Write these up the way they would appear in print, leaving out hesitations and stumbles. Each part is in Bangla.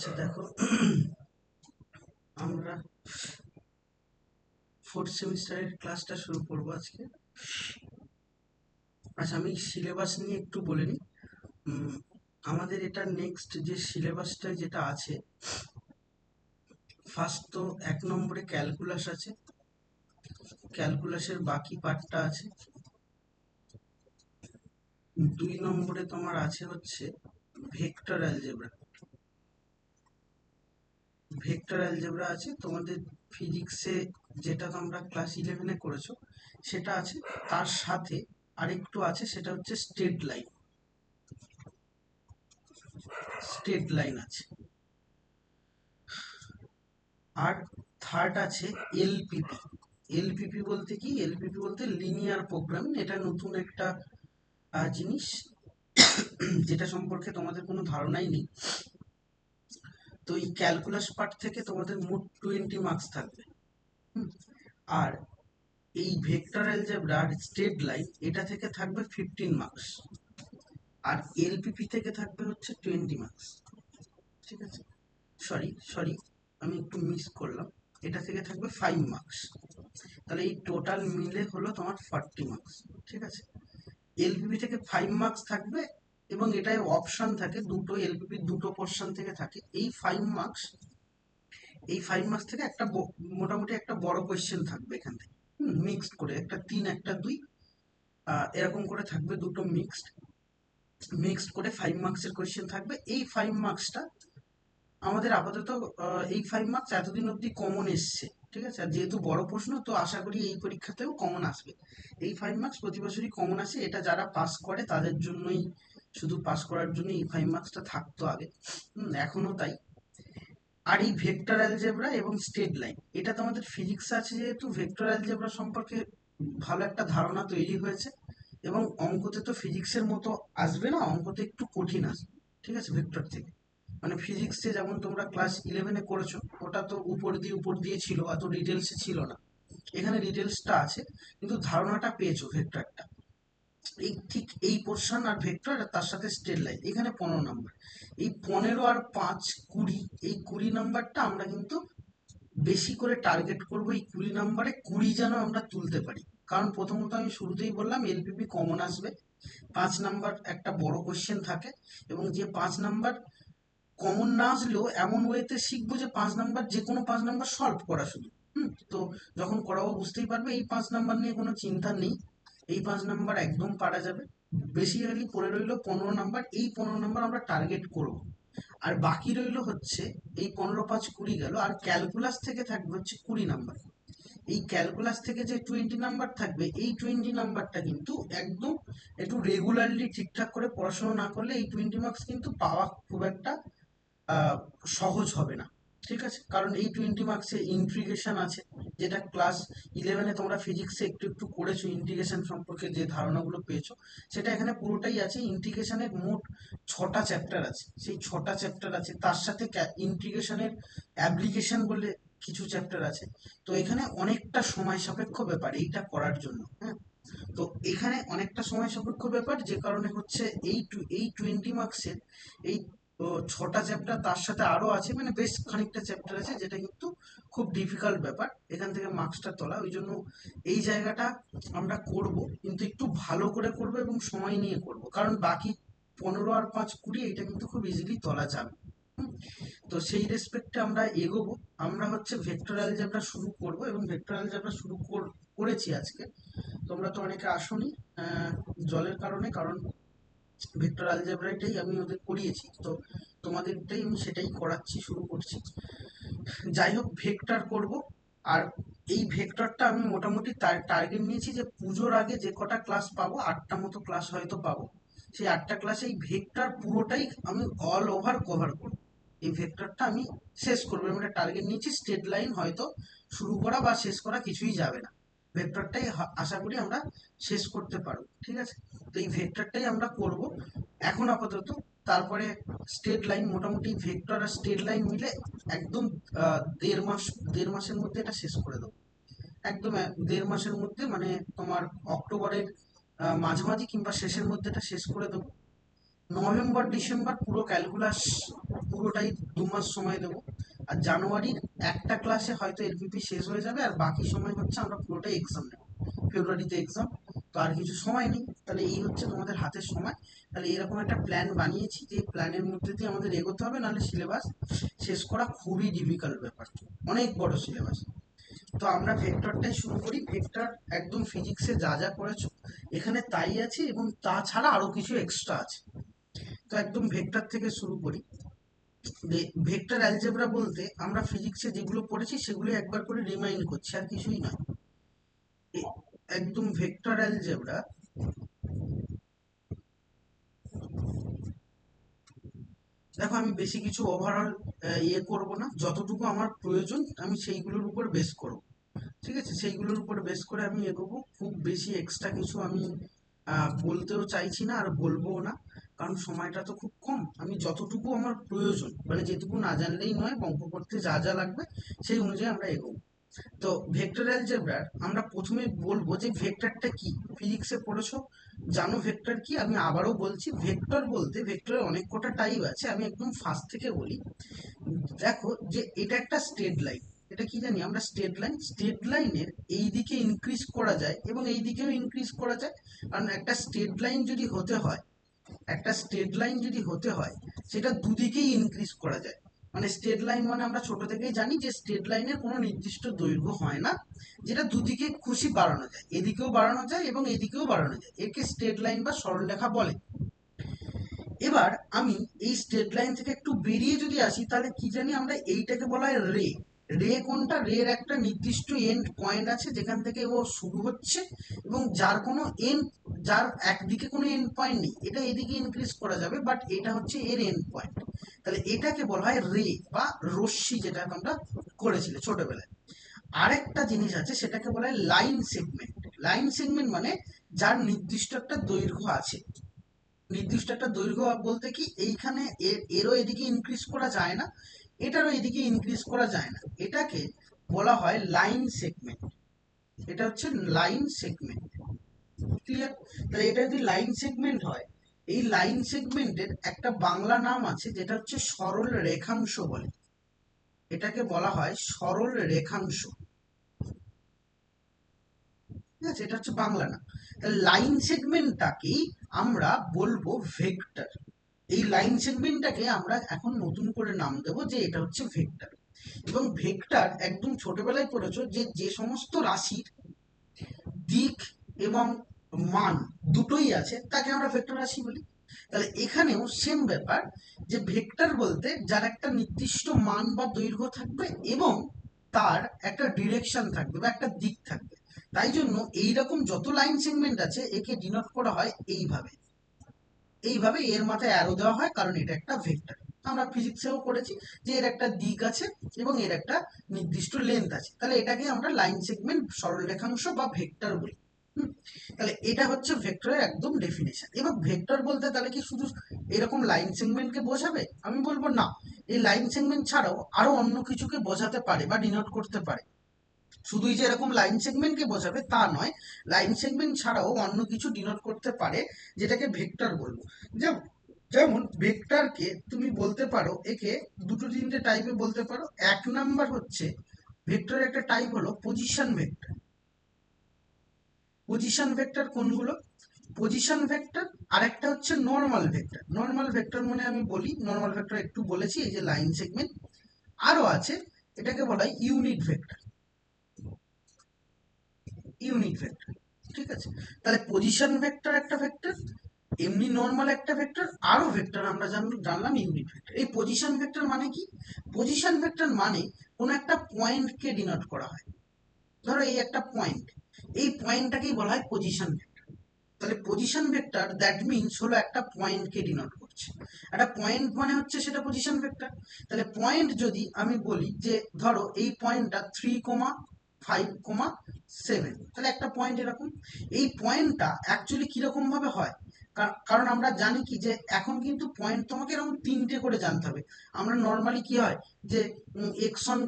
আচ্ছা দেখো, আমরা ফোর্থ সেমিস্টারের ক্লাসটা শুরু করব আজকে। আচ্ছা, আমি সিলেবাস নিয়ে একটু বলে নিই। উম, আমাদের এটা নেক্সট যে সিলেবাসটা যেটা আছে, ফার্স্ট তো 1 নম্বরে ক্যালকুলাস আছে, ক্যালকুলাসের বাকি পার্টটা আছে। 2 নম্বরে তোমার আছে হচ্ছে ভেক্টর অ্যালজেব্রা। ভেক্টর অ্যালজেব্রা আছে তোমাদের ফিজিক্সে, যেটা তোমরা ক্লাস 11-এ করেছো সেটা আছে। তার সাথে আরেকটু আছে, সেটা হচ্ছে স্ট্রেট লাইন। স্ট্রেট লাইন আছে। আর থার্ড আছে এলপিপি। এলপিপি বলতে কি? এলপিপি বলতে লিনিয়ার প্রোগ্রামিং। এটা নতুন একটা জিনিস, যেটা সম্পর্কে তোমাদের কোনো ধারণাই নেই। তো এই ক্যালকুলাস পার্ট থেকে তোমাদের মোট 20 মার্কস থাকবে। আর এই ভেক্টর অ্যালজেব্রা আর স্ট্রেট লাইন, এটা থেকে থাকবে 15 মার্কস। আর এলপিপি থেকে থাকবে হচ্ছে 20 মার্কস। ঠিক আছে, সরি সরি, আমি একটু মিস করলাম। এটা থেকে থাকবে 5 মার্কস। তাহলে এই টোটাল মিলে হলো তোমার 40 মার্কস। ঠিক আছে, এলপিপি থেকে 5 মার্কস থাকবে, এবং এটায় অপশন থাকে দুটো। এলপিপি দুটো পোর্শন থেকে থাকে। এই 5 মার্কস থেকে একটা মোটামুটি একটা বড় কোয়েশ্চেন থাকবে এখান থেকে, মিক্সড করে একটা 3 একটা 2, এরকম করে থাকবে দুটো মিক্সড করে 5 মার্কসের কোয়েশ্চেন থাকবে। এই 5 মার্কসটা আমাদের আপাতত, এই 5 মার্কস এতদিন অব্দি কমন এসছে। ঠিক আছে, আর যেহেতু বড় প্রশ্ন, তো আশা করি এই পরীক্ষাতেও কমন আসবে। এই 5 মার্কস প্রতি বছরই কমন আসে। এটা যারা পাস করে তাদের জন্যই, শুধু পাস করার জন্য এই 5 মার্কসটা থাকতো আগে, এখনো তাই। আর এই ভেক্টর অ্যালজেব্রা এবং স্ট্রেট লাইন, এটা তো আমাদের ফিজিক্স আছে, যেহেতু ভেক্টর অ্যালজেব্রা সম্পর্কে ভালো একটা ধারণা তৈরি হয়েছে। এবং অঙ্কতে তো ফিজিক্সের মতো আসবে না, অঙ্কতে একটু কঠিন আসবে। ঠিক আছে, ভেক্টর থেকে মানে ফিজিক্সে যেমন তোমরা ক্লাস 11-এ করেছো, ওটা তো উপর দিয়ে ছিল, অত ডিটেলসে ছিল না। এখানে ডিটেলসটা আছে, কিন্তু ধারণাটা পেয়েছো ভেক্টরটা। এই ঠিক এই পোর্শন আর ভেক্টর, আর তার সাথে স্ট্রেট লাইন, এখানে 15 নম্বর। এই 15 আর 5 20, এই 20 নম্বরটা আমরা কিন্তু বেশি করে টার্গেট করব। এই 20 নম্বরে 20 যেন আমরা তুলতে পারি। কারণ প্রথমত আমি শুরুতেই বললাম এলপিপি কমন আসবে, 5 নাম্বার একটা বড় কোশ্চেন থাকে। এবং যে 5 নাম্বার কমন না আসলেও এমন ওয়েতে শিখবো যে 5 নাম্বার, যে কোনো 5 নাম্বার সলভ করা শুধু। তো যখন করাবো বুঝতেই পারবে এই 5 নাম্বার নিয়ে কোনো চিন্তা নেই। এই 5 নাম্বার একদম পারা যাবে। বেসিক্যালি পড়ে রইলো 15 নাম্বার। এই 15 নাম্বার আমরা টার্গেট করব। আর বাকি রইলো হচ্ছে এই 15 5 20 গেল। আর ক্যালকুলাস থেকে থাকবে হচ্ছে 20 নাম্বার। এই ক্যালকুলাস থেকে যে 20 নাম্বার থাকবে, এই 20 নাম্বারটা কিন্তু একদম একটু রেগুলারলি ঠিকঠাক করে পড়াশোনা না করলে এই 20 মার্কস কিন্তু পাওয়া খুব একটা সহজ হবে না। ঠিক আছে, কারণ এই 20 মার্কসে ইন্টিগ্রেশন আছে, যেটা ক্লাস 11-এ তোমরা ফিজিক্সে একটু একটু করেছো। ইন্টিগ্রেশন সম্পর্কে যে ধারণাগুলো পেয়েছো, সেটা এখানে পুরোটাই আছে। ইন্টিগ্রেশনের মোট 6টা চ্যাপ্টার আছে। সেই 6টা চ্যাপ্টার আছে, তার সাথে ইন্টিগ্রেশনের অ্যাপ্লিকেশন বলে কিছু চ্যাপ্টার আছে। তো এখানে অনেকটা সময় সাপেক্ষ ব্যাপার এইটা করার জন্য। হ্যাঁ, তো এখানে অনেকটা সময় সাপেক্ষ ব্যাপার, যে কারণে হচ্ছে এই 20 মার্কসের এই 6টা চ্যাপ্টার, তার সাথে আরো আছে, মানে বেশ খানিকটা চ্যাপ্টার আছে, যেটা কিন্তু খুব ডিফিকাল্ট ব্যাপার এখান থেকে মার্কসটা তোলা। ওই জন্য এই জায়গাটা আমরা করব, কিন্তু একটু ভালো করে করব এবং সময় নিয়ে করব, কারণ বাকি 15 আর 5 20 এটা কিন্তু খুব ইজিলি তোলা যাবে। তো সেই রেসপেক্টে আমরা এগোবো। আমরা হচ্ছে ভেক্টর অ্যালজেব্রা শুরু করব, এবং ভেক্টর অ্যালজেব্রা শুরু করেছি আজকে। তোমরা তো অনেকে আসোনি জলের কারণে, কারণ ভেক্টর অ্যালজেব্রাটাই আমি ওদের করিয়েছি। তো তোমাদেরটাই আমি সেটাই করাচ্ছি, শুরু করছি। যাই হোক, ভেক্টর করব। আর এই ভেক্টরটা আমি মোটামুটি টার্গেট নিয়েছি যে পুজোর আগে যে কটা ক্লাস পাবো, 8টা মতো ক্লাস হয়তো পাবো, সেই 8টা ক্লাসে এই ভেক্টর পুরোটাই আমি অল ওভার কভার করব। এই ভেক্টরটা আমি শেষ করবো। আমরা টার্গেট নিয়েছি, স্ট্রেট লাইন হয়তো শুরু করা বা শেষ করা কিছুই যাবে না। ভেক্টরটাই আশা করি আমরা শেষ করতে পারবো। ঠিক আছে, তো এই ভেক্টরটাই আমরা করব এখন আপাতত। তারপরে স্ট্রেট লাইন, মোটামুটি ভেক্টর আর স্ট্রেট লাইন মিলে একদম 1.5 মাসের মধ্যে এটা শেষ করে দেবো। একদম 1.5 মাসের মধ্যে, মানে তোমার অক্টোবরের মাঝামাঝি কিংবা শেষের মধ্যে এটা শেষ করে দেবো। নভেম্বর ডিসেম্বর পুরো ক্যালকুলাস পুরোটাই 2 মাস সময় দেবো। আর জানুয়ারির একটা ক্লাসে হয়তো এলপিপি শেষ হয়ে যাবে, আর বাকি সময় হচ্ছে আমরা পুরোটাই এক্সাম নেব। ফেব্রুয়ারিতে এক্সাম, তো আর কিছু সময় নেই। তাহলে এই হচ্ছে তোমাদের হাতের সময়। তাহলে এরকম একটা প্ল্যান বানিয়েছি, যে প্ল্যানের মধ্যে দিয়ে আমাদের এগোতে হবে, নাহলে সিলেবাস শেষ করা খুবই ডিফিকাল্ট ব্যাপার, অনেক বড় সিলেবাস। তো আমরা ভেক্টরটাই শুরু করি। ভেক্টর একদম ফিজিক্সে যা যা করেছো এখানে তাই আছে, এবং তাছাড়া আরো কিছু এক্সট্রা আছে। তো একদম ভেক্টর থেকে শুরু করি। ভেক্টর অ্যালজেব্রা বলতে আমরা ফিজিক্সে যেগুলো পড়েছি সেগুলো একবার করে রিমাইন্ড করছি, আর কিছুই নয়। একদম ভেক্টর অ্যালজেব্রা, দেখো আমি বেশি কিছু ওভারঅল করব না, যতটুকু আমার প্রয়োজন আমি সেইগুলোর উপর বেস করব। ঠিক আছে, সেইগুলোর উপর বেস করে আমি এগোবো। খুব বেশি এক্সট্রা কিছু আমি বলতেও চাইছি না, আর বলবোও না, কারণ সময়টা তো খুব কম। আমি যতটুকু আমার প্রয়োজন, মানে যেটুকু না জানলেই নয়, অঙ্ক করতে যা যা লাগবে সেই অনুযায়ী আমরা এগোবো। তো ভেক্টর অ্যালজেব্রার আমরা প্রথমে বলবো যে ভেক্টরটা কি। ফিজিক্সে পড়েছো, জানো ভেক্টর কি। আমি আবারও বলছি, ভেক্টর বলতে ভেক্টরের অনেক কটা টাইপ আছে। আমি একদম ফার্স্ট থেকে বলি। দেখো যে এটা একটা স্ট্রেট লাইন, এটা কি জানি আমরা, স্ট্রেট লাইন। স্ট্রেট লাইনের এই দিকে ইনক্রিজ করা যায় এবং এই দিকেও ইনক্রিজ করা যায়। কারণ একটা স্ট্রেট লাইন যদি হতে হয়, একটা স্ট্রেট লাইন যদি হতে হয়, সেটা দুদিকেই ইনক্রিজ করা যায়। মানে স্ট্রেট লাইন মানে আমরা ছোট থেকেই জানি যে স্ট্রেট লাইনের কোনো নির্দিষ্ট দৈর্ঘ্য হয় না, যেটা দুদিকে খুশি বাড়ানো যায়, এদিকেও বাড়ানো যায় এবং এদিকেও বাড়ানো যায়, একে স্ট্রেট লাইন বা সরলরেখা বলে। এবার আমি এই স্ট্রেট লাইন থেকে একটু বেরিয়ে যদি আসি, তাহলে কি জানি আমরা, এইটাকে বলা হয় রে। রে কোনটা? রের একটা নির্দিষ্ট এন্ড পয়েন্ট আছে যেখান থেকে ও শুরু হচ্ছে, এবং যার কোনো এন্ড, যার একদিকে কোনো এন্ড পয়েন্ট নেই। এটা এদিকে ইনক্রিজ করা যাবে, বাট এটা হচ্ছে এর এন্ড পয়েন্ট। তাহলে এটাকে বলা হয় রে বা রশ্মি, যেটা আমরা করেছিলে ছোটবেলায়। আরেকটা জিনিস আছে, সেটাকে বলা হয় লাইন সেগমেন্ট। লাইন সেগমেন্ট মানে যার নির্দিষ্ট একটা দৈর্ঘ্য আছে। নির্দিষ্ট একটা দৈর্ঘ্য বলতে কি, এইখানে এরও এদিকে ইনক্রিজ করা যায় না, এটারও এদিকে ইনক্রিজ করা যায় না, এটাকে বলা হয় লাইন সেগমেন্ট। এটা হচ্ছে লাইন সেগমেন্ট। ক্লিয়ার? তাহলে এটা যদি লাইন সেগমেন্ট হয়, এই লাইন সেগমেন্টের একটা বাংলা নাম আছে, যেটা হচ্ছে সরল রেখাংশ বলে। এটাকে বলা হয় সরল রেখাংশ। ঠিক আছে, এটা হচ্ছে বাংলা নাম। লাইন সেগমেন্টটাকেই আমরা বলবো ভেক্টর। এই লাইন সেগমেন্টটাকে আমরা এখন নতুন করে নাম দেবো যে এটা হচ্ছে ভেক্টর। এবং ভেক্টর একদম ছোটবেলায় পড়েছো যে যে সমস্ত রাশির দিক এবং মান দুটোই আছে, তাকে আমরা ভেক্টর রাশি বলি। তাহলে এখানেও সেম ব্যাপার, যে ভেক্টর বলতে যার একটা নির্দিষ্ট মান বা দৈর্ঘ্য থাকবে এবং তার একটা ডিরেকশন থাকবে বা একটা দিক থাকবে। তাই জন্য এইরকম যত লাইন সেগমেন্ট আছে একে ডিনোট করা হয় এইভাবে। এইভাবে এর মাথায় অ্যারো দেওয়া হয়, কারণ এটা একটা ভেক্টর। আমরা ফিজিক্সেও করেছি যে এর একটা দিক আছে এবং এর একটা নির্দিষ্ট লেন্থ আছে। তাহলে এটাকে আমরা লাইন সেগমেন্ট, সরল রেখাংশ বা ভেক্টর বলি। তাহলে এটা হচ্ছে ভেক্টরের একদম ডেফিনেশন। এবার ভেক্টর বলতে তাহলে কি শুধু এরকম লাইন সেগমেন্টকে বোঝাবে? আমি বলবো না, এই লাইন সেগমেন্ট ছাড়াও আরো অন্য কিছুকে বোঝাতে পারে বা ডিনোট করতে পারে। শুধুই যে এরকম লাইন সেগমেন্টকে বোঝাবে তা নয়, লাইন সেগমেন্ট ছাড়াও অন্য কিছু ডিনোট করতে পারে, যেটাকে ভেক্টর বলবো। যেমন যেমন ভেক্টরকে তুমি বলতে পারো, একে দুটো তিনটে টাইপে বলতে পারো। এক নাম্বার হচ্ছে ভেক্টরের একটা টাইপ হলো পজিশন ভেক্টর। পজিশন ভেক্টর কোনগুলো? পজিশন ভেক্টর, আর একটা হচ্ছে নর্মাল ভেক্টর। নর্মাল ভেক্টর মানে আমি বলি, নর্মাল ভেক্টর একটু বলেছি, এই যে লাইন সেগমেন্ট। আরো আছে, এটাকে বলা হয় ইউনিট ভেক্টর। ইউনিট ভেক্টর, ঠিক আছে। তাহলে পজিশন ভেক্টর একটা ভেক্টর, এমনি নর্মাল একটা ভেক্টর, আরো ভেক্টর আমরা জানলাম ইউনিট ভেক্টর। এই পজিশন ভেক্টর মানে কি? পজিশন ভেক্টর মানে কোন একটা পয়েন্টকে ডিনোট করা হয়। ধরো এই একটা পয়েন্ট, এই পয়েন্টটাকেই বলা হয় পজিশন ভেক্টর। তাহলে পজিশন ভেক্টর দ্যাট মিনস হলো একটা পয়েন্টকে ডিনোট করছে। একটা পয়েন্ট মানে হচ্ছে সেটা পজিশন ভেক্টর। তাহলে পয়েন্ট যদি আমি বলি যে ধরো এই পয়েন্টটা 3,5,7, তাহলে একটা পয়েন্ট এরকম। এই পয়েন্টটা অ্যাকচুয়ালি কিরকম ভাবে হয়? কারণ আমরা জানি কি যে এখন কিন্তু পয়েন্ট তোমাকে এরকম তিনটে করে জানতে হবে। আমরা নর্মালি কি হয় যে x1,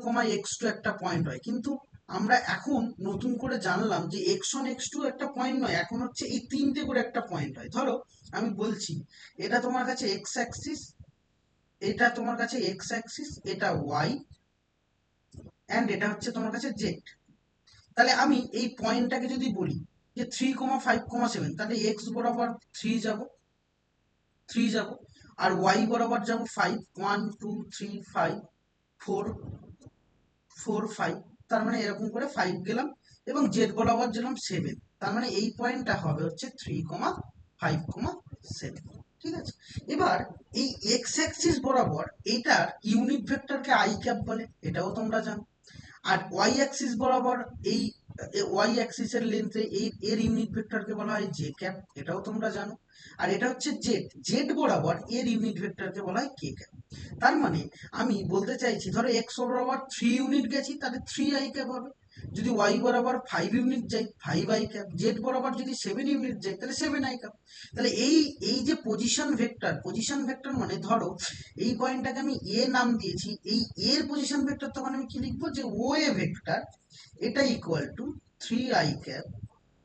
x2 একটা পয়েন্ট হয়, কিন্তু আমরা এখন নতুন করে জানলাম যে x1 x2 একটা পয়েন্ট নয়, এখন হচ্ছে এই তিনটে করে একটা পয়েন্ট হয়। ধরো আমি বলছি এটা তোমার কাছে এক্স অ্যাক্সিস, এটা তোমার কাছে এক্স অ্যাক্সিস, এটা ওয়াই, অ্যান্ড এটা হচ্ছে তোমার কাছে জেড। তাহলে আমি এই পয়েন্টটাকে যদি বলি যে 3,5,7, তাহলে এক্স বরাবর 3 যাব, আর ওয়াই বরাবর যাব 5, 1 2 3 5 4 4 5, তার মানে এরকম করে 5 গেলাম, এবং জেড বরাবর গেলাম 7, তার মানে এই পয়েন্টটা হবে হচ্ছে 3,5,7। ঠিক আছে, এবার এই এক্স অ্যাক্সিস বরাবর এটার ইউনিট ভেক্টরকে আই ক্যাপ বলে, এটাও তোমরা জানো। আর ওয়াই অ্যাক্সিস বরাবর এই ওয়াই অ্যাক্সিসের লেন্থে এর ইউনিট ভেক্টরকে বলা হয় জে ক্যাপ, এটাও তোমরা জানো। আর এটা হচ্ছে জেড, জেড বরাবর এর ইউনিট ভেক্টরকে বলা হয় কে ক্যাপ। তার মানে আমি বলতে চাইছি, ধরো এক্স বরাবর 3 ইউনিট গেছি, তাহলে 3 আই ক্যাপ হবে। যদি ওয়াই বরাবর 5 ইউনিট যাই, 5 আই ক্যাপ। জেড বরাবর যদি 7 ইউনিট যাই, তাহলে 7 আই ক্যাপ। তাহলে এই এই যে পজিশন ভেক্টর মানে ধরো এই পয়েন্টটাকে আমি এ নাম দিয়েছি, এই এর পজিশন ভেক্টর, তখন আমি কি লিখবো, যে ও এ ভেক্টর এটা equal two 3 I cap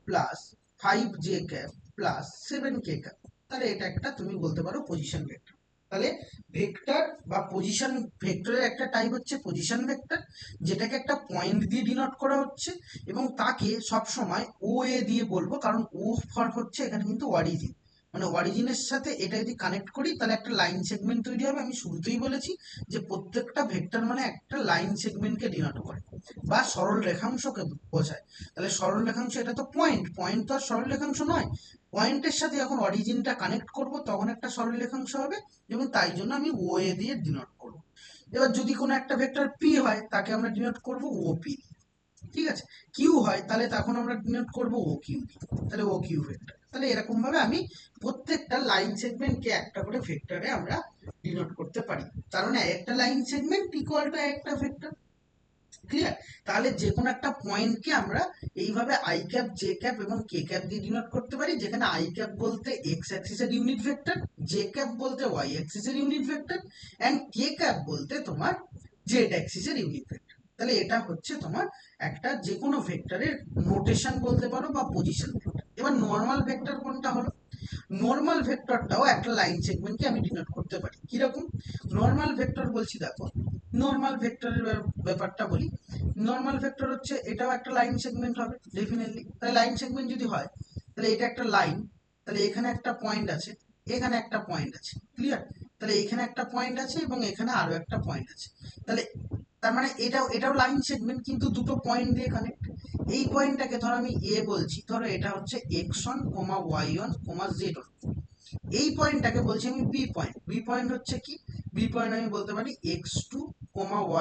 plus 5 J cap plus 7 K cap. তাহলে এটা একটা তুমি বলতে পারো পজিশন ভেক্টর। তাহলে ভেক্টর বা পজিশন ভেক্টরের একটা টাইপ হচ্ছে পজিশন ভেক্টর, যেটাকে একটা পয়েন্ট দিয়ে ডিনোট করা হচ্ছে, এবং তাকে সব সময় ও এ দিয়ে বলবো, কারণ ও ফর হচ্ছে এখানে কিন্তু অরিজিন, মানে অরিজিনের সাথে এটা যদি কানেক্ট করি তাহলে একটা লাইন সেগমেন্ট তৈরি হবে। আমি শুরুতেই বলেছি যে প্রত্যেকটা ভেক্টর মানে একটা লাইন সেগমেন্টকে ডিনোট করে বা সরল রেখাংশকে বোঝায়। তাহলে সরল রেখাংশ, এটা তো পয়েন্ট, পয়েন্ট তো আর সরল রেখাংশ নয়। পয়েন্টের সাথে যখন অরিজিনটা কানেক্ট করব তখন একটা সরল রেখাংশ হবে, এবং তাই জন্য আমি ও এ দিয়ে ডিনোট করব। এবার যদি কোনো একটা ভেক্টর পি হয়, তাকে আমরা ডিনোট করব ও পি। ঠিক আছে, কিউ হয় তাহলে তখন আমরা ডিনোট করব ও কিউ দিয়ে, তাহলে ও কিউ ভেক্টর। তাহলে এরকম ভাবে আমি প্রত্যেকটা লাইন সেগমেন্টকে একটা করে ভেক্টরে আমরা ডিনোট করতে পারি, কারণ একটা লাইন সেগমেন্ট ইকুয়াল টু একটা ভেক্টর। ক্লিয়ার? তাহলে যে কোনো একটা পয়েন্টকে আমরা এইভাবে আই ক্যাপ, জে ক্যাপ এবং কে ক্যাপ দিয়ে ডিনোট করতে পারি, যেখানে আই ক্যাপ বলতে এক্স অ্যাক্সিসের ইউনিট ভেক্টর, জে ক্যাপ বলতে ওয়াই অ্যাক্সিসের unit vector, and k cap বলতে তোমার জেড অ্যাক্সিসের ইউনিট ভেক্টর। তাহলে এটা হচ্ছে তোমার একটা যে কোনো ভেক্টরের নোটেশন বলতে পারো বা পজিশন ভেক্টর। এবার নর্মাল ভেক্টর কোনটা হলো, নর্মাল ভেক্টরটাও একটা লাইন সেগমেন্টকে আমি ডিনোট করতে পারি। কিরকম নর্মাল ভেক্টর বলছি, দেখো নর্মাল ভেক্টরের ব্যাপারটা বলি। নর্মাল ভেক্টর হচ্ছে এটাও একটা লাইন সেগমেন্ট হবে ডেফিনেটলি। তাহলে লাইন সেগমেন্ট যদি হয়, তাহলে এটা একটা লাইন, তাহলে এখানে একটা পয়েন্ট আছে, এখানে একটা পয়েন্ট আছে। ক্লিয়ার? তাহলে এখানে একটা পয়েন্ট আছে এবং এখানে আরো একটা পয়েন্ট আছে। তাহলে তার মানে এটাও এটাও লাইন সেগমেন্ট, কিন্তু দুটো পয়েন্ট দিয়ে কানেক্ট। এই পয়েন্টটাকে ধরো আমি এ বলছি, ধরো এটা হচ্ছে x1, y1, z1। এই পয়েন্টটাকে বলছি আমি বি পয়েন্ট। বি পয়েন্ট হচ্ছে কি, বি পয়েন্ট আমি বলতে পারি x2,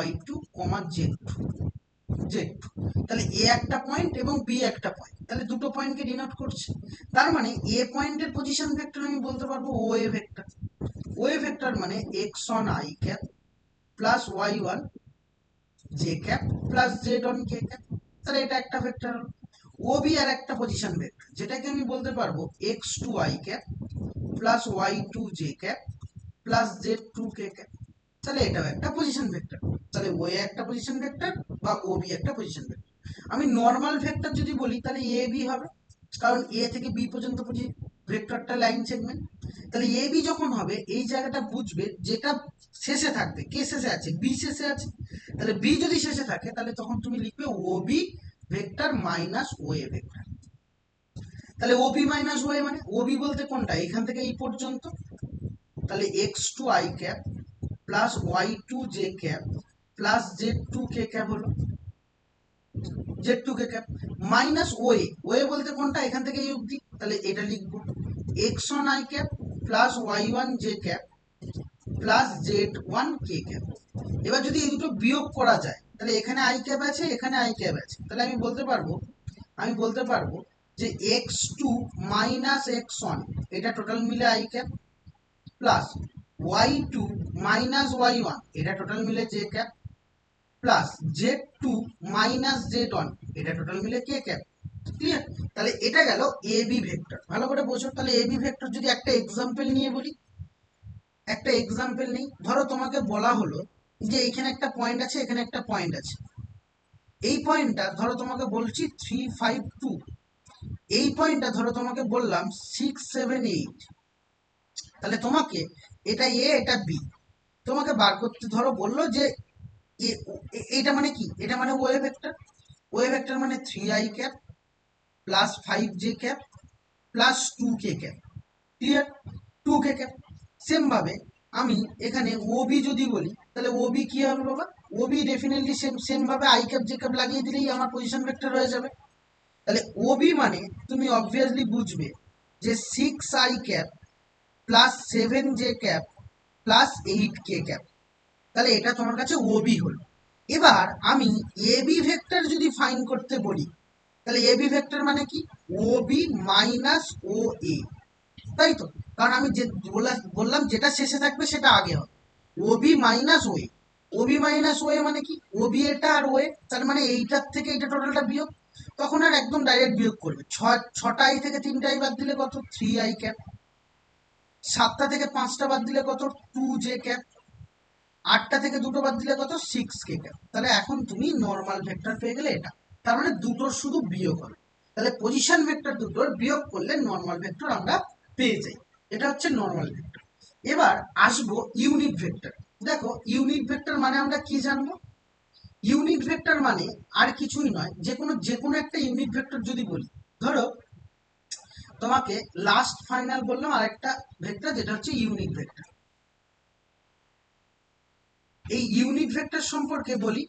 y2, z2, z2। তাহলে এ একটা পয়েন্ট এবং বি একটা পয়েন্ট, তাহলে দুটো পয়েন্টকে ডিনোট করছে। তার মানে এ পয়েন্টের পজিশন ভেক্টর আমি বলতে পারবো ও A vector. O A vector মানে x1 i cap plus y1 J cap plus z1 K cap. তাহলে এটা একটা ভেক্টর হলো। ও বি আর একটা পজিশন ভেক্টর, যেটাকে আমি বলতে পারবো x2 i cap plus y2 J cap plus z2 K cap. তাহলে এটাও একটা পজিশন ভেক্টর। তাহলে ও একটা পজিশন ভেক্টর বা ও বি একটা পজিশন ভেক্টর। আমি নর্মাল ভেক্টর যদি বলি তাহলে এ বি হবে, কারণ এ থেকে বি পর্যন্ত ভেক্টরটা লাইন সেগমেন্ট। তাহলে এ বি যখন হবে, এই জায়গাটা বুঝবে যেটা শেষে থাকবে, কে শেষে আছে, বি শেষে আছে। তাহলে বি যদি শেষে থাকে, তাহলে তখন তুমি লিখবে O B vector minus O A vector. তাহলে ও বি মাইনাস ও এ মানে ও বি বলতে কোনটা, এখান থেকে এই পর্যন্ত। তাহলে x2 i cap plus y2 j cap plus z2 k cap হলো, z2 k cap minus way, way বলতে কোনটা, এখান থেকে এই অবধি। তাহলে এটা লিখবো x1 i cap plus y1 j cap plus z1 k cap. এবার যদি এই দুটো বিয়োগ করা যায়, তাহলে এখানে i ক্যাপ আছে, এখানে i ক্যাপ আছে। তাহলে আমি বলতে পারবো যে x2 মাইনাস x1 এটা টোটাল মিলে i cap plus y2 minus y1 এটা টোটাল মিলে j cap plus z2 minus z1 এটা টোটাল মিলে k ক্যাপ। ক্লিয়ার? তাহলে এটা গেল এ বি ভেক্টর। ভালো করে বোঝো। তাহলে এ বি ভেক্টর যদি একটা এক্সাম্পল নিয়ে বলি, একটা এক্সাম্পল নেই। ধরো তোমাকে বলা হলো যে এখানে একটা পয়েন্ট আছে, এখানে একটা পয়েন্ট আছে। এই পয়েন্টটা ধরো তোমাকে বলছি 3, 5, 2। এই পয়েন্টটা ধরো তোমাকে বললাম 6, 7, 8। তাহলে তোমাকে এটা এ এটা বি তোমাকে বার করতে ধরো বললো যে এটা মানে কি, এটা মানে ওয়েভ ভেক্টর। ওয়েভ ভেক্টর মানে 3i plus 5j plus 2k। Clear? 2k। Same ভাবে আমি এখানে ওবি যদি বলি তাহলে ওবি কি হবে বাবা? ওবি ডেফিনেটলি সেম সেম ভাবে i লাগিয়ে দিলেই আমার পজিশন ভেক্টর হয়ে যাবে। তাহলে ওবি মানে তুমি অবভিয়াসলি বুঝবে যে 6i plus 7j plus 8k। তাহলে এটা তোমার কাছে ওবি হলো। এবার আমি এবি ভেক্টর যদি ফাইন করতে বলি তাহলে এবি ভেক্টর মানে কি? ওবি মাইনাস ও এ, তাই তো? কারণ আমি যে বললাম যেটা শেষে থাকবে সেটা আগে হবে। OB minus OA, OB minus OA মানে কি? ওবি এটা আর ওয়ে, তার মানে এইটার থেকে এইটা টোটালটা বিয়োগ। তখন আর একদম ডাইরেক্ট বিয়োগ করবে। ছটা আই থেকে 3টা আই বাদ দিলে কত? 3i। 7টা থেকে 5টা বাদ দিলে কত? 2j। 8টা থেকে 2টো বাদ দিলে কত? 6k। তাহলে এখন তুমি নর্মাল ভেক্টর পেয়ে গেলে এটা। তার মানে দুটোর শুধু বিয়োগ হবে। তাহলে পজিশন ভেক্টর দুটোর বিয়োগ করলে নর্মাল ভেক্টর আমরা পেয়ে যাই। এটা হচ্ছে নর্মাল ভেক্টর। এবার আসবো ইউনিট ভেক্টর। দেখো ইউনিট ভেক্টর মানে আমরা কি জানবো? ইউনিট ভেক্টর মানে আর কিছুই নয়, যে কোনো একটা ইউনিট ভেক্টর যদি বলি, ধরো তোমাকে লাস্ট ফাইনাল বললাম আরেকটা ভেক্টর যেটা হচ্ছে ইউনিট ভেক্টর। এই ইউনিট ভেক্টর সম্পর্কে বলি।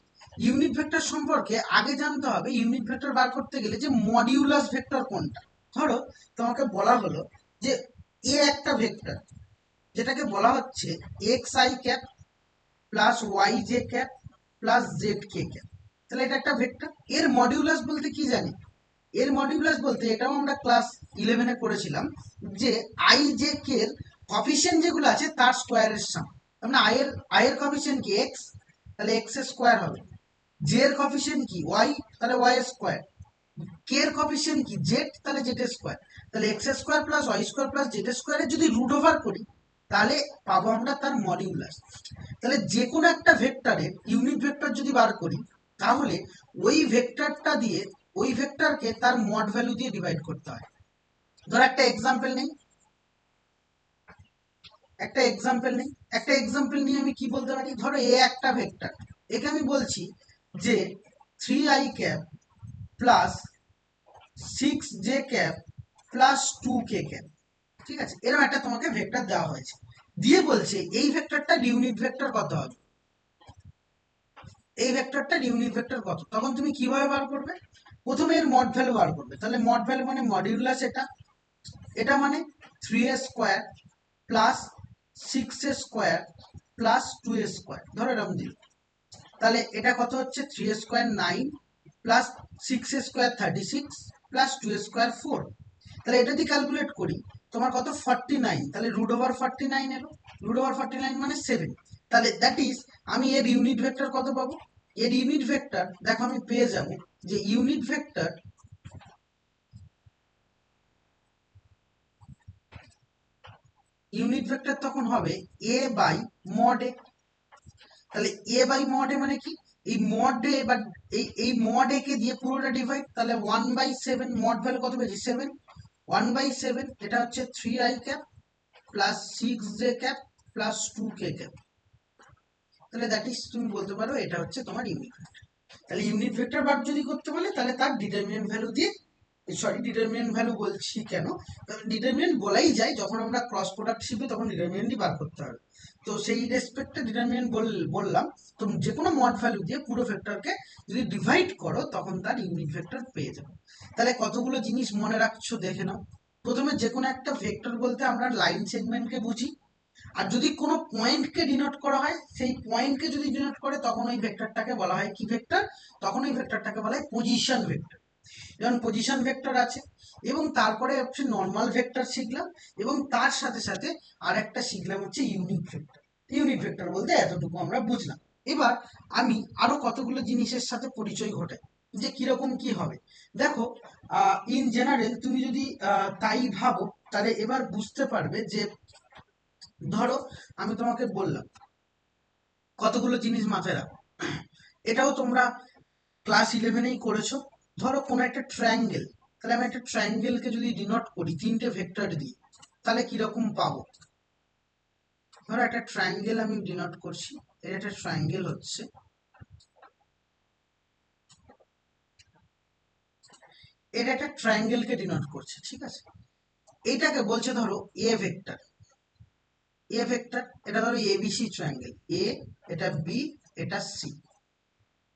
ইউনিট ভেক্টর সম্পর্কে আগে জানতে হবে ইউনিট ভেক্টর বার করতে গেলে যে মডিউলাস ভেক্টর কোনটা। ধরো তোমাকে বলা হলো যে এ একটা ভেক্টর যেটাকে বলা হচ্ছে xi plus yj plus zk। তাহলে এটা একটা ভেক্টর। এর মডিউলাস বলতে কি জানি? এর মডিউলাস বলতে এটাও আমরা ক্লাস 11-এ করেছিলাম যে আই জে কে এর কফিসিয়েন্ট যেগুলো আছে তার স্কোয়ারের সমান। তার মানে আই এর কফিসিয়েন্ট কি? এক্স, তাহলে এক্স স্কোয়ার হবে। জে এর কফিসিয়েন্ট কি? ওয়াই, তাহলে ওয়াই স্কোয়ার। কে এর কফিসিয়েন্ট কি? জেড, তাহলে জেড স্কোয়ার। তাহলে X square plus Y square plus Z স্কোয়ারের যদি রুট ওভার করি তাহলে পাবো আমরা তার মডিউলাস। তাহলে যে কোনো একটা ভেক্টরের ইউনিট ভেক্টর যদি বার করি তাহলে ওই ভেক্টরটা দিয়ে ওই ভেক্টরকে তার মড ভ্যালু দিয়ে ডিভাইড করতে হয়। ধর একটা এক্সাম্পল নেই, একটা এক্সাম্পল নিয়ে আমি কি বলতে পারি? ধরো এ একটা ভেক্টর, একে আমি বলছি যে 3i plus 6j plus 2k। ঠিক আছে, এরকম একটা তোমাকে ভেক্টর দেওয়া হয়েছে, দিয়ে বলছে এই ভেক্টরটার ইউনিট ভেক্টর কত হবে। এই ভেক্টরটার ইউনিট ভেক্টর কত? তখন তুমি কিভাবে বার করবে? প্রথমে এর মড ভ্যালু বার করবে। তাহলে মড ভ্যালু মানে মডিউলাস এটা, এটা মানে 3a square plus 6a square plus 2a square, ধরো এরকম দিল। তাহলে এটা কত হচ্ছে? 3a square 9 plus 6a square 36 plus 2a square 4। তাহলে এটা দিয়ে ক্যালকুলেট করি তোমার কত? 49। তাহলে রুট ওভার 49 এলো। রুট ওভার 49 মানে 7। তাহলে দ্যাট ইজ আমি এর ইউনিট ভেক্টর কত পাবো? এর ইউনিট ভেক্টর দেখো আমি পেয়ে যাবো যে ইউনিট ভেক্টর তখন হবে এ বাই মড এ। তাহলে এ বাই মড এ মানে কি? এই মড এ বা এই মড এ কে দিয়ে পুরোটা ডিভাইড, তাহলে 1/7। মড ভ্যালু কত পেয়েছি? 7। 1/7 এটা হচ্ছে 3i plus 6j plus 2k। তাহলে দ্যাট ইজ তুমি বলতে পারো এটা হচ্ছে তোমার ইউনিট ভেক্টর। তাহলে ইউনিট ভেক্টর বার যদি করতে বলে তাহলে তার ডিটারমিনেন্ট ভ্যালু দিয়ে, সরি ডিটারমিনেন্ট ভ্যালু বলছি কেন, ডিটারমিনেন্ট বলাই যায় যখন আমরা ক্রস প্রোডাক্ট শিখবো তখন ডিটারমিনেন্টই বার করতে হবে। তো সেই রেসপেক্টে ডিটারমিনেন্ট বললাম। তো যে কোনো মড ভ্যালু দিয়ে পুরো ভেক্টরকে যদি ডিভাইড করো তখন তার ইউনিট ভেক্টর পেয়ে যাবে। তাহলে কতগুলো জিনিস মনে রাখছো দেখে নাও। প্রথমে যে কোনো একটা ভেক্টর বলতে আমরা লাইন সেগমেন্টকে বুঝি। আর যদি কোনো পয়েন্টকে ডিনোট করা হয়, সেই পয়েন্টকে যদি ডিনোট করে তখন ওই ভেক্টরটাকে বলা হয় কি ভেক্টর? তখন ওই ভেক্টরটাকে বলা হয় পজিশন ভেক্টর। যেমন পজিশন ভেক্টর আছে, এবং তারপরে হচ্ছে নর্মাল ভেক্টর শিখলাম, এবং তার সাথে সাথে আর একটা শিখলাম হচ্ছে ইউনিট ভেক্টর। ইউনিট ভেক্টর বলতে এতটুকু আমরা বুঝলাম। এবার আমি আরো কতগুলো জিনিসের সাথে পরিচয় ঘটাই যে কিরকম কি হবে। দেখো ইন জেনারেল তুমি যদি তাই ভাবো তাহলে এবার বুঝতে পারবে যে ধরো আমি তোমাকে বললাম কতগুলো জিনিস মাথায় রাখো। এটাও তোমরা ক্লাস 11-এই করেছো। ধরো কোনো একটা ট্রায়াঙ্গেল, তাহলে আমি একটা ট্রায়াঙ্গেলকে যদি ডিনোট করি 3টে ভেক্টর দিই তাহলে কিরকম পাবো? ধরো একটা ট্রায়াঙ্গেল আমি ডিনোট করছি, এটা একটা ট্রায়াঙ্গেল হচ্ছে, এটা একটা ট্রায়াঙ্গেলকে ডিনোট করছে, ঠিক আছে। এইটাকে বলছে ধরো এ ভেক্টর, এ ভেক্টর, এটা ধরো এবিসি ট্রায়াঙ্গেল, এ, এটা বি, এটা সি,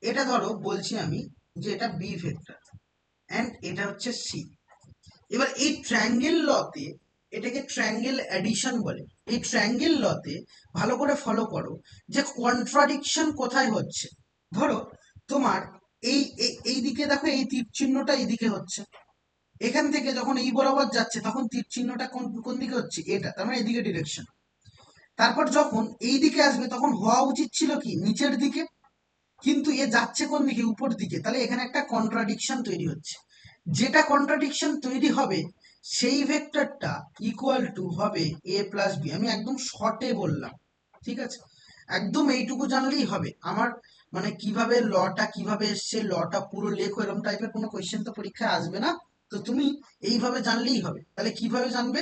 এটা ধরো বলছি আমি যে এটা বি ভেক্টর এন্ড এটা হচ্ছে সি। এবার এই ট্রায়াঙ্গেল লতে এটাকে ট্রায়াঙ্গেল অ্যাডিশন বলে। এই ট্রায়াঙ্গেল লতে ভালো করে ফলো করো যে কন্ট্রাডিকশন কোথায় হচ্ছে। ধরো তোমার এই এই দিকে দেখো, এই তীর চিহ্নটা এইদিকে হচ্ছে, এখান থেকে যখন এই বরাবর যাচ্ছে তখন তীর চিহ্নটা কোন কোন দিকে হচ্ছে, এটা, তার মানে এদিকে ডিরেকশন। তারপর যখন এই দিকে আসবে তখন হওয়া উচিত ছিল কি নিচের দিকে, কিন্তু এ যাচ্ছে কোন দিকে, উপর দিকে, তাহলে এখানে একটা কন্ট্রাডিকশন তৈরি হচ্ছে। যেটা কন্ট্রাডিকশন তৈরি হবে সেই ভেক্টরটা ইকুয়াল টু হবে এ প্লাস বি। আমি একদম শর্টে বললাম, ঠিক আছে, একদম এইটুকু জানলেই হবে। আমার মানে কিভাবে লটা কিভাবে এসছে, লটা পুরো লেখো এরকম টাইপের কোনো কোয়েশ্চেন তো পরীক্ষায় আসবে না, তো তুমি এইভাবে জানলেই হবে। তাহলে কিভাবে জানবে,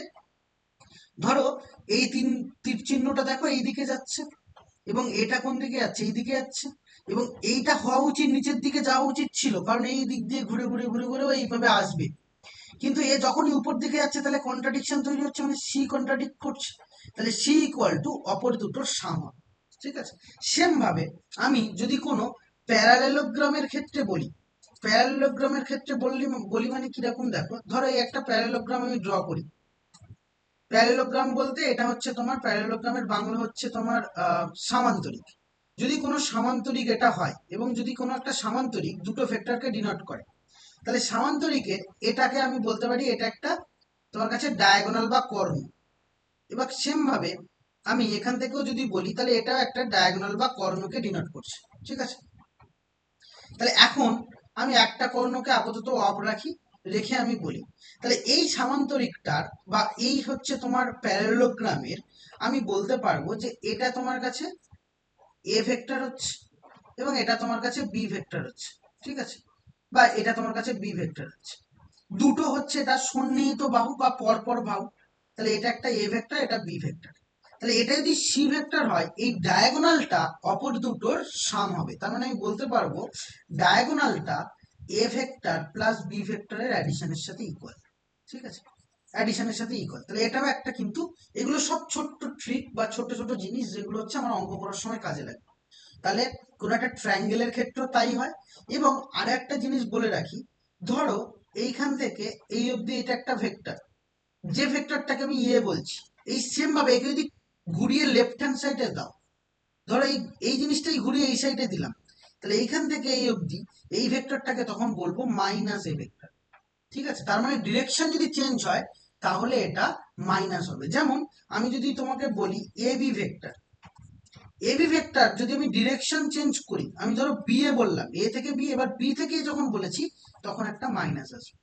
ধরো এই তীর চিহ্নটা দেখো এইদিকে যাচ্ছে, এবং এটা কোন দিকে যাচ্ছে, এই দিকে যাচ্ছে, এবং এইটা হওয়া উচিত নিচের দিকে যাওয়া উচিত ছিল, কারণ এই দিক দিয়ে ঘুরে ঘুরে ঘুরে ঘুরে এইভাবে আসবে। কিন্তু এ যখনই উপর দিকে যাচ্ছে তাহলে কন্ট্রাডিকশন তৈরি হচ্ছে, মানে সি কন্ট্রাডিক্ট করছে, তাহলে সি ইকুয়াল টু অপর দুটোর সাম হবে, ঠিক আছে। সেম ভাবে আমি যদি কোনো প্যারালেলোগ্রামের ক্ষেত্রে বলি, প্যারালেলোগ্রামের ক্ষেত্রে বললি বলি মানে কিরকম, দেখো ধরো এই একটা প্যারালেলোগ্রাম আমি ড্র করি। প্যারালেলোগ্রাম বলতে এটা হচ্ছে তোমার, প্যারালেলোগ্রামের বাংলা হচ্ছে তোমার সামান্তরিক। যদি কোনো সামান্তরিক এটা হয় এবং যদি কোনো একটা সামান্তরিক দুটো ভেক্টরকে ডিনোট করে, তাহলে সামান্তরিকের এটাকে আমি বলতে পারি এটা একটা তোমার কাছে ডায়াগোনাল বা কর্ণ। এবার সেম ভাবে আমি এখান থেকেও যদি বলি তাহলে এটাও একটা ডায়াগোনাল বা কর্ণকে ডিনোট করছে, ঠিক আছে। তাহলে এখন আমি একটা কর্ণকে আপাতত অফ রাখি, রেখে আমি বলি তাহলে এই সামান্তরিকটার বা এই হচ্ছে তোমার প্যারালেলোগ্রামের আমি বলতে পারবো যে এটা তোমার কাছে এ ভেক্টর হচ্ছে এবং এটা তোমার কাছে বি ভেক্টর হচ্ছে, ঠিক আছে, বা এটা তোমার কাছে বি ভেক্টর হচ্ছে। দুটো হচ্ছে এটা সন্নিহিত বাহু বা পরপর বাহু, তাহলে এটা একটা এ ভেক্টর, এটা বি ভেক্টর। তাহলে এটা যদি সি ভেক্টর হয় এই ডায়াগোনালটা অপর দুটোর সাম হবে, তার মানে আমি বলতে পারবো ডায়াগোনালটা এ ভেক্টর প্লাস বি ভেক্টরের অ্যাডিশনের সাথে ইকুয়াল, ঠিক আছে, অ্যাডিশনের সাথে ইকুয়াল। তাহলে এটাও একটা, কিন্তু এগুলো সব ছোট্ট ট্রিক বা ছোট ছোট জিনিস যেগুলো হচ্ছে আমার অঙ্ক করার সময় কাজে লাগে। তাহলে কোনো একটা ট্রায়াঙ্গেলের ক্ষেত্রেও তাই হয়। এবং আর একটা জিনিস বলে রাখি, ধরো এইখান থেকে এই অবধি এটা একটা ভেক্টর, যে ভেক্টরটাকে আমি এ বলছি, এই সেম ভাবে একে যদি ঘুরিয়ে লেফট হ্যান্ড সাইডে দাও, ধরো এই এই জিনিসটাই ঘুরিয়ে এই সাইডে দিলাম, তাহলে এইখান থেকে এই অবধি এই ভেক্টরটাকে তখন বলবো মাইনাস এ ভেক্টর, ঠিক আছে। তার মানে ডিরেকশন যদি চেঞ্জ হয় তাহলে এটা মাইনাস হবে। যেমন আমি যদি তোমাকে বলি এ বি ভেক্টর, এবি ভেক্টর যদি আমি ডিরেকশন চেঞ্জ করি, আমি ধরো বি এ বললাম, এ থেকে বি, এবার বি থেকে যখন বলেছি তখন একটা মাইনাস আসবে।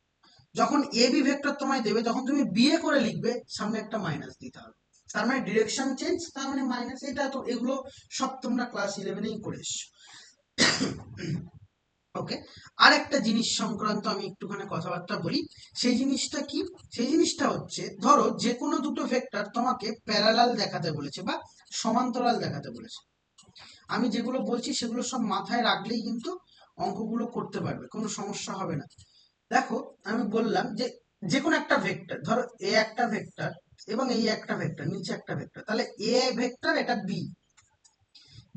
যখন এবি ভেক্টর তোমায় দেবে তখন তুমি বি এ করে লিখবে, সামনে একটা মাইনাস দিতে হবে, তার মানে ডিরেকশন চেঞ্জ, তার মানে মাইনাস। এটা তো এগুলো সব তোমরা ক্লাস 11এই করে এসছো। ওকে, আর একটা জিনিস সংক্রান্ত আমি একটুখানি কথাবার্তা বলি। সেই জিনিসটা কি, সেই জিনিসটা হচ্ছে ধরো যে কোনো দুটো ভেক্টর তোমাকে প্যারালাল দেখাতে বলেছে বা সমান্তরাল দেখাতে বলেছে, আমি যেগুলো বলছি সেগুলো সব মাথায় রাখলেই কিন্তু অঙ্কগুলো করতে পারবে, কোনো সমস্যা হবে না। দেখো আমি বললাম যে যে কোনো একটা ভেক্টর, ধরো এ একটা ভেক্টর এবং এই একটা ভেক্টর, নিচে একটা ভেক্টর, তাহলে এ ভেক্টর এটা বি।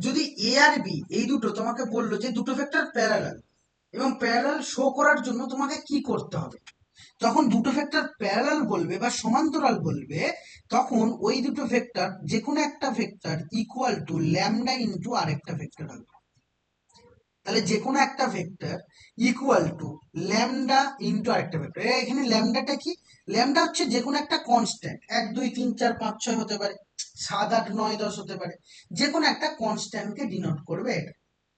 যদি এ আর বি এই দুটো তোমাকে বললো যে দুটো ভেক্টর প্যারালাল, এবং প্যারালাল শো করার জন্য তোমাকে কি করতে হবে, যখন দুটো ভেক্টর প্যারালাল বলবে বা সমান্তরাল বলবে তখন ওই দুটো ভেক্টর যে কোনো একটা vector equal to lambda into আরেকটা ভেক্টর হবে। তাহলে যে কোনো একটা vector equal to lambda into আরেকটা ভেক্টর। এখানে ল্যামডাটা কি, ল্যামডা হচ্ছে যে কোনো একটা কনস্ট্যান্ট, 1 2 3 4 5 6 হতে পারে, 7 8 9 10 হতে পারে, যে কোনো একটা কনস্ট্যান্টকে ডিনোট করবে এটা।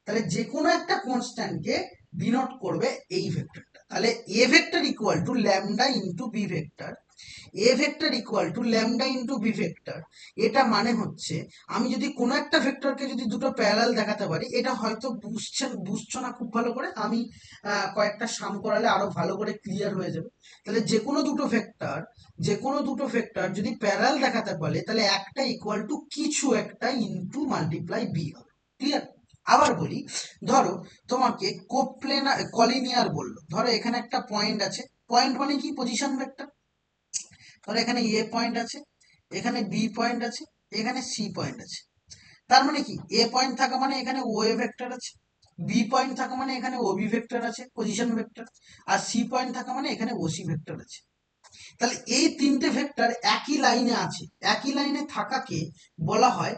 তাহলে যে কোনো একটা কনস্ট্যান্টকে ডিনোট করবে এই ভেক্টরটা। তাহলে A vector equal to lambda into B vector, A vector equal to lambda into B vector. এটা মানে হচ্ছে আমি যদি কোনো একটা ভেক্টরকে যদি দুটো প্যারালাল দেখাতে পারি, এটা হয়তো বুঝছো না খুব ভালো করে, আমি কয়েকটা সাম করালে আরো ভালো করে ক্লিয়ার হয়ে যাবে। তাহলে যে কোনো দুটো ভেক্টর যদি প্যারালাল দেখাতে পারে, তাহলে একটা ইকুয়াল টু কিছু একটা ইন্টু মাল্টিপ্লাই বি হবে। ক্লিয়ার? আবার বলি, ধরো তোমাকে কোপ্লেনার কলিনিয়ার বললো, ধরো এখানে একটা পয়েন্ট আছে, পয়েন্ট মানে কি পজিশন ভেক্টর। ধরো এখানে এ পয়েন্ট আছে, এখানে বি পয়েন্ট আছে, এখানে সি পয়েন্ট আছে। তার মানে কি এ পয়েন্ট থাকা মানে এখানে ও এ ভেক্টর আছে, বি পয়েন্ট থাকা মানে এখানে ও বি ভেক্টর আছে পজিশন ভেক্টর, আর সি পয়েন্ট থাকা মানে এখানে ও সি ভেক্টর আছে। তাহলে এই তিনটে ভেক্টর একই লাইনে আছে, একই লাইনে থাকাকে বলা হয়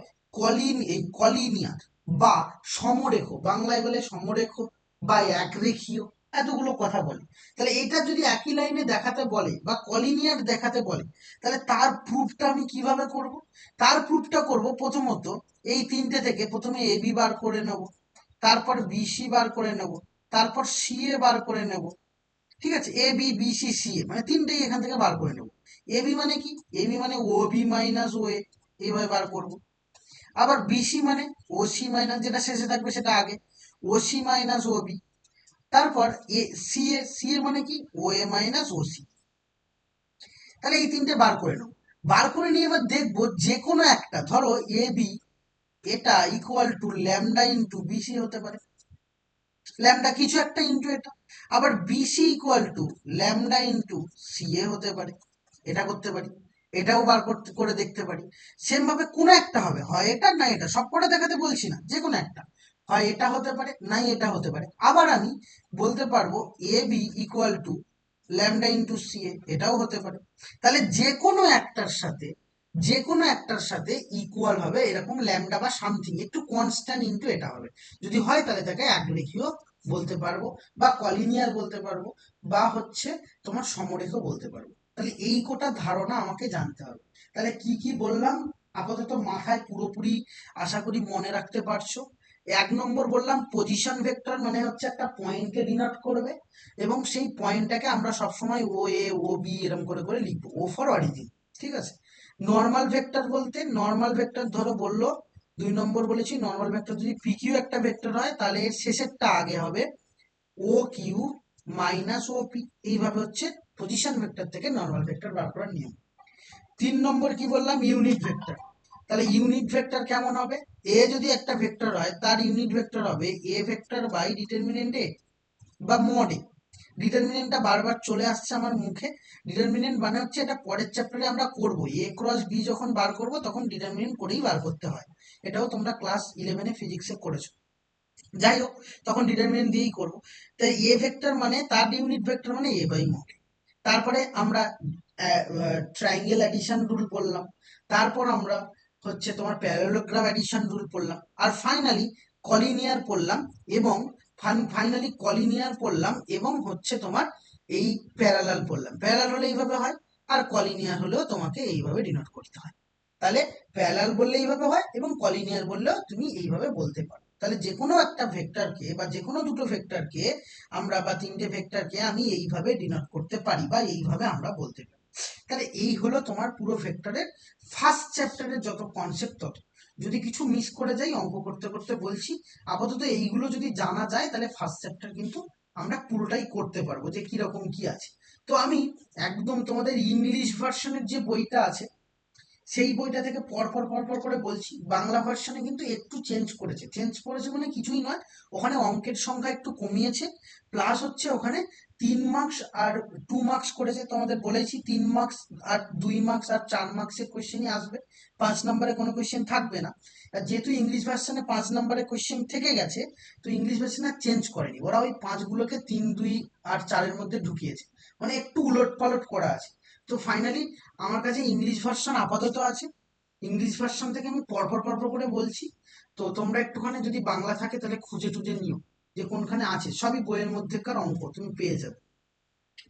কলিনিয়ার বা সমরেখ, বাংলায় বলে সমরেখ বা একরেখীয়, এতগুলো কথা বলে। তাহলে এটা যদি একই লাইনে দেখাতে বলে বা কলিনিয়ার দেখাতে বলে, তাহলে তার প্রুফটা আমি কিভাবে করব? তার প্রুফটা করব প্রথমত এই তিনটে থেকে প্রথমে এ বি বার করে নেব, তারপর বিসি বার করে নেব, তারপর সি এ বার করে নেব। ঠিক আছে, A B B C C A মানে তিনটেই এখান থেকে বার করে নেব। এ বি মানে কি? এ বি মানে ও বি মাইনাস ও এ, এইভাবে বার করব। আবার বিসি মানে ও সি মাইনাস, যেটা শেষে থাকবে সেটা আগে, ও সি মাইনাস ও বি। তারপর এ সি এ, সি এ মানে কি? ও এ মাইনাস ও সি। তাহলে এই তিনটে বার করে নেব। বার করে নিয়ে এবার দেখবো যে কোনো একটা, ধরো এ বি এটা equal to lambda into BC হতে পারে, ল্যামডা কিছু একটা ইন্টু এটা। আবার BC equal to lambda into CA হতে পারে, এটা করতে পারি। এটাও বার করতে করে দেখতে পারি। সেম ভাবে কোনো একটা হবে, হয় এটা না এটা, সবকটা দেখাতে বলছি না, যে কোনো একটা, হয় এটা হতে পারে নাই এটা হতে পারে। আবার আমি বলতে পারবো A B equal to lambda into CA, এটাও হতে পারে। তাহলে যে কোনো একটার সাথে ইকুয়াল হবে এরকম ল্যামডা বা সামথিং একটু কনস্ট্যান্ট ইনটু এটা হবে। যদি হয় তাহলে তাকে একরেখীয় বলতে পারবো, বা কলিনিয়ার বলতে পারবো, বা হচ্ছে তোমার সমরেখ বলতে পারবো। তাহলে এই কোটা ধারণা আমাকে জানতে হবে। তাহলে কি কি বললাম আপাতত মাথায় পুরোপুরি আশা করি মনে রাখতে পারছো। 1 নম্বর বললাম পজিশন ভেক্টর মানে হচ্ছে একটা পয়েন্টকে ডিনোট করবে, এবং সেই পয়েন্টটাকে আমরা সবসময় ও এ ও বি এরকম করে করে লিখবো, ও ফর অরিজিন। ঠিক আছে। নর্মাল ভেক্টর বলতে, নর্মাল ভেক্টর ধরো বললো 2 নম্বর বলেছি, নর্মাল ভেক্টর যদি পি কিউ একটা ভেক্টর হয় তাহলে এর শেষেরটা আগে হবে O Q minus O P. এইভাবে হচ্ছে পজিশন ভেক্টর থেকে নর্মাল ভেক্টর বার করার নিয়ম। 3 নম্বর কি বললাম? Unit vector. তাহলে ইউনিট ভেক্টর কেমন হবে? এ যদি একটা ভেক্টর হয় তার ইউনিট ভেক্টর হবে এ ভেক্টর বাই ডিটারমিনেন্ট এ বা মড এ। ডিটারমিনেন্টটা বারবার চলে আসছে আমার মুখে। ডিটারমিনেন্ট মানে হচ্ছে এটা পরের চ্যাপ্টারে আমরা করব, এ ক্রস বি যখন বার করব তখন ডিটারমিনেন্ট করেই বার করতে হয়। এটাও তোমরা ক্লাস 11-এ ফিজিক্সে করেছো। যাই হোক, তখন ডিটারমিনেন্ট দিয়েই করব। তাই এ ভেক্টর মানে তার ইউনিট ভেক্টর মানে এ বাই মড। তারপরে আমরা ট্রায়াঙ্গেল অ্যাডিশন রুল পড়লাম, তারপর আমরা হচ্ছে তোমার প্যারালোগ্রাম অ্যাডিশন রুল পড়লাম, আর ফাইনালি কলিনিয়ার পড়লাম, এবং এবং হচ্ছে তোমার এই প্যারালাল পড়লাম। প্যারালাল হলে এইভাবে হয়, আর কলিনিয়ার হলেও তোমাকে এইভাবে ডিনোট করতে হয়। তাহলে প্যারালাল বললে এইভাবে হয়, এবং কলিনিয়ার বললেও তুমি এইভাবে বলতে পারো। তাহলে যে কোনো একটা ভেক্টরকে বা যে কোনো দুটো ভেক্টরকে আমরা বা তিনটে ভেক্টরকে আমি এইভাবে ডিনোট করতে পারি বা এইভাবে আমরা বলতে পারি। তাহলে এই হলো তোমার পুরো ভেক্টরের ফার্স্ট চ্যাপ্টারের যত কনসেপ্ট তত। যদি কিছু মিস করে যাই অঙ্ক করতে করতে বলছি, আপাতত এইগুলো যদি জানা যায় তাহলে ফার্স্ট চ্যাপ্টার কিন্তু আমরা পুরোটাই করতে পারবো যে কিরকম কি আছে। তো আমি একদম তোমাদের ইংলিশ ভার্সনের যে বইটা আছে সেই বইটা থেকে পরপর পরপর করে বলছি। বাংলা ভার্সনে কিন্তু একটু চেঞ্জ করেছে মানে কিছুই নয়, ওখানে অঙ্কের সংখ্যা একটু কমিয়েছে, প্লাস হচ্ছে ওখানে 3 মার্কস আর 2 মার্কস করেছে। তোমাদের বলেছি 3 মার্কস আর 2 মার্কস আর 4 মার্কসের কোয়েশ্চেনই আসবে, 5 নম্বরে কোনো কোয়েশ্চেন থাকবে না। আর যেহেতু ইংলিশ ভার্সনে 5 নম্বরের কোয়েশ্চেন থেকে গেছে, তো ইংলিশ ভার্সন আর চেঞ্জ করেনি, ওরা ওই 5গুলোকে 3, 2 আর 4-এর মধ্যে ঢুকিয়েছে, মানে একটু উলট পালট করা আছে। তো ফাইনালি আমার কাছে ইংলিশ ভার্সন আপাতত আছে, ইংলিশ ভার্সন থেকে আমি পরপর পরপর করে বলছি। তো তোমরা একটুখানি যদি বাংলা থাকে তাহলে খুঁজে টুজে নিও যে কোনখানে আছে, সবই বইয়ের মধ্যেকার অঙ্ক তুমি পেয়ে যাবে।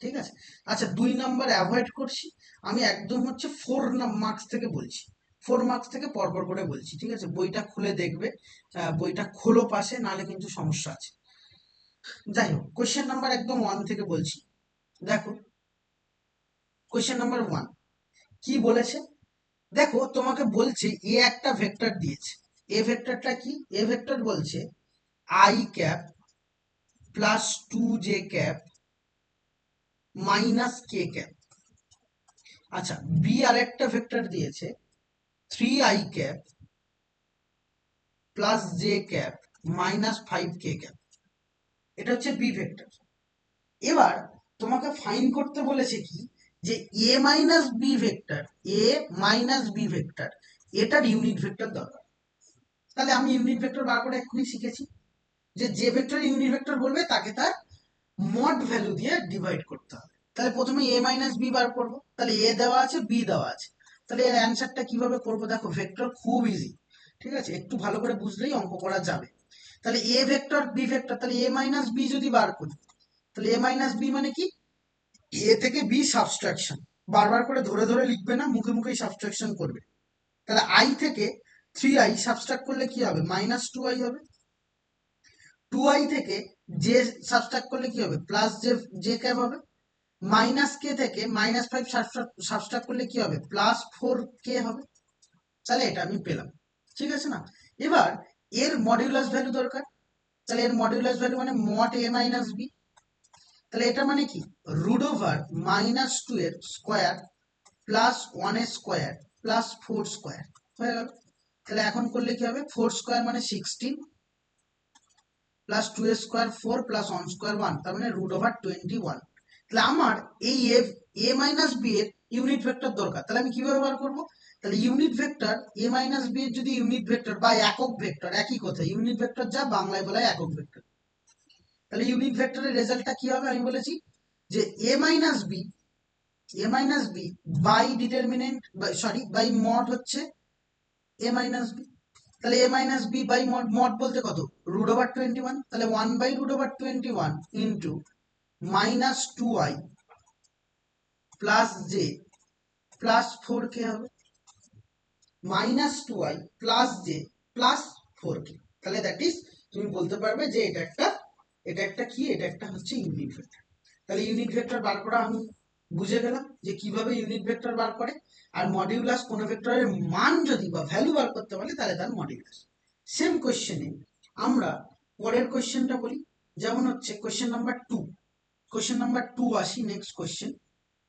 ঠিক আছে। আচ্ছা, 2 নম্বর অ্যাভয়েড করছি, আমি একদম হচ্ছে 4 মার্কস থেকে বলছি, 4 মার্কস থেকে পরপর করে বলছি। ঠিক আছে, বইটা খুলে দেখবে, বইটা খোলো পাশে, নাহলে কিন্তু সমস্যা আছে। যাই হোক, কোয়েশ্চেন নাম্বার একদম 1 থেকে বলছি। দেখো, কোয়েশ্চেন নাম্বার 1 কি বলেছে? দেখো, তোমাকে বলছে এ একটা ভেক্টর দিয়েছে। এ ভেক্টরটা কি? এ ভেক্টর বলছে I cap plus 2j cap minus k cap. আচ্ছা, বি আর একটা ভেক্টর দিয়েছে 3i cap plus J cap minus 5k cap. এটা হচ্ছে বি ভেক্টর। এবার তোমাকে ফাইন্ড করতে বলেছে কি, যে A minus B vector, A minus B vector, এটার ইউনিট ভেক্টর দরকার। তাহলে আমি ইউনিট ভেক্টর বার করে এক্ষুনি শিখেছি যে যে ভেক্টর ইউনিট ভেক্টর বলবে তাকে তার মড ভ্যালু দিয়ে ডিভাইড করতে হবে। তাহলে প্রথমে এ মাইনাস বি বার করবো। তাহলে এ দেওয়া আছে, বি দেওয়া আছে। তাহলে এর অ্যান্সারটা কিভাবে করবো? দেখো, ভেক্টর খুব ইজি, ঠিক আছে? একটু ভালো করে বুঝলেই অঙ্ক করা যাবে। তাহলে এ ভেক্টর বি ভেক্টর, তাহলে এ মাইনাস বি যদি বার করি, তাহলে এ মাইনাস বি মানে কি? এ থেকে বি সাবস্ট্রাকশন। বারবার করে ধরে ধরে লিখবে না, মুখে মুখেই সাবস্ট্রাকশন করবে। তাহলে আই থেকে 3i সাবস্ট্রাক্ট করলে কি হবে? মাইনাস 2i হবে। 2i থেকে জে সাবস্ট্রাক্ট করলে কি হবে? প্লাস জে, জে ক্যাপ হবে। মাইনাস কে থেকে মাইনাস 5 সাবস্ট্রাক্ট করলে কি হবে? প্লাস 4k হবে। তাহলে এটা আমি পেলাম, ঠিক আছে না? এবার এর মডিউলাস ভ্যালু দরকার। তাহলে এর মডিউলাস ভ্যালু মানে মড এ মাইনাস বি। তাহলে এটা মানে কি? রুট ওভার মাইনাস 2 এর স্কোয়ার প্লাস 1 এর স্কোয়ার প্লাস 4 স্কোয়ার হয়ে গেল। তাহলে এখন করলে কি হবে? 4 স্কোয়ার মানে 16 প্লাস 2 এর স্কোয়ার 4 প্লাস 1 স্কোয়ার 1, তার মানে রুট ওভার 21। তাহলে আমার এই এ মাইনাস বি এর ইউনিট ভেক্টর দরকার। তাহলে আমি কিভাবে বার করবো? তাহলে ইউনিট ভেক্টর এ মাইনাস বি এর যদি ইউনিট ভেক্টর বা একক ভেক্টর, একই কথা, ইউনিট ভেক্টর যা বাংলায় বলা হয় একক ভেক্টর। তাহলে ইউনিট ভেক্টরের রেজাল্টটা কি হবে? আমি বলেছি যে A minus B, A minus B by determinant, sorry by mod হচ্ছে এ মাইনাস বি। তাহলে A minus B by mod, mod বলতে কত? Root over 21। তাহলে 1 by root over 21 into minus 2i plus j plus 4k হবে। Minus 2i plus j plus 4k। তাহলে দ্যাট ইজ, তুমি বলতে পারবে যে এটা একটা কি, এটা একটা হচ্ছে ইউনিট ভেক্টর। তাহলে ইউনিট ভেক্টর বার করা আমি বুঝে গেলাম যে কিভাবে ইউনিট ভেক্টর বার করে। আর মডিউলাস কোন ভেক্টরের মান যদি বা ভ্যালু বার করতে পারে তাহলে তার মডিউলাস। সেম কোশ্চেনে আমরা পরের কোশ্চেনটা বলি। যেমন হচ্ছে কোশ্চেন নাম্বার 2। কোশ্চেন নাম্বার 2 আসি, নেক্সট কোশ্চেন।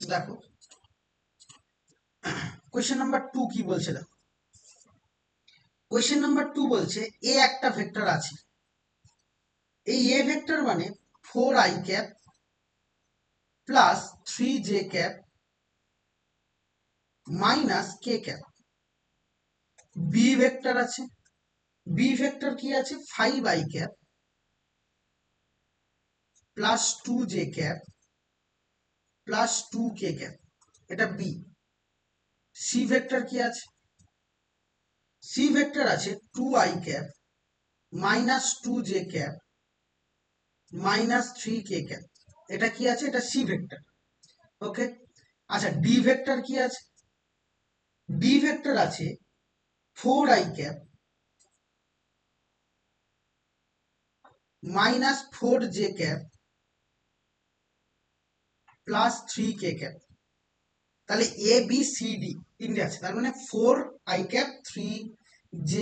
দেখো, কোশ্চেন নাম্বার 2 কি বলছে দেখো। কোশ্চেন নাম্বার 2 বলছে এ একটা ভেক্টর আছে। এই এ ভেক্টর মানে 4i cap plus 3j cap minus k cap. B vector আছে, বি ভেক্টর কি আছে? 5i cap plus 2j cap plus 2k cap. এটা বি। সি ভেক্টর কি আছে? সি ভেক্টর আছে 2i cap minus 2j cap minus 3k cap. এটা কি আছে? এটা সি ভেক্টর। ওকে। আচ্ছা, ডি ভেক্টর কি আছে? ডি ভেক্টর আছে 4i cap minus 4j cap plus 3k cap. তাহলে এ বি সি ডি তিনটে আছে, তার মানে 4i ক্যাপ 3j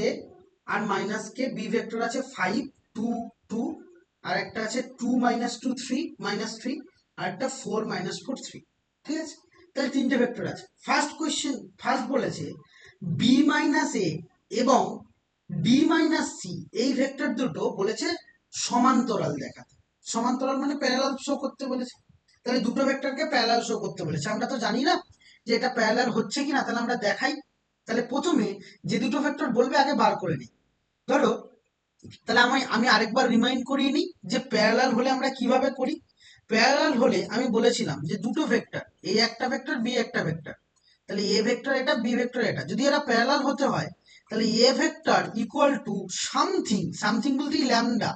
আর মাইনাস কে। বি ভেক্টর আছে 5 2 2, আর একটা আছে 2 মাইনাস 2 3 মাইনাস 3, আর একটা 4 মাইনাস 4 3। ঠিক আছে? তাহলে তিনটে ভেক্টর আছে। ফার্স্ট কোশ্চেন, ফার্স্ট বলেছে বি মাইনাস এ এবং ডি মাইনাস সি এই ভেক্টর দুটো বলেছে সমান্তরাল দেখাতে। সমান্তরাল মানে প্যারালাল শো করতে বলেছে। তাহলে দুটো ভেক্টরকে প্যারালাল শো করতে বলেছে। আমরা তো জানি না যে এটা প্যারালাল হচ্ছে কিনা, তাহলে আমরা দেখাই। তাহলে প্রথমে যে দুটো ভেক্টর বলবে আগে বার করে নিই। ধরো, তাহলে আমি আরেকবার রিমাইন্ড করিয়ে নিই যে প্যারালাল হলে আমরা কিভাবে করি। প্যারালাল হলে আমি বলেছিলাম যে দুটো ভেক্টর, এ একটা ভেক্টর বি একটা ভেক্টর, তাহলে এ ভেক্টর এটা বি ভেক্টর এটা, যদি এরা প্যারালাল হতে হয় তাহলে A vector equal to something, something বলতে ল্যামডা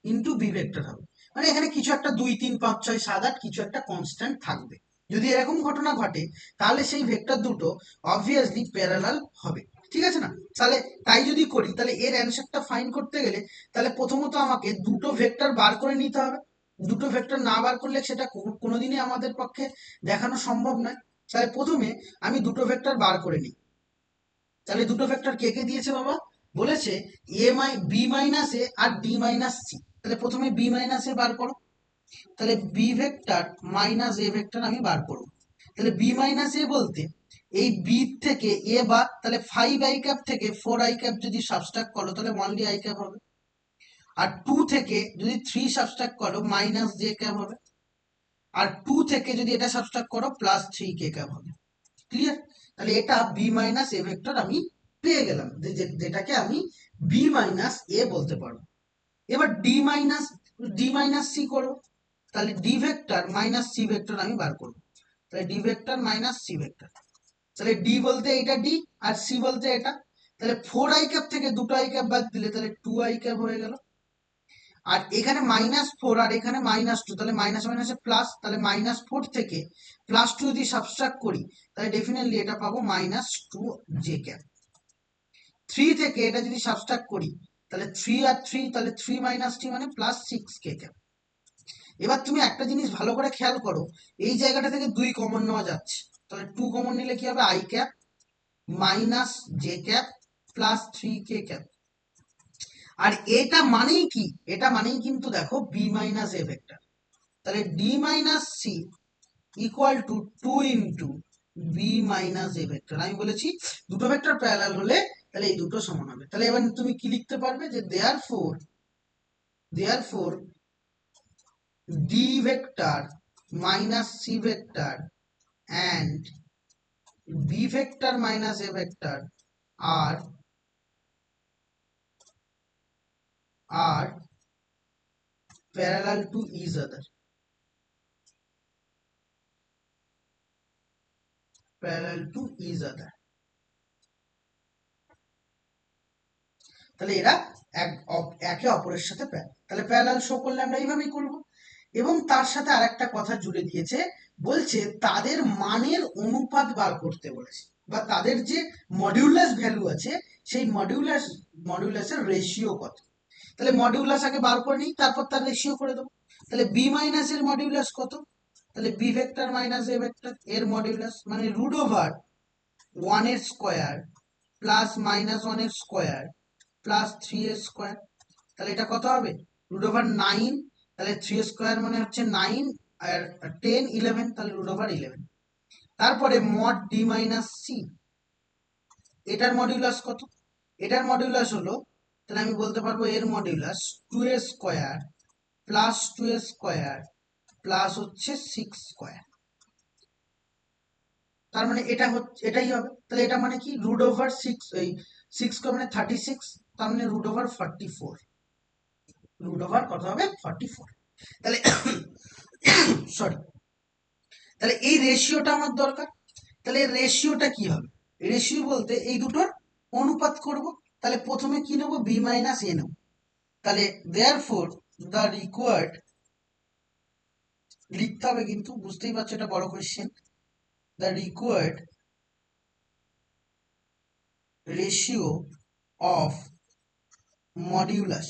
ইন্টু বি ভেক্টর হবে। মানে এখানে কিছু একটা 2 3 5 6 7 8 কিছু একটা কনস্ট্যান্ট থাকবে। যদি এরকম ঘটনা ঘটে তাহলে সেই ভেক্টর দুটো অবভিয়াসলি প্যারালাল হবে। ঠিক আছে না? তাহলে তাই যদি করি তাহলে এর অ্যান্সারটা ফাইন্ড করতে গেলে তাহলে প্রথমত আমাকে দুটো ভেক্টর বার করে নিতে হবে। দুটো ভেক্টর না বার করলে সেটা কোনোদিনই আমাদের পক্ষে দেখানো সম্ভব নয়। তাহলে প্রথমে আমি দুটো ভেক্টর বার করে নিই। তাহলে দুটো ভেক্টর কে কে দিয়েছে বাবা? বলেছে বি মাইনাস এ আর ডি মাইনাস সি। তাহলে প্রথমে বি মাইনাস এ বার করো। তাহলে B vector minus A vector আমি বার করব। তাহলে বি মাইনাস এ বলতে এই বি থেকে এ বাদ, তাহলে 5 i ক্যাপ থেকে 4 i ক্যাপ যদি সাবট্রাক্ট করো তাহলে অনলি i ক্যাপ হবে। আর 2 থেকে যদি 3 সাবট্রাক্ট করো মাইনাস জে ক্যাপ হবে। আর 2 থেকে যদি এটা সাবট্রাক্ট করো প্লাস 3 কে ক্যাপ হবে। ক্লিয়ার? তাহলে এটা বি মাইনাস এ ভেক্টর আমি পেয়ে গেলাম, যেটাকে আমি বি মাইনাস এ বলতে পারবো। এবার ডি মাইনাস সি করবো। তাহলে D vector minus C vector আমি বার করবো। তাহলে D vector minus C vector. তাহলে ডি বলতে এটা ডি আর সি বলতে এটা। তাহলে 4 i ক্যাপ থেকে দুটো i ক্যাপ বাদ দিলে তাহলে 2 i ক্যাপ হয়ে গেল। আর এখানে -4 আর এখানে -2, তাহলে মাইনাস মাইনাসে প্লাস, তাহলে -4 থেকে +2 যদি সাবট্রাক্ট করি তাহলে ডেফিনেটলি এটা পাবো -2 জে ক্যাপ। 3 থেকে এটা যদি সাবট্রাক্ট করি তাহলে 3 আর 3, তাহলে 3 - 3 মানে +6 কে ক্যাপ। এবার তুমি একটা জিনিস ভালো করে খেয়াল করো, এই জায়গাটা থেকে 2 কমন নেওয়া যাচ্ছে, তাহলে 2 কমন নিলে কি হবে? i cap minus j cap plus 3 k cap. আর এটা মানেই কি? এটা মানেই কিন্তু দেখো বি মাইনাস এ ভেক্টর। তাহলে D minus C equal to 2 into B minus A vector. আমি বলেছি দুটো ভেক্টর প্যারালাল হলে তাহলে এই দুটো সমান হবে। তাহলে এবার তুমি কি লিখতে পারবে? যে therefore D vector minus C vector and b vector minus a vector are parallel to each other. Parallel to each other. তাহলে এরা একে অপরের সাথে প্যারালাল। তাহলে প্যারালাল শো করলে আমরা এইভাবেই করব। এবং তার সাথে আরেকটা কথা জুড়ে দিয়েছে, বলছে তাদের মানের অনুপাত বার করতে বলেছে, বা তাদের যে মডিউলাস ভ্যালু আছে সেই মডিউলাসের রেশিও কত। তাহলে মডিউলাস আগে বার করে নিই, তারপর তার রেশিও করে দেবো। তাহলে বি মাইনাস এর মডিউলাস কত? তাহলে B vector minus A vector এর মডিউলাস মানে √1 এর স্কয়ার প্লাস -1 এর স্কয়ার প্লাস 3 এর স্কয়ার। তাহলে এটা কত হবে? √9। তাহলে 3 স্কয়ার মানে হচ্ছে 9 আর 10 11, তাহলে √11। তারপরে মড ডি মাইনাস সি, এটার মডিউলাস কত? এটার মডিউলাস হলো, তাহলে আমি বলতে পারবো এর মডিউলাস 2 এর স্কয়ার প্লাস 2 এর স্কয়ার প্লাস হচ্ছে 6 স্কয়ার। তার মানে এটা হচ্ছে, এটাই হবে। তাহলে এটা মানে কি? √6, এই 6 মানে 36, তার মানে √44। কত হবে? 44। তাহলে সরি, তাহলে এই রেশিওটা আমার দরকার। তাহলে এই রেশিওটা কি হবে? রেশিও বলতে এই দুটোর অনুপাত করব। তাহলে প্রথমে কি নেব? বি মাইনাস এ নেব। তাহলে দেয়ারফোর দ্য রিকোয়ার্ড, লিখতে হবে কিন্তু, বুঝতেই পারছো এটা বড় question. The required ratio of modulus,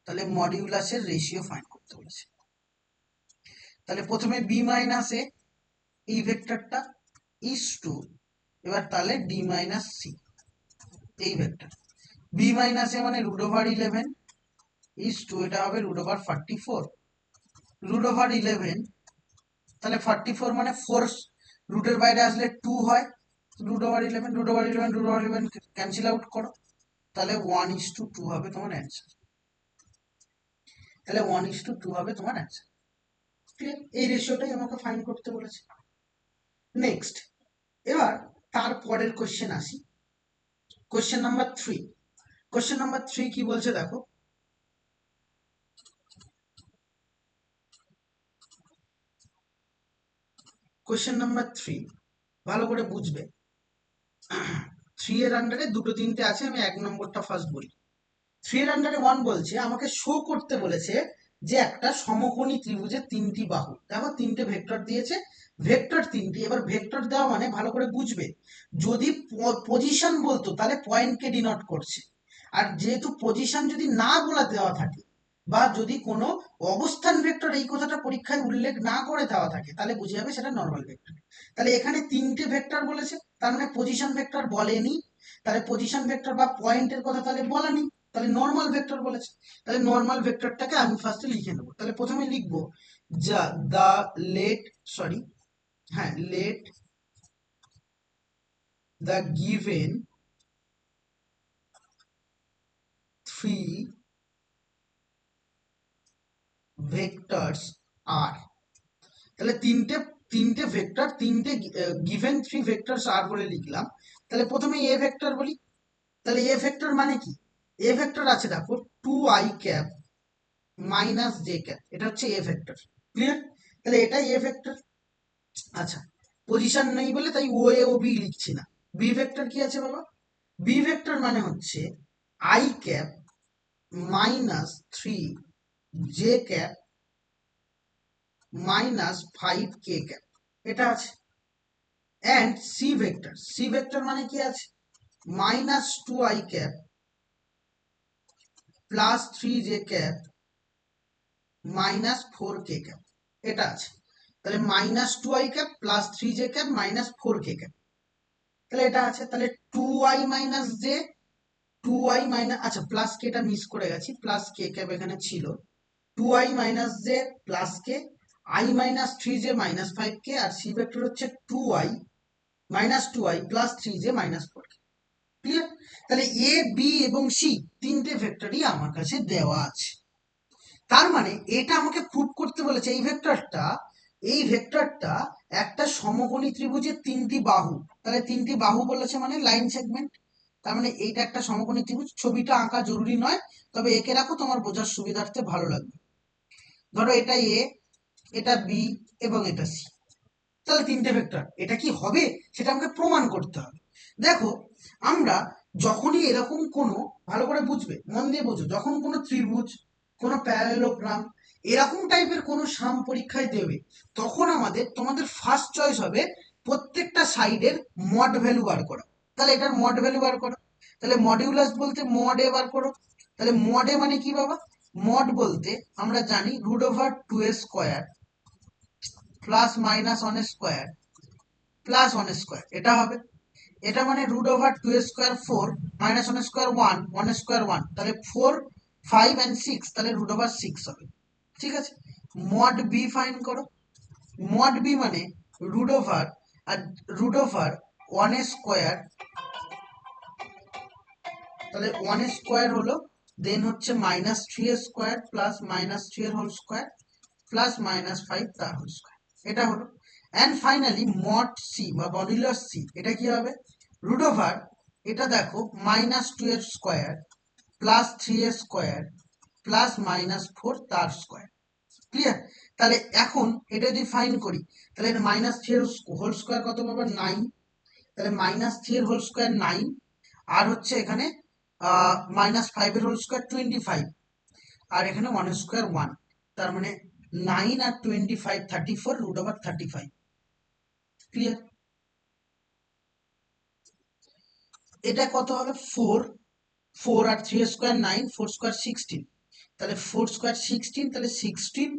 তাহলে মডিউলাসের রেশিও ফাইন্ড করতে বলেছে। তাহলে প্রথমে বি মাইনাস এ, এই ভেক্টরটা ইজ টু, এবার তাহলে ডি মাইনাস সি, এই ভেক্টর বি মাইনাস এ মানে √11 ইজ টু, এটা হবে √44। √11, তাহলে 44 মানে 4 রুটের বাইরে আসলে 2 হয়। √11 ক্যান্সেল আউট করো, তাহলে 1:2 হবে তোমার অ্যান্সার। তাহলে 1:2 হবে তোমার অ্যান্সার। ক্লিয়ার? এই রেশিওটাই আমাকে ফাইন্ড করতে বলেছে। নেক্সট, এবার তারপরের কোশ্চেন আসি। Question number 3। কোশ্চেন নাম্বার 3 কি বলছে দেখো। কোশ্চেন নাম্বার 3 ভালো করে বুঝবে। 3 এর আন্ডারে দুটো তিনটে আছে, আমি 1 নম্বরটা ফার্স্ট বলি। 3 এর আন্ডারে 1 বলছে আমাকে শো করতে বলেছে যে একটা সমকোণী ত্রিভুজের 3টি বাহু। দেখো 3টে ভেক্টর দিয়েছে, ভেক্টর 3টি। এবার ভেক্টর দেওয়া মানে ভালো করে বুঝবে, যদি পজিশন বলতো তাহলে পয়েন্টকে ডিনোট করছে, আর যেহেতু পজিশন যদি না বলা দেওয়া থাকে বা যদি কোনো অবস্থান ভেক্টর এই কথাটা পরীক্ষায় উল্লেখ না করে দেওয়া থাকে তাহলে বুঝে যাবে সেটা নর্মাল ভেক্টর। তাহলে এখানে তিনটে ভেক্টর বলেছে, তার মানে পজিশন ভেক্টর বলেনি, তাহলে পজিশন ভেক্টর বা পয়েন্টের কথা তাহলে বলেনি, তাহলে নর্মাল ভেক্টর বলেছে। তাহলে নর্মাল ভেক্টরটাকে আমি ফার্স্টে লিখে নেবো। তাহলে প্রথমে লিখবো যা দা লেট সরি হ্যাঁ let the given three vectors are, তাহলে তিনটে তিনটে ভেক্টর, তিনটে গিভেন থ্রি ভেক্টরস আর বলে লিখলাম। তাহলে প্রথমে এ ভেক্টর বলি। তাহলে এ ভেক্টর মানে কি? এ ভেক্টর আছে দেখো 2i মাইনাস জে ক্যাপ, এটা হচ্ছে এ ভেক্টর। ক্লিয়ার? তাহলে এটাই এ ভেক্টর। আচ্ছা, পজিশন নেই বলে তাই ও এ ও বি লিখছি না। বি ভেক্টর কি আছে বাবা? বি ভেক্টর মানে হচ্ছে I cap minus three J cap minus five K cap, এটা আছে। And C vector, C vector মানে কি আছে? Minus two I cap plus three J cap minus four K cap, এটা আছে। তাহলে minus two I cap plus three J cap minus four K cap, তাহলে এটা আছে। তাহলে two I minus J, two I minus, আচ্ছা প্লাস কে টা মিস করে গেছি, প্লাস কে ক্যাপ এখানে ছিল। Two I minus j plus k, i minus three j minus five k, আর সি ভেক্টর হচ্ছে two I minus two i plus three j minus four k. Clear? তাহলে এ বি এবং সি তিনটে ভেক্টরই আমার কাছে দেওয়া আছে। তার মানে এটা আমাকে প্রুভ করতে বলেছে এই ভেক্টরটা একটা সমকোণী ত্রিভুজের তিনটি বাহু। তাহলে তিনটি বাহু বলেছে মানে লাইন সেগমেন্ট। তার মানে এইটা একটা সমকোণী ত্রিভুজ। ছবিটা আঁকা জরুরি নয়, তবে এঁকে রাখো, তোমার বোঝার সুবিধার্থে ভালো লাগবে। ধরো এটা এ, এটা বি এবং এটা সি, তাহলে তিনটে ভেক্টর। এটা কি হবে সেটা আমাকে প্রমাণ করতে হবে। দেখো, আমরা যখনই এরকম কোনো, ভালো করে বুঝবে, মন দিয়ে বুঝো, যখন কোনো ত্রিভুজ, কোনো প্যারালেলোগ্রাম এরকম টাইপের কোনো সাম পরীক্ষায় দেবে, তখন তোমাদের ফার্স্ট চয়েস হবে প্রত্যেকটা সাইডের মড ভ্যালু বার করা। তাহলে এটার মড ভ্যালু বার করো। তাহলে মডিউলাস বলতে মড এ বার করো। তাহলে মড এ মানে কি বাবা? মড বলতে আমরা জানি root over two A square plus minus one square plus one square, এটা হবে। এটা মানে root over two square four minus one square one, one square one, তাহলে ফোর ফাইভ অ্যান্ড সিক্স, তাহলে রুট ওভার সিক্স হবে। ঠিক আছে? মড বি ফাইন করো। মড বি মানে রুট ওভার, আর রুট ওভার ওয়ান স্কোয়ার, তাহলে ওয়ান স্কোয়ার হলো, দেন হচ্ছে minus three square plus minus three এর whole square plus minus five তার হোল স্কোয়ার, এটা হলো। অ্যান্ড ফাইনালি মড সি বা মডুলাস সি, এটা কি হবে? রুট ওভার, এটা দেখো মাইনাস টু এর স্কোয়ার প্লাস থ্রি এর স্কোয়ার প্লাস মাইনাস ফোর তার স্কোয়ার। ক্লিয়ার? তাহলে এখন এটা যদি ফাইন করি, তাহলে মাইনাস থ্রি এর হোল স্কোয়ার কত পাবো? নাইন। তাহলে মাইনাস থ্রি এর হোল স্কোয়ার নাইন, আর হচ্ছে এখানে মাইনাস ফাইভ এর হোল স্কোয়ার টোয়েন্টি ফাইভ, আর এখানে ওয়ান স্কোয়ার ওয়ান, তার মানে নাইন আর twenty five thirty four, root over thirty five. Clear? এটা কত হবে? ফোর, ফোর আর three square nine, four square sixteen, তাহলে ফোর স্কোয়ার সিক্সটিন, তাহলে সিক্সটিন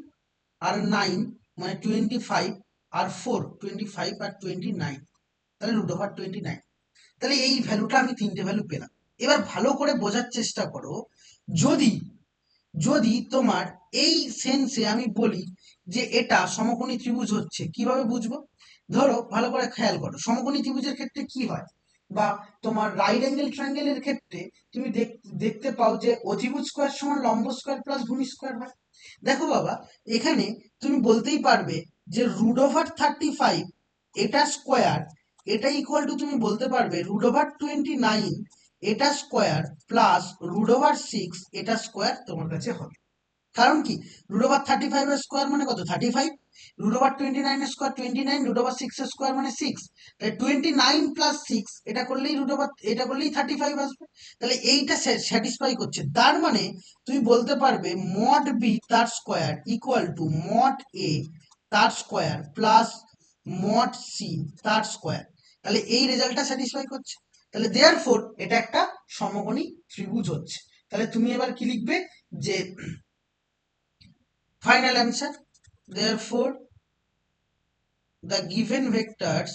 আর নাইন মানে টোয়েন্টি ফাইভ, আর ফোর টোয়েন্টি ফাইভ আর টোয়েন্টি নাইন, তাহলে রুট ওভার টোয়েন্টি নাইন। তাহলে এই ভ্যালুটা আমি তিনটে ভ্যালু পেলাম। এবার ভালো করে বোঝার চেষ্টা করো, যদি যদি তোমার এই সেন্সে আমি বলি যে এটা সমকোণী ত্রিভুজ হচ্ছে, কিভাবে বুঝবো? ধরো ভালো করে খেয়াল করো, সমকোণী ত্রিভুজের ক্ষেত্রে কি হয়, বা তোমার রাইট অ্যাঙ্গেল ট্রায়াঙ্গেলের ক্ষেত্রে তুমি দেখতে পাও যে অতিভুজ স্কোয়ার সমান লম্ব স্কোয়ার প্লাস ভূমি স্কোয়ার হয়। দেখো বাবা, এখানে তুমি বলতেই পারবে যে রুট ওভার থার্টি ফাইভ এটা স্কোয়ার, এটা ইকুয়াল টু তুমি বলতে পারবে রুট ওভার টোয়েন্টি নাইন এটা square plus root over six এটা স্কোয়ার তোমার কাছে হবে। কারণ কি? রুট ওভার থার্টি ফাইভ এর স্কোয়ার মানে কত? Thirty five. Root over twenty nine এর square twenty nine, root over six এর স্কোয়ার মানে সিক্স। তাহলে টোয়েন্টি নাইন প্লাস সিক্স, এটা করলেই রুট ওভার, এটা করলেই থার্টি ফাইভ আসবে। তাহলে এইটা স্যাটিসফাই করছে, তার মানে তুমি বলতে পারবে মড বি তার স্কোয়ার ইকুয়াল টু মড এ তার স্কোয়ার প্লাস মড সি তার স্কোয়ার। তাহলে এই রেজাল্টটা স্যাটিসফাই করছে। তাহলে দেয়ারফোর এটা একটা সমকোণী ত্রিভুজ হচ্ছে। তাহলে তুমি এবার কি লিখবে? যে Final answer. Therefore, the given vectors,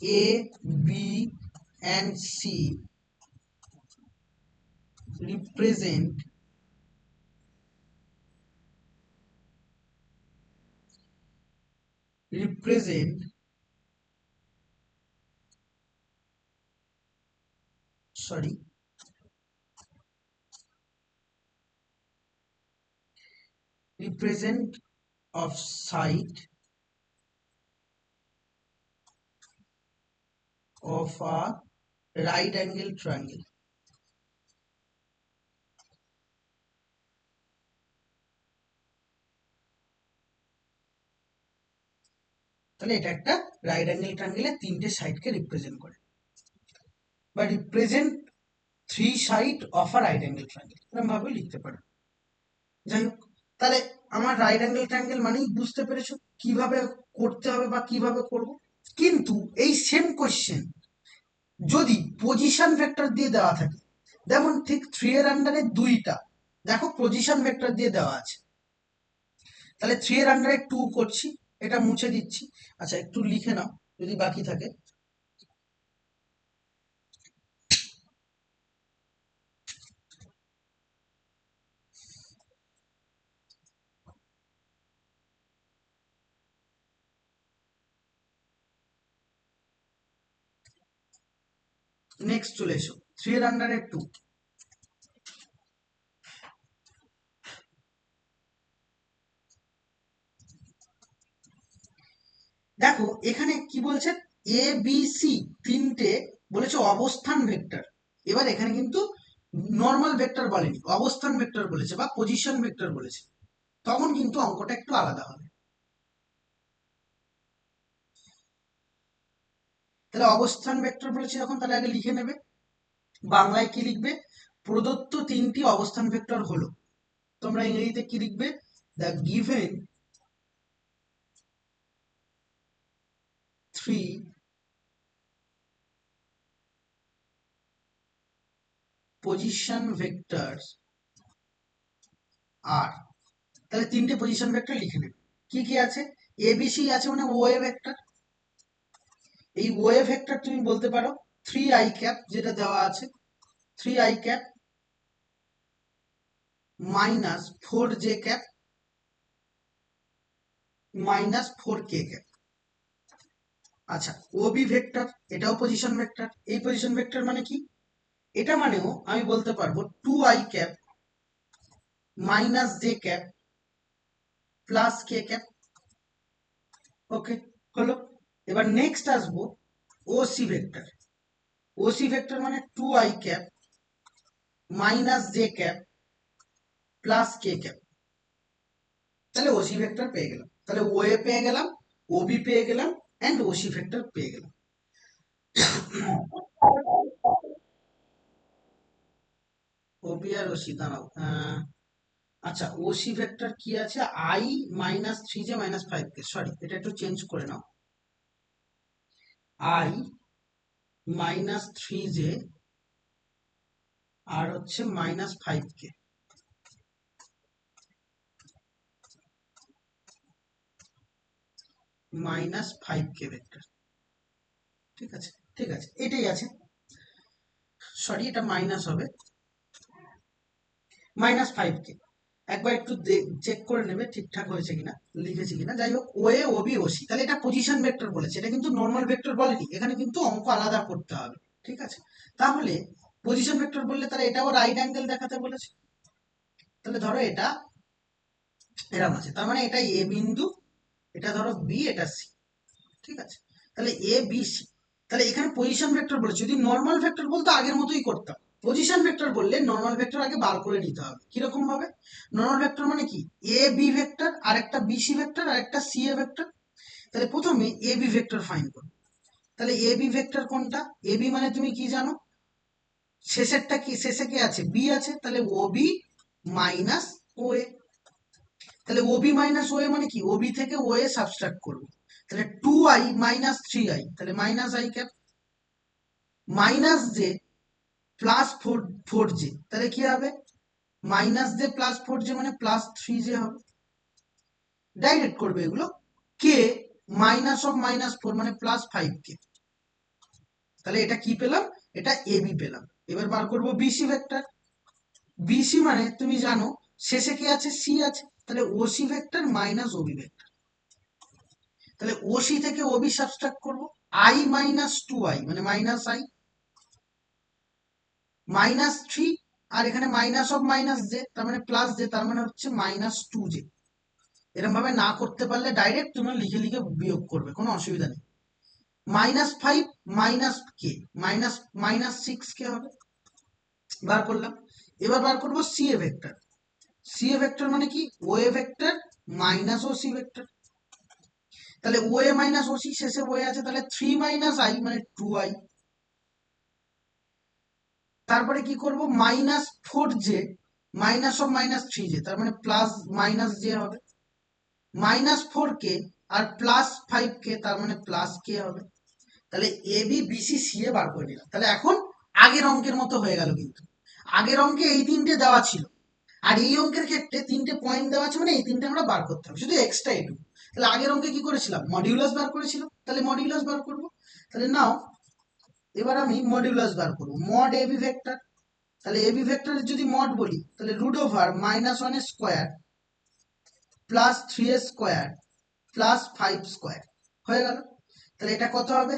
A, B, and C represent sorry represent of side of a right angle triangle. তাহলে এটা একটা রাইট অ্যাঙ্গেল ট্রায়াঙ্গেলের তিনটে সাইডকে রিপ্রেজেন্ট করে, বা represent three side of a right angle triangle, এরকম ভাবে লিখতে পারো। যাই হোক, তাহলে আমার রাইট অ্যাঙ্গেল ট্রায়াঙ্গেল মানেই বুঝতে পেরেছো কিভাবে করতে হবে বা কিভাবে করব। কিন্তু এই সেম কোশ্চেন যদি পজিশন ভেক্টর দিয়ে দেওয়া থাকে, যেমন ঠিক 3 এর আন্ডারে 2টা, দেখো পজিশন ভেক্টর দিয়ে দেওয়া আছে, তাহলে 3 এর আন্ডারে 2 করছি, এটা মুছে দিচ্ছি। আচ্ছা, একটু লিখে নাও যদি বাকি থাকে। নেক্সট চলে এসো, 3 এর আন্ডারে 2। দেখো এখানে কি বলছে, এ বি সি তিনটে বলেছে অবস্থান ভেক্টর। এবার এখানে কিন্তু নর্মাল ভেক্টর বলেনি, অবস্থান ভেক্টর বলেছে বা পজিশন ভেক্টর বলেছে, তখন কিন্তু অঙ্কটা একটু আলাদা হবে। তাহলে অবস্থান ভেক্টর বলেছে যখন, তাহলে আগে লিখে নেবে। বাংলায় কি লিখবে, প্রদত্ত তিনটি অবস্থান ভেক্টর হলো, তোমরা ইংরেজিতে কি লিখবে, the given three position vectors are. তাহলে তিনটে পজিশন ভেক্টর লিখে নেবে। কি কি আছে, এবিসি আছে মানে ওয়ে ভেক্টর। এই ওয়ে ভেক্টর তুমি বলতে পারো 3i যেটা দেওয়া আছে, 3i minus 4j minus 4k। আচ্ছা, ওবি ভেক্টর, এটাও পজিশন ভেক্টর। এই পজিশন ভেক্টর মানে কি, এটা মানেও আমি বলতে পারবো 2i minus j plus k। ওকে, হলো। এবার নেক্সট আসবো ওসি ভেক্টর। ওসি ভেক্টর মানে 2i minus j plus k। তাহলে ওসি ভেক্টর পেয়ে গেলাম, তাহলে ওএ পেয়ে গেলাম, ওবি পেয়ে গেলাম, অ্যান্ড ওসি ভেক্টর পেয়ে গেলাম। ওবি আর ওসি দাঁড়াও, আচ্ছা ওসি ভেক্টর কি আছে, I minus 3j minus 5k, sorry এটা একটু চেঞ্জ করে নাও, আই মাইনাস 3j আর হচ্ছে minus 5k, minus 5k vector. ঠিক আছে, ঠিক আছে, এটাই আছে, সরি এটা মাইনাস হবে, মাইনাস 5k। একবার একটু চেক করে নেবে ঠিকঠাক হয়েছে কিনা, লিখেছি কিনা। যাই হোক, ওএ ওবি ওসি, তাহলে এটা পজিশন ভেক্টর বলেছে, এটা কিন্তু নর্মাল ভেক্টর বলেনি, এখানে কিন্তু অঙ্ক আলাদা করতে হবে। ঠিক আছে, তাহলে পজিশন ভেক্টর বললে তাহলে এটাও রাইট অ্যাঙ্গেল দেখাতে বলেছে। তাহলে ধরো এটা এরকম আছে, তার মানে এটা এ বিন্দু, এটা ধরো বি, এটা সি। ঠিক আছে, তাহলে এ বি সি। তাহলে এখানে পজিশন ভেক্টর বলেছে, যদি নর্মাল ভেক্টর বলতো আগের মতোই করতাম। পজিশন ভেক্টর বললে নর্মাল ভেক্টর আগে বার করে নিতে হবে। কিরকম ভাবে, নর্মাল ভেক্টর মানে কি, এ বি ভেক্টর আর একটা বিসি ভেক্টর আর একটা সি এ ভেক্টর। তাহলে প্রথমে এ বি ভেক্টর ফাইন্ড করো। তাহলে এ বি ভেক্টর কোনটা, এ বি মানে তুমি কি জানো, শেষেরটা কি, শেষে কি আছে, বি আছে, তাহলে ও বি মাইনাস ও এ। তাহলে ওবি মাইনাস ও এ মানে কি, ওবি থেকে ও এ সাবট্রাক্ট করবো, তাহলে 2i মাইনাস 3i, তাহলে minus I cap minus j plus four J, তাহলে কি হবে minus j plus four J মানে প্লাস থ্রি জে হবে। ডাইরেক্ট করবে এগুলো। কে মাইনাস অফ মাইনাস ফোর মানে প্লাস ফাইভ কে। তাহলে এটা কি পেলাম, এটা এবি পেলাম। এবার বার করবো বিসি ভেক্টর। বিসি মানে তুমি জানো শেষে কি আছে, সি আছে, তাহলে OC vector minus Obi vector. তাহলে ওসি থেকে ওবি সাবট্রাক্ট করবো, আই মাইনাস টু আই মানে মাইনাস আই, মাইনাস থ্রি, আর এখানে মাইনাস অফ মাইনাস জে তার মানে প্লাস জে, তার মানে হচ্ছে মাইনাস টু জে। এরকম ভাবে না করতে পারলে ডাইরেক্ট তুমি লিখে লিখে বিয়োগ করবে, কোনো অসুবিধা নেই। Minus five minus k minus minus six k হবে, বার করলাম। এবার বার করবো C A vector. C A vector মানে কি, O A vector minus O C vector. তাহলে ও এ মাইনাস ও সি শেষে ও এ আছে, তাহলে থ্রি মাইনাস আই মানে টু আই। তারপরে কি করব, minus four J minus of minus three J তার মানে প্লাস মাইনাস জে হবে, মাইনাস ফোর কে আর প্লাস ফাইভ কে তার মানে প্লাস কে হবে। তাহলে এ বি বিসি সি এ বার করে নিলাম। তাহলে এখন আগের অঙ্কের মতো হয়ে গেল, কিন্তু আগের অঙ্কে এই তিনটে দেওয়া ছিল, আর এই অঙ্কের ক্ষেত্রে তিনটে পয়েন্ট দেওয়া আছে, মানে এই তিনটে আমরা বার করতে হবে, শুধু এক্সট্রা এটু। তাহলে আগের অঙ্কে কি করেছিলাম, মডিউলাস বার করেছিলাম, তাহলে মডিউলাস বার করব। তাহলে নাও এবার আমি মডিউলাস বার করবো, মড এবি ভেক্টর। তাহলে এবি ভেক্টরের যদি মড বলি, তাহলে root over minus one square plus three square plus five square হয়ে গেল। তাহলে এটা কত হবে,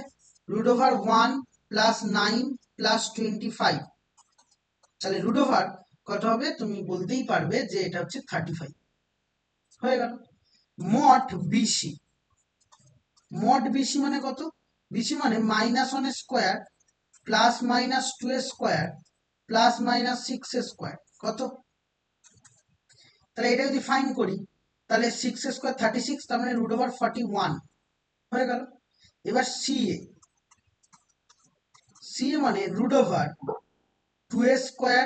root over one plus nine plus 25। তাহলে রুট ওভার কত হবে, তুমি বলতেই পারবে যে এটা হচ্ছে 35 হয়ে গেল। মড বিসি, মড বিসি মানে কত, বিসি মানে minus one square plus minus two square plus minus six square কত। তাহলে এটা যদি ফাইন করি, তাহলে সিক্স স্কোয়ার 36, তার মানে রুট ওভার 41 হয়ে গেল। এবার সি এ, সি এ মানে root over two square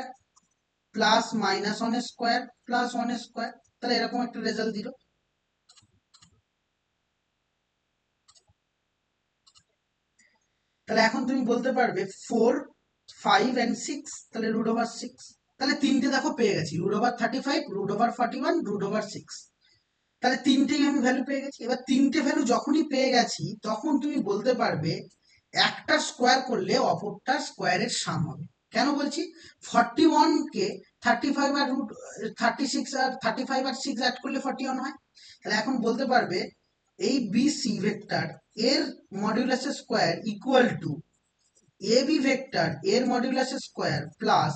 plus minus one square plus one square, তাহলে এরকম একটা রেজাল্ট দিল। তাহলে এখন তুমি বলতে পারবে ফোর ফাইভ অ্যান্ড সিক্স, তাহলে রুট ওভার সিক্স। তাহলে তিনটে দেখো পেয়ে গেছি, root over 35, root over 41, root over six. তাহলে তিনটেই আমি ভ্যালু পেয়ে গেছি। এবার তিনটে ভ্যালু যখনই পেয়ে গেছি, তখন তুমি বলতে পারবে একটা স্কোয়ার করলে অপরটা স্কোয়ারের সাম হবে। কেন বলছি, 41 কে 35 আর রুট 36 আর 35 আর 6 অ্যাড করলে 41 হয়। তাহলে এখন বলতে পারবে এই বি সি ভেক্টর এর মডিউলাসের square equal to A B vector এর মডিউলাসের square plus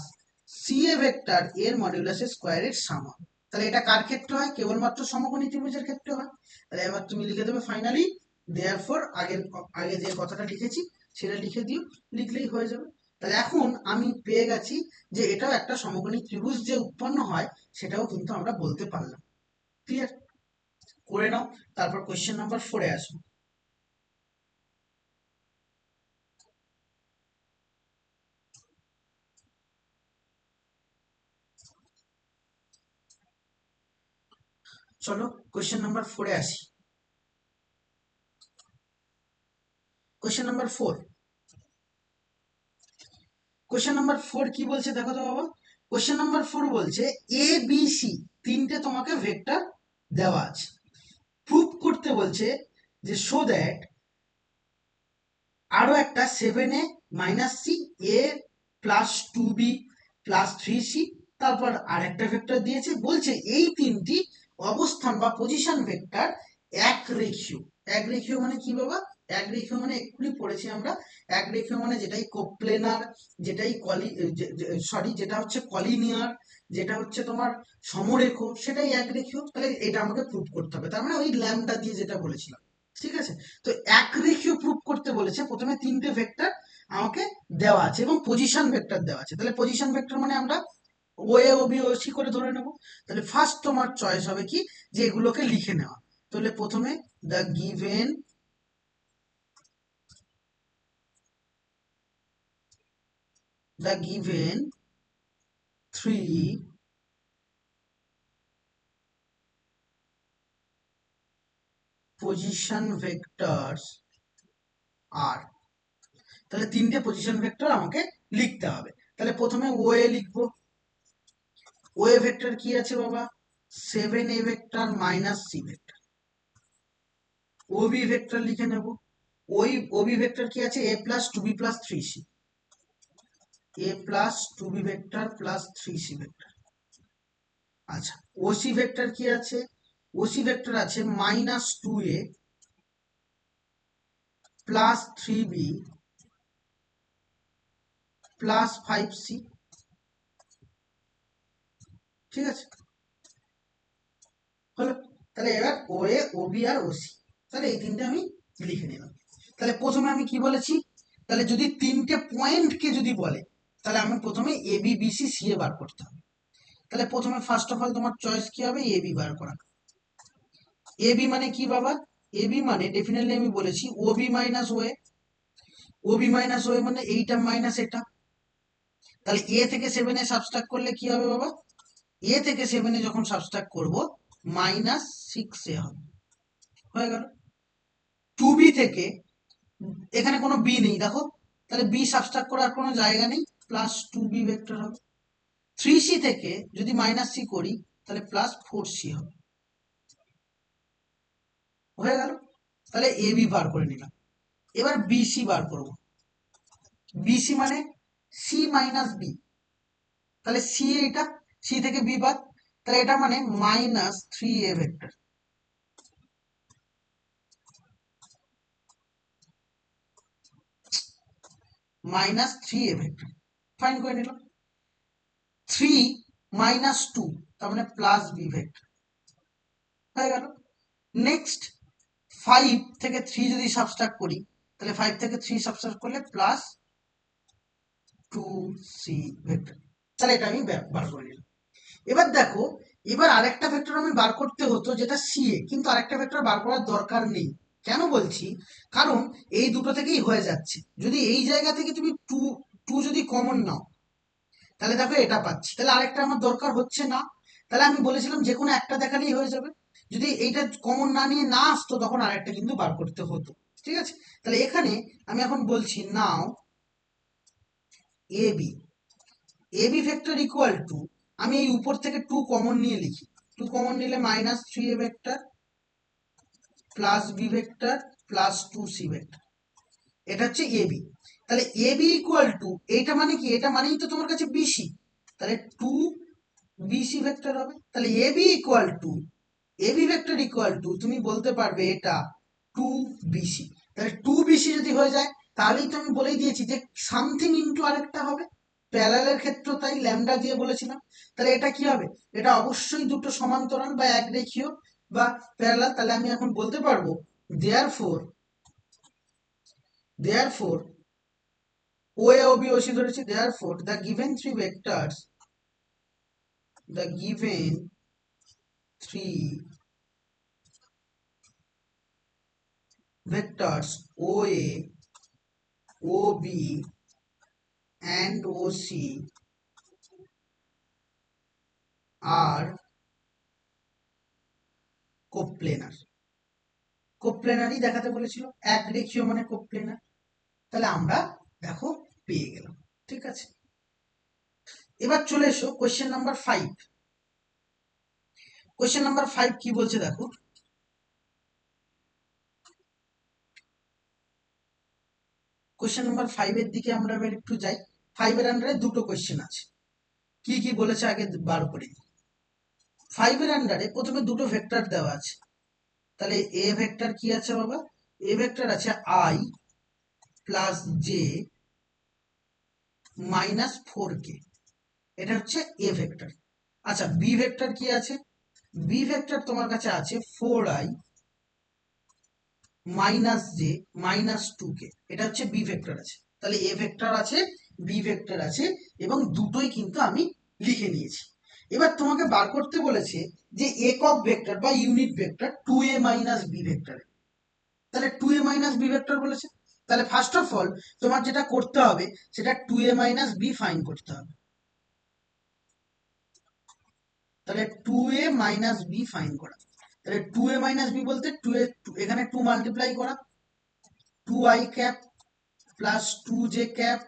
C A vector এর মডিউলাসের স্কোয়ারের সমান। তাহলে এটা কার ক্ষেত্রে হয়, কেবলমাত্র সমকোণী ত্রিভুজের ক্ষেত্রে হয়। তাহলে এবার তুমি লিখে দেবে ফাইনালি দেয়ারফর, আগে যে কথাটা লিখেছি সেটা লিখে দিও, লিখলেই হয়ে যাবে। তাহলে এখন আমি পেয়ে গেছি যে এটাও একটা সমকোণী ত্রিভুজ যে উৎপন্ন হয়, সেটাও কিন্তু আমরা বলতে পারলাম। ক্লিয়ার করে নাও, তারপর কোয়েশ্চেন নাম্বার 4 এ আসবো। চলো কোয়েশ্চেন নাম্বার 4 এ আসি। কোয়েশ্চেন নাম্বার 4, কোয়েশ্চেন নাম্বার 4 কি বলছে দেখো তো বাবা। কোয়েশ্চেন নাম্বার 4 বলছে এ বি সি তিনটে তোমাকে ভেক্টর দেওয়া আছে, প্রুভ করতে বলছে যে শো দ্যাট আরো একটা 7a মাইনাস সি এ প্লাস 2b প্লাস 3c, তারপর আর একটা ভেক্টর দিয়েছে, বলছে এই তিনটি অবস্থান বা পজিশন ভেক্টর এক রেখীয়। এক রেখীয় মানে কি বাবা, এক রেখীয় মানে এক্ষুনি পড়েছি আমরা, এক রেখীয় মানে যেটাই কোপ্লেনার, যেটাই সরি যেটা হচ্ছে কলিনিয়ার, যেটা হচ্ছে তোমার সমরেখ, সেটাই এক রেখীয়। তাহলে এটা আমাকে প্রুভ করতে হবে, তার মানে ওই ল্যাম্বডা দিয়ে যেটা বলেছিলাম, ঠিক আছে। তো এক রেখীয় প্রুভ করতে বলেছে, প্রথমে তিনটে ভেক্টর আমাকে দেওয়া আছে এবং পজিশন ভেক্টর দেওয়া আছে। তাহলে পজিশন ভেক্টর মানে আমরা ও এ ও বি ও সি করে ধরে নেব। তাহলে ফার্স্ট তোমার চয়েস হবে কি, যে এগুলোকে লিখে নেওয়া। তাহলে প্রথমে the given three position vectors are, তাহলে তিনটে পজিশন ভেক্টর আমাকে লিখতে হবে। তাহলে প্রথমে ও এ লিখবো। ও এ ভেক্টর কি আছে বাবা? 7a vector minus C vector. O B vector লিখে নেব। ওই ও বি ভেক্টর কি আছে? a plus 2b plus 3c। a plus 2b vector plus 3c vector. আচ্ছা, ওসি ভেক্টর কি আছে? ওসি ভেক্টর আছে minus 2a plus 3b plus 5c। ঠিক আছে, হলো। তাহলে এবার ও এ, ও বি আর ওসি, তাহলে এই তিনটে আমি লিখে নিলাম। তাহলে প্রথমে আমি কি বলেছি? তাহলে যদি তিনটে পয়েন্টকে যদি বলে, তাহলে আমি প্রথমে A B B C C এ বার করতে হবে। তাহলে প্রথমে ফার্স্ট অফ অল তোমার চয়েস কি হবে? এ বি বার করা। এ বি মানে কি বাবা? এ বি মানে ডেফিনেটলি আমি বলেছি ও বি মাইনাস ও এ। ও বি মাইনাস ও এ মানে এইটা মাইনাস এটা। তাহলে এ থেকে 7 এ সাবট্রাক্ট করলে কি হবে বাবা? এ থেকে 7 এ যখন সাবট্রাক্ট করব মাইনাস 6a হবে। হয়ে গেল। 2b থেকে, এখানে কোনো বি নেই দেখো, তাহলে বি সাবট্রাক্ট করার কোনো জায়গা নেই, প্লাস 2b ভেক্টর হবে। 3c থেকে যদি মাইনাস সি করি তাহলে প্লাস 4c হবে। হয়ে গেল। তাহলে এ বি বার করে নিলাম। এবার বিসি বার করব। বিসি মানে সি মাইনাস বি। তাহলে সি, এটা সি থেকে বি বাদ, তাহলে এটা মানে minus 3a vector. Minus 3a vector fine করে নিলাম। 3 মাইনাস 2 তার মানে প্লাস বি ভেক্টর। হয়ে গেল। নেক্সট 5 থেকে 3 যদি সাবট্রাক্ট করি, তাহলে 5 থেকে 3 সাবট্রাক্ট করলে প্লাস 2c ভেক্টর। তাহলে এটা আমি বার করে নিলাম। এবার দেখো, এবার আরেকটা ভেক্টর আমি বার করতে হতো যেটা সি এ, কিন্তু আরেকটা ভেক্টর বার করার দরকার নেই। কেন বলছি? কারণ এই দুটো থেকেই হয়ে যাচ্ছে। যদি এই জায়গা থেকে তুমি টু টু যদি কমন নাও, তাহলে দেখো এটা পাচ্ছি, তাহলে আরেকটা আমার দরকার হচ্ছে না। তাহলে আমি বলেছিলাম যে কোনো একটা দেখালেই হয়ে যাবে। যদি এইটা কমন না নিয়ে না আসতো তখন আরেকটা কিন্তু বার করতে হতো। ঠিক আছে, তাহলে এখানে আমি এখন বলছি now A B, A B vector equal to, আমি এই উপর থেকে 2 কমন নিয়ে লিখি। 2 কমন নিলে minus 3a vector plus B vector plus 2c vector. এটা হচ্ছে এ বি। তাহলে এ বি ইকুয়াল টু, এইটা মানে কি? এটা মানেই তো তোমার কাছে বিসি, তাহলে 2 বিসি ভেক্টর হবে। তাহলে A B equal to, A B vector equal to তুমি বলতে পারবে এটা 2 বিসি। তাহলে 2 বিসি যদি হয়ে যায়, তাহলেই তো আমি বলেই দিয়েছি যে সামথিং ইনটু আরেকটা হবে। প্যারালালের ক্ষেত্রে তাই ল্যামডা দিয়ে বলেছিলাম। তাহলে এটা কি হবে? এটা অবশ্যই দুটো সমান্তরাল বা একরেখীয় বা প্যারালাল। তাহলে আমি এখন বলতে পারবো দেয়ারফোর ও এ ও বি ওসি ধরেছি, therefore the given three vectors OA, OB and OC are কোপ্লেনার। কোপ্লেনারই দেখাতে বলেছিল, এক রেখীয় মানে কোপ্লেনার। তাহলে আমরা দেখো পেয়ে গেলাম। ঠিক আছে, এবার চলে এসো কোয়েশ্চেন নাম্বার 5। কোয়েশ্চেন নাম্বার 5 কি বলছে দেখো। কোয়েশ্চেন নাম্বার 5 এর দিকে আমরা এবার একটু যাই। 5 এর আন্ডারে দুটো কোয়েশ্চেন আছে, কি কি বলেছে আগে বার করে দিই। 5 এর আন্ডারে প্রথমে দুটো ভেক্টর দেওয়া আছে। তাহলে এ ভেক্টর কি আছে বাবা? এ ভেক্টর আছে I plus J minus 4k, এটা হচ্ছে এ ভেক্টর। আচ্ছা, বি ভেক্টর কি আছে? বি ভেক্টর তোমার কাছে আছে 4i minus J minus 2k, এটা হচ্ছে বি ভেক্টর আছে। তাহলে এ ভেক্টর আছে, বি ভেক্টর আছে, এবং দুটোই কিন্তু আমি লিখে নিয়েছি। এবার তোমাকে বার করতে বলেছে যে একক ভেক্টর বা unit vector 2a minus B vector. তাহলে 2a মাইনাস বি ভেক্টর বলেছে, তাহলে ফার্স্ট অফ অল তোমার যেটা করতে হবে সেটা 2a মাইনাস বি ফাইন করতে হবে। তাহলে 2a মাইনাস বি ফাইন করা। তাহলে 2a মাইনাস বি বলতে 2a, এখানে 2 মাল্টিপ্লাই করা, 2i cap plus 2j cap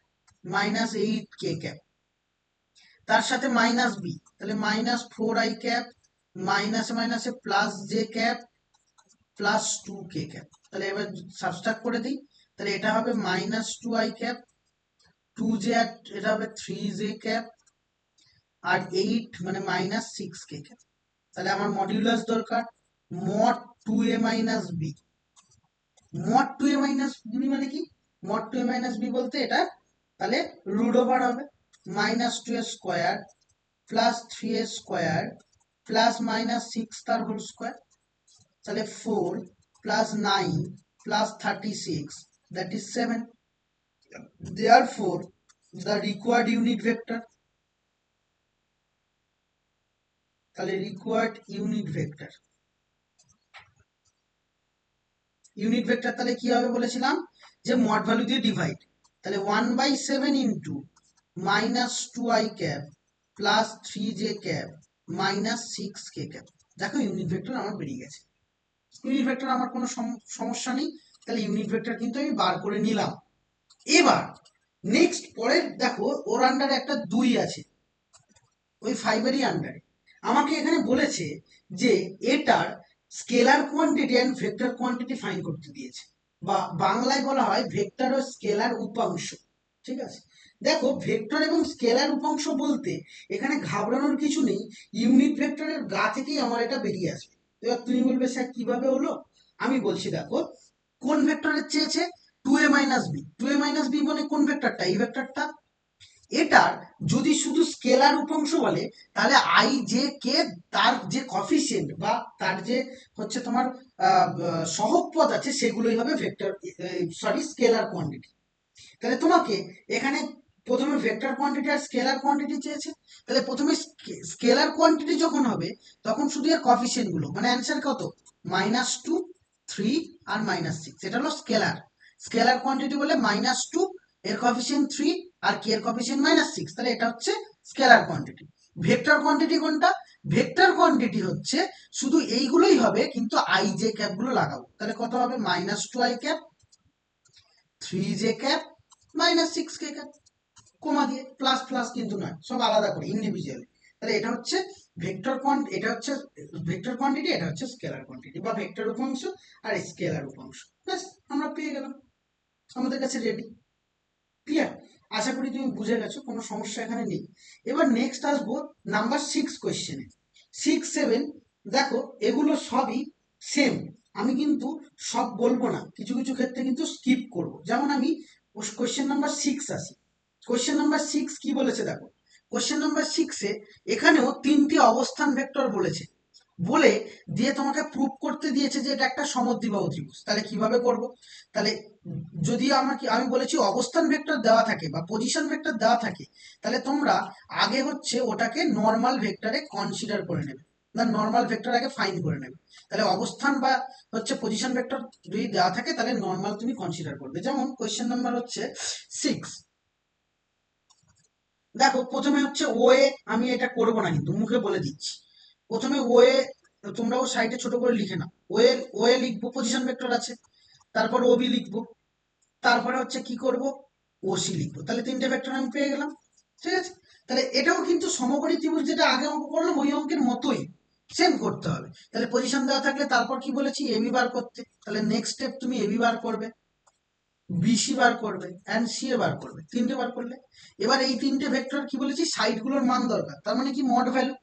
minus 8k cap, তার সাথে মাইনাস বি, তাহলে মাইনাস 4i ক্যাপ মাইনাসে মাইনাসে plus J cap plus 2k cap. তাহলে এবার সাবস্ট্রাক্ট করে দিই, তাহলে এটা হবে মাইনাস 2i ক্যাপ 2j, এটা হবে 3j ক্যাপ আর 8 মানে মাইনাস 6k ক্যাপ। তাহলে আমার মডিউলাস দরকার mod 2a minus B. Mod 2a minus B মানে কি? মড 2a মাইনাস বি বলতে এটা তাহলে রুট ওভার হবে minus 2a square plus 3a square plus minus 6 তার হোল স্কোয়ার, তাহলে 4 plus 9 plus 36 that is 7. Therefore the required unit vector, তাহলে required unit vector তাহলে কি হবে বলেছিলাম যে মড ভ্যালু দিয়ে ডিভাইড, তাহলে 1/7 into minus 2i cap plus 3j cap minus 6k cap. দেখো ইউনিট ভেক্টর আমার বেরিয়ে গেছে। ইউনিট ভেক্টর আমার কোনো সমস্যা নেই, তাহলে ইউনিট ভেক্টর কিন্তু আমি বার করে নিলাম। এবার নেক্সট পরের দেখো ওর আন্ডারে একটা 2 আছে, ওই 5-এরই আন্ডারে আমাকে এখানে বলেছে যে এটার scalar quantity and vector quantity find করতে দিয়েছে, বা বাংলায় বলা হয় ভেক্টর ও স্কেলার উপাংশ। ঠিক আছে, দেখো ভেক্টর এবং স্কেলার উপাংশ বলতে এখানে ঘাবড়ানোর কিছু নেই, ইউনিট ভেক্টরের গা থেকেই আমার এটা বেরিয়ে আসবে। এবার তুমি বলবে স্যার কিভাবে হলো, আমি বলছি দেখো কোন ভেক্টরের চেয়েছে 2a minus B, 2a minus B মানে কোন ভেক্টরটা? এই ভেক্টরটা। এটার যদি শুধু স্কেলার উপাংশ বলে তাহলে আই জে কে তার যে কফিসিয়েন্ট বা তার যে হচ্ছে তোমার সহগ পদ আছে সেগুলোই হবে ভেক্টর, সরি স্কেলার কোয়ান্টিটি। তাহলে তোমাকে এখানে প্রথমে ভেক্টর কোয়ান্টিটি আর স্কেলার কোয়ান্টিটি চেয়েছে, তাহলে প্রথমে স্কেলার কোয়ান্টিটি যখন হবে তখন শুধু এর কফিসিয়েন্ট গুলো মানে অ্যান্সার কত -2 3 আর -6, এটা হলো স্কেলার। স্কেলার কোয়ান্টিটি বলে -2 এর কফিসিয়েন্ট 3 আর কে এর কফিসিয়েন্ট -6, তাহলে এটা হচ্ছে স্কেলার কোয়ান্টিটি। ভেক্টর কোয়ান্টিটি কোনটা? ভেক্টর কোয়ান্টিটি হচ্ছে শুধু এইগুলোই হবে কিন্তু আই জে ক্যাপ গুলো লাগাবো, তাহলে কত হবে -2i cap 3j cap -6k cap, কমা দিয়ে প্লাস প্লাস কিন্তু নয়, সব আলাদা করে ইন্ডিভিজুয়ালি। তাহলে এটা হচ্ছে ভেক্টর কোয়ান্টিটি, এটা হচ্ছে ভেক্টর কোয়ান্টিটি, এটা হচ্ছে স্কেলার কোয়ান্টিটি বা ভেক্টর উপাংশ আর স্কেলার উপাংশ। ব্যাস আমরা পেয়ে গেলাম, আমাদের কাছে রেডি। ক্লিয়ার? আশা করি তুমি বুঝে গেছো, কোনো সমস্যা এখানে নেই। এবার নেক্সট আসবো নাম্বার 6 কোয়েশ্চেনে। 6 7 দেখো এগুলো সবই সেম, আমি কিন্তু সব বলবো না, কিছু কিছু ক্ষেত্রে কিন্তু স্কিপ করব। যেমন আমি কোয়েশ্চেন নাম্বার 6 আসি। কোয়েশ্চেন নাম্বার 6 কি বলেছে দেখো, কোয়েশ্চেন নাম্বার 6-এ এখানেও 3টি অবস্থান ভেক্টর বলেছে, বলে দিয়ে তোমাকে প্রুফ করতে দিয়েছে যে এটা একটা সমদ্বিবাহু ত্রিভুজ। তাহলে কিভাবে করব? তাহলে যদি আমাকে আমি বলেছি অবস্থান ভেক্টর দেওয়া থাকে বা পজিশন ভেক্টর দেওয়া থাকে, তাহলে তোমরা আগে হচ্ছে ওটাকে নর্মাল ভেক্টরে কনসিডার করে নেবে, না নর্মাল ভেক্টর আগে ফাইন্ড করে নেবে। তাহলে অবস্থান বা হচ্ছে পজিশন ভেক্টর যদি দেওয়া থাকে তাহলে নর্মাল তুমি কনসিডার করবে। যেমন কোয়েশ্চেন নাম্বার হচ্ছে 6, দেখো প্রথমে হচ্ছে ও এ, আমি এটা করব না কিন্তু মুখে বলে দিচ্ছি, প্রথমে ও এ তোমরাও সাইডে ছোট করে লিখে নাও, ও এ লিখবো, পজিশন ভেক্টর আছে, তারপর ওবি লিখবো, তারপরে হচ্ছে কি করব ওসি লিখবো, তাহলে 3টে ভেক্টর আমি পেয়ে গেলাম। ঠিক আছে, তাহলে এটাও কিন্তু সমকোণী ত্রিভুজ যেটা আগে অঙ্ক করলাম ওই অঙ্কের মতোই সেম করতে হবে। তাহলে পজিশন দেওয়া থাকলে তারপর কি বলেছি এবি বার করতে, তাহলে নেক্সট স্টেপ তুমি এবি বার করবে, বিসি বার করবে এন্ড সি এ বার করবে, 3টে বার করলে এবার এই 3টে ভেক্টর কি বলেছি সাইড গুলোর মান দরকার, তার মানে কি মড ভ্যালু।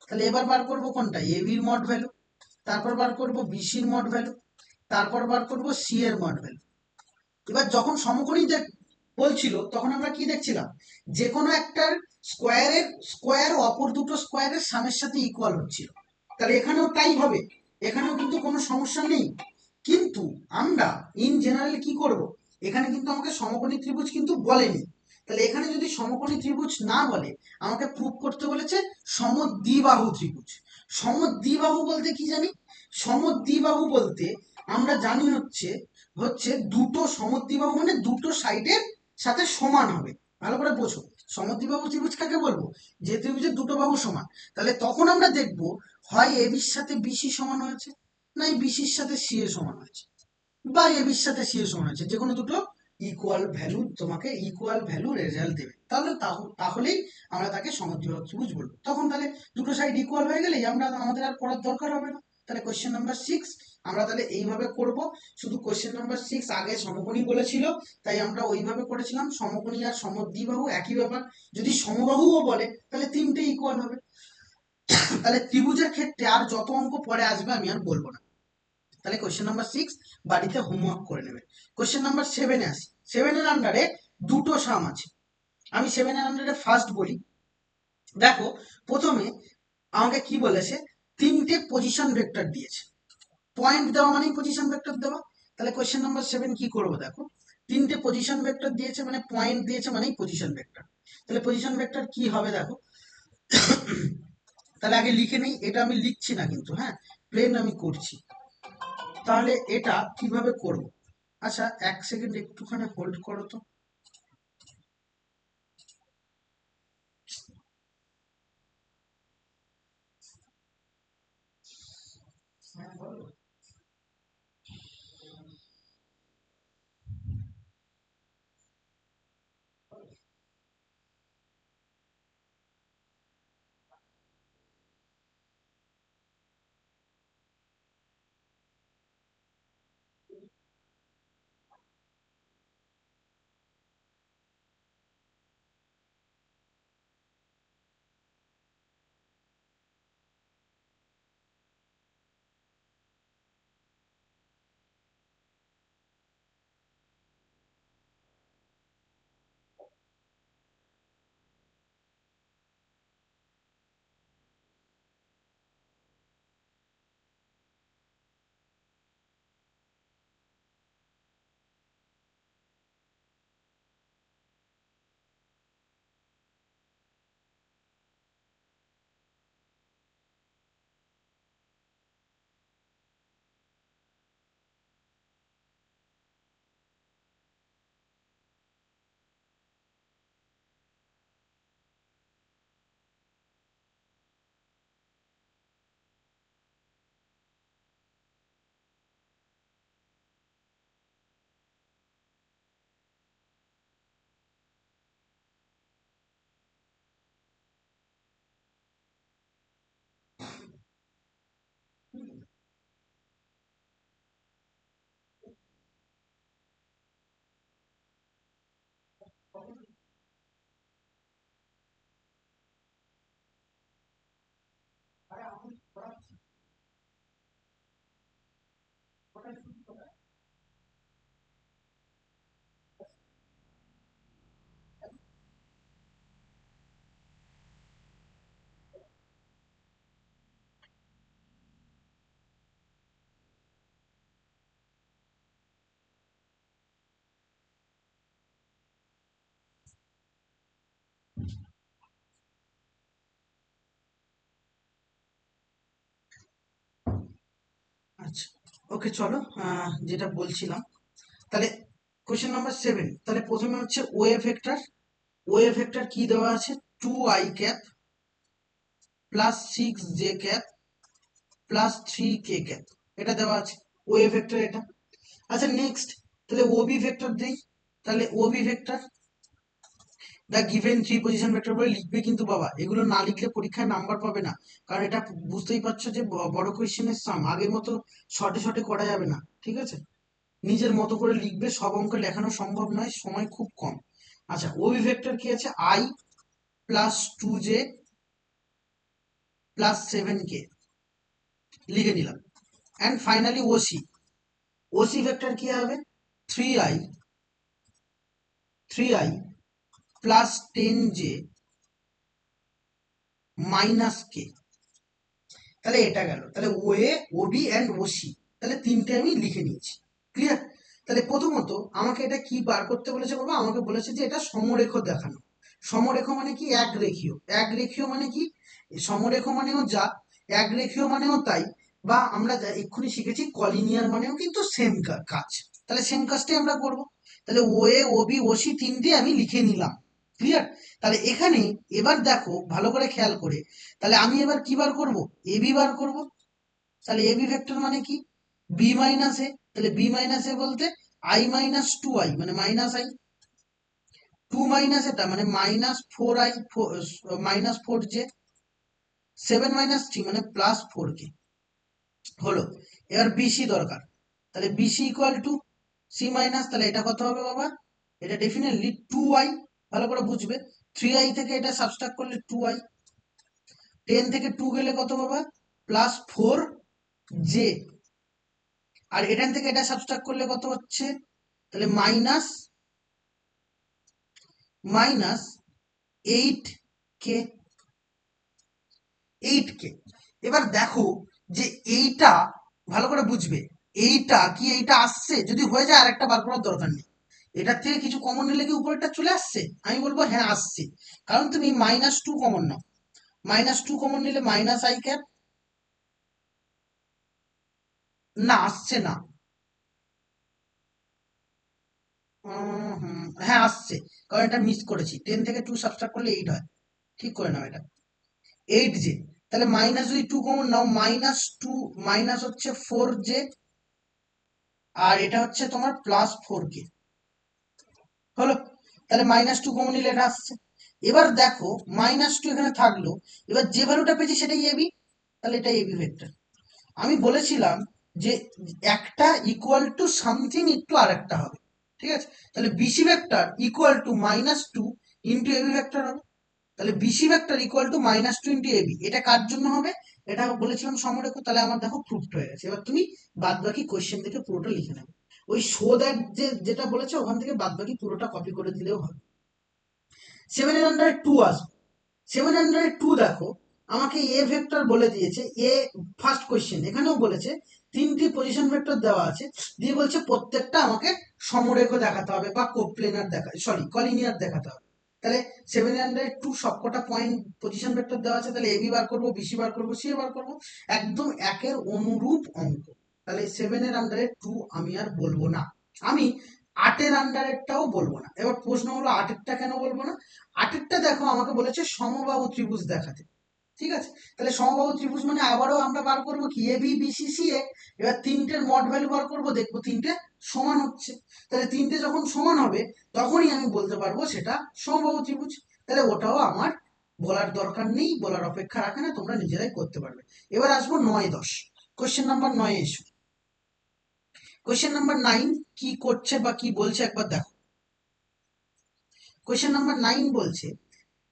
তাহলে এবার বার করব কোনটা এবির মড ভ্যালু, তারপর বার করব বিসির মড ভ্যালু, তারপর বার করব সি এর মড ভ্যালু। এবার যখন সমকোণী বলছিল তখন আমরা কি দেখছিলাম, যে কোনো একটার স্কোয়ার অপর দুটো স্কোয়ারের সামের সাথে ইকুয়াল হচ্ছিল, তাহলে এখানেও তাই হবে, এখানেও কিন্তু কোনো সমস্যা নেই। কিন্তু আমরা ইন জেনারেল কি করব, এখানে কিন্তু আমাকে সমকোণী ত্রিভুজ কিন্তু বলেনি, তাহলে এখানে যদি সমকোণী ত্রিভুজ না বলে আমাকে প্রুভ করতে বলেছে সমদ্বিবাহু ত্রিভুজ। সমদ্বিবাহু বলতে কি জানি, সমদ্বিবাহু বলতে আমরা জানি হচ্ছে হচ্ছে দুটো সমদ্বিবাহু মানে দুটো সাইডের সাথে সমান হবে। ভালো করে বোঝো, সমদ্বিবাহু ত্রিভুজ কাকে বলবো, যে ত্রিভুজের দুটো বাহু সমান। তাহলে তখন আমরা দেখব হয় এবির সাথে বিসি সমান হয়েছে, না এই বিসির সাথে সি এ সমান হয়েছে, বা এবির সাথে সি এ সমান হয়েছে, যে কোনো দুটো ইকুয়াল ভ্যালু, তোমাকে ইকুয়াল ভ্যালু রেজাল্ট দেবে, তাহলেই আমরা তাকে সমদ্বিবাহু ত্রিভুজ বলবো। তখন তাহলে দুটো সাইড ইকুয়াল হয়ে গেলেই আমাদের আর করার দরকার হবে না। তাহলে কোশ্চেন নাম্বার 6 আমরা তাহলে এইভাবে করব। শুধু কোশ্চেন নাম্বার 6 আগে সমকোণী বলেছিল, তাই আমরা ওইভাবে করেছিলাম। সমকোণী আর সমদ্বিবাহু একই ব্যাপার। যদি সমবাহুও বলে তাহলে তিনটে ইকুয়াল হবে। তাহলে ত্রিভুজের ক্ষেত্রে আর যত অঙ্ক পরে আসবে আমি আর বলবো না। তাহলে কোশ্চেন নাম্বার 6 বাড়িতে হোমওয়ার্ক করে নেবে। কোশ্চেন নাম্বার 7-এ আসি। 7-এর আন্ডারে দুটো সাম আছে। আমি 7-এর আন্ডারে ফার্স্ট বলি। দেখো, প্রথমে আমাকে কি বলেছে, তিনটে পজিশন ভেক্টর দিয়েছে। পয়েন্ট দেওয়া মানেই পজিশন ভেক্টর দেওয়া। তাহলে কোশ্চেন নাম্বার 7 কি করবো, দেখো, তিনটে পজিশন ভেক্টর দিয়েছে মানে পয়েন্ট দিয়েছে মানেই পজিশন ভেক্টর। তাহলে পজিশন ভেক্টর কি হবে দেখো, তাহলে আগে লিখে নেই। এটা আমি লিখছি না কিন্তু, হ্যাঁ, প্লেন আমি করছি। তাহলে এটা কিভাবে করব? আচ্ছা, এক সেকেন্ড একটুখানি হোল্ড করো তো। আচ্ছা, ওকে, চলো, যেটা বলছিলাম, তাহলে কোশ্চেন নাম্বার 7, তাহলে প্রথমে হচ্ছে ওয়ে ভেক্টর। ওয়ে ভেক্টর কি দেওয়া আছে, 2i cap plus 6j cap plus 3k cap, এটা দেওয়া আছে ওয়ে ভেক্টর এটা। আচ্ছা, নেক্সট, তাহলে ওবি ভেক্টর দেই। তাহলে OB vector the given three position vector বলে লিখবে, কিন্তু বাবা এগুলো না লিখলে পরীক্ষায় নাম্বার পাবে না। কারণ এটা বুঝতেই পারছো যে বড় কোয়েশ্চেনের সাম, আগের মতো শর্টে শর্টে করা যাবে না, ঠিক আছে? নিজের মতো করে লিখবে, সব অঙ্ক লেখানো সম্ভব নয়, সময় খুব কম। আচ্ছা, ওবি ভেক্টর কি আছে, I plus 2j plus 7k লিখে নিলাম। And finally OC, OC vector কি হবে, 3i 3i plus 10j minus k. তাহলে এটা গেল, তাহলে ওএ, ওবি অ্যান্ড ওসি, তাহলে তিনটে আমি লিখে নিয়েছি। ক্লিয়ার? তাহলে প্রথমত আমাকে এটা কি বার করতে বলেছে বাবা, আমাকে বলেছে যে এটা সমরেখ দেখানো। সমরেখ মানে কি, এক রেখীয়। এক রেখীয় মানে কি, সমরেখ মানেও যা, এক রেখীয় মানেও তাই, বা আমরা যা এক্ষুনি শিখেছি কলিনিয়ার মানেও কিন্তু সেম কাজ। তাহলে সেম কাজটাই আমরা করব। তাহলে ওএ, ওবি, ওসি তিনটে আমি লিখে নিলাম। ক্লিয়ার? তাহলে এখানে এবার দেখো ভালো করে খেয়াল করে, তাহলে আমি এবার কি বার করব, এবি বার করব। তাহলে এবি ভেক্টর মানে কি, বি মাইনাস এ। তাহলে বি মাইনাস এ বলতে আই মাইনাস টু আই মানে মাইনাস আই, টু মাইনাস এটা মানে minus four I, minus four J, seven minus three মানে প্লাস ফোর কে। হলো, এবার বিসি দরকার, তাহলে BC equal to C minus, তাহলে এটা কত হবে বাবা, এটা ডেফিনেটলি টু আই, ভালো করে বুঝবে, থ্রি আই থেকে এটা সাবস্ট্রাক্ট করলে টু আই, টেন থেকে টু গেলে কত বাবা, প্লাস ফোর জে, আর এখান থেকে এটা সাবস্ট্রাক্ট করলে কত হচ্ছে, তাহলে মাইনাস মাইনাস এইট কে, এইট কে। এবার দেখো যে এইটা ভালো করে বুঝবে, এইটা কি এইটা আসছে, যদি হয়ে যায় আরেকটা বার করার দরকার নেই, এটার থেকে কিছু কমন নিলে কি উপরেরটা চলে আসছে, আমি বলবো হ্যাঁ আসছে, কারণ তুমি মাইনাস টু কমন নাও, মাইনাস টু কমন নিলে মাইনাস আই ক্যাপ, না আসছে না, হ্যাঁ আসছে, কারণ এটা মিস করেছি, টেন থেকে টু সাবট্রাক্ট করলে এইট হয়, ঠিক করে নাও এটা, এইট জে, তাহলে মাইনাস যদি টু কমন নাও, মাইনাস টু মাইনাস হচ্ছে ফোর জে, আর এটা হচ্ছে তোমার প্লাস ফোর কে। হলো, তাহলে মাইনাস টু কমন নিলে এটা আসছে। এবার দেখো মাইনাস টু এখানে থাকলো, এবার যে ভ্যালুটা পেয়েছি সেটাই এবি, তাহলে এটা এবি ভেক্টর। আমি বলেছিলাম যে একটা ইকুয়াল টু সামথিং একটু আরেকটা হবে, ঠিক আছে, তাহলে BC vector equal to minus two into AB vector হবে, তাহলে BC vector equal to minus two into AB, এটা কার জন্য হবে, এটা বলেছিলাম সমরেখা, তাহলে আমার দেখো প্রুফড হয়ে গেছে। এবার তুমি বাদ বাকি কোয়েশ্চেন থেকে পুরোটা লিখে নেবে, ওই শো দ্যাট যে যেটা বলেছে ওখান থেকে বাদ বাকি পুরোটা কপি করে দিলেও হবে। সেভেনের আন্ডারে টু আসবে, সেভেন আন্ডারে টু দেখো, আমাকে এ ভেক্টর বলে দিয়েছে, এ ফার্স্ট কোয়েশ্চেন এখানেও বলেছে তিনটি পজিশন ভেক্টর দেওয়া আছে, দিয়ে বলছে প্রত্যেকটা আমাকে সমরেখ দেখাতে হবে বা কোপ্লেনার দেখা, সরি কলিনিয়ার দেখাতে হবে। তাহলে সেভেন আন্ডারে টু সবকটা পয়েন্ট পজিশন ভেক্টর দেওয়া আছে, তাহলে এবি বার করবো, বিসি বার করবো, সি বার করবো, একদম একের অনুরূপ অঙ্ক। তাহলে সেভেনের আন্ডারে টু আমি আর বলবো না, আমি আটের আন্ডারেরটাও বলবো না। এবার প্রশ্ন হলো আটেরটা কেন বলবো না, আটেরটা দেখো আমাকে বলেছে সমবাহু ত্রিভুজ দেখাতে, ঠিক আছে, তাহলে সমবাহু ত্রিভুজ মানে আবারও আমরা বার করবো কি A B B C C এ, এবার তিনটের মড ভ্যালু বার করবো, দেখবো তিনটে সমান হচ্ছে, তাহলে তিনটে যখন সমান হবে তখনই আমি বলতে পারবো সেটা সমবাহু ত্রিভুজ, তাহলে ওটাও আমার বলার দরকার নেই, বলার অপেক্ষা রাখে না, তোমরা নিজেরাই করতে পারবে। এবার আসবো নয় দশ, কোশ্চেন নাম্বার নয় এসো, কোশ্চেন নাম্বার নাইন কি করছে বা কি বলছে একবার দেখো। কোশ্চেন নাম্বার নাইন বলছে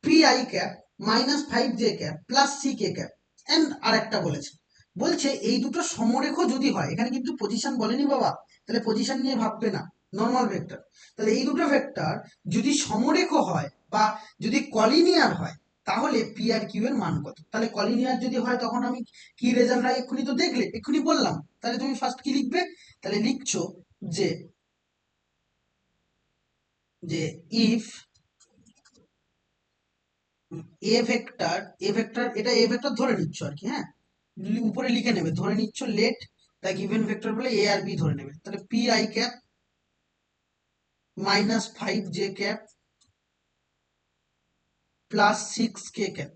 P I cap minus five J cap plus C K cap and আরেকটা বলেছে, বলছে এই দুটো সমরেখ যদি হয়, এখানে কিন্তু পজিশন বলেনি বাবা, তাহলে পজিশন নিয়ে ভাববে না, নর্মাল ভেক্টর, তাহলে এই দুটো ভেক্টর যদি সমরেখ হয় বা যদি কলিনিয়ার হয়, তাহলে পি আর কিউ এর মান কত, তাহলে কলিনিয়ার যদি হয় তখন আমি কি রেজাল্ট হয় এক্ষুনি তো দেখলে, এক্ষুনি বললাম, তাহলে তুমি ফার্স্ট কি লিখবে, তাহলে লিখছো যে যে if A vector, A vector এটা এ ভেক্টর ধরে নিচ্ছ আর কি, হ্যাঁ উপরে লিখে নেবে, ধরে নিচ্ছ লেট দ্য গিভেন ভেক্টর বলে এ আর বি ধরে নেবে, তাহলে p I cap minus five J cap plus six k cap,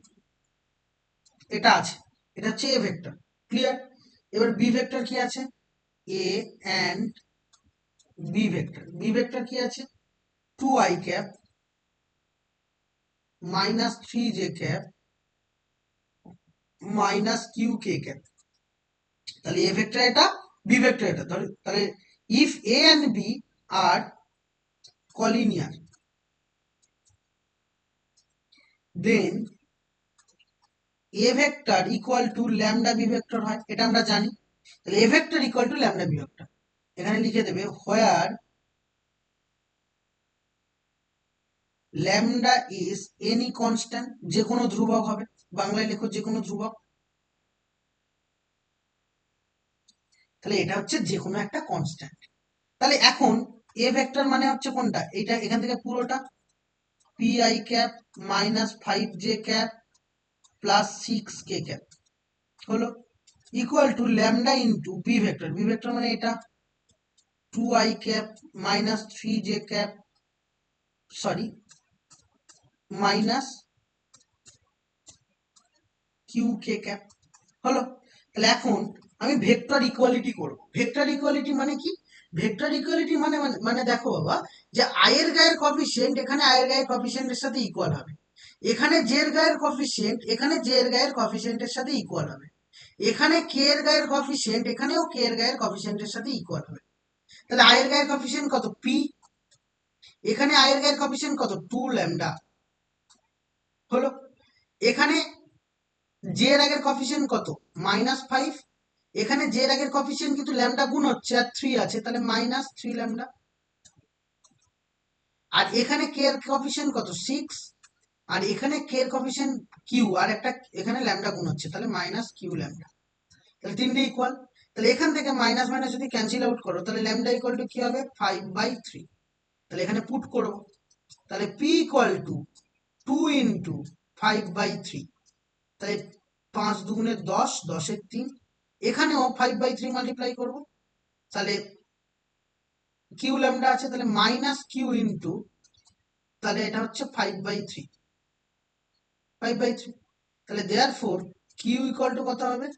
এটা আছে, এটা হচ্ছে এ ভেক্টর, ক্লিয়ার। এবার বি ভেক্টর কি আছে, A and B vector, B vector কি আছে, two I cap minus three J cap minus q k cap, তাহলে এ ভেক্টর এটা, বি ভেক্টর এটা, তাহলে if A and B are collinear then a vector equal to lambda b vector হয়, এটা আমরা জানি, তাহলে a vector equal to lambda b vector, এখানে লিখে দেবে where lambda is any constant, যে কোনো ধ্রুবক হবে, বাংলায় লেখো যে কোনো ধ্রুবক, তাহলে এটা হচ্ছে যে কোনো একটা কনস্ট্যান্ট। তাহলে এখন a ভেক্টর মানে হচ্ছে কোনটা, এটা এখান থেকে পুরোটা p I cap minus five J cap plus six k cap হলো, equal to lambda into B vector, B vector মানে এটা two I cap minus three J cap sorry minus q k cap হলো। তাহলে এখন আমি ভেক্টর ইকুয়ালিটি করব, ভেক্টর ইকুয়ালিটি মানে কি, ভেক্টর ইকুয়ালিটি মানে মানে মানে দেখো বাবা, যে আয়ের গায়ের কফিসিয়েন্ট এখানে আয়ের গায়ের কফিসিয়েন্টের সাথে ইকুয়াল হবে, এখানে জে এর গায়ের কফিসিয়েন্ট এখানে জে এর গায়ের কফিসিয়েন্টের সাথে ইকুয়াল হবে, এখানে কে এর গায়ের কফিসিয়েন্ট এখানেও কে এর গায়ের কফিসিয়েন্টের সাথে ইকুয়াল হবে। তাহলে আয়ের গায়ের কফিসিয়েন্ট কত? পি। এখানে আয়ের গায়ের কফিসিয়েন্ট কত? 2 ল্যামডা। হলো। এখানে জে এর আগের কফিসিয়েন্ট কত? -5। এখানে জে এর আগের কফিসিয়েন্ট কিন্তু ল্যামডা গুণ হচ্ছে আর 3 আছে, তাহলে -3 ল্যামডা। আর এখানে কে এর কফিসিয়েন্ট কত? 6। আর এখানে কে এর কফিসিয়েন্ট কিউ, আর একটা এখানে ল্যামডা গুণ হচ্ছে, তাহলে -q ল্যামডা। তাহলে তিনটে ইকুয়াল। তাহলে এখান থেকে মাইনাস মাইনাস যদি ক্যান্সেল আউট করো, তাহলে ল্যামডা ইকুয়াল টু কি হবে? 5/3। তাহলে এখানে পুট করবো, তাহলে পি ইকুয়াল টু 2 × 5/3। তাহলে 5 দুগুণে 10, 10 এর 3। এখানেও 5/3 মাল্টিপ্লাই করবো, তাহলে কিউ ল্যামডা আছে, তাহলে -q ইন্টু, তাহলে এটা হচ্ছে 5/3। 5/3। তাহলে দেয়ার ফোর কিউ ইকুয়াল টু কত হবে?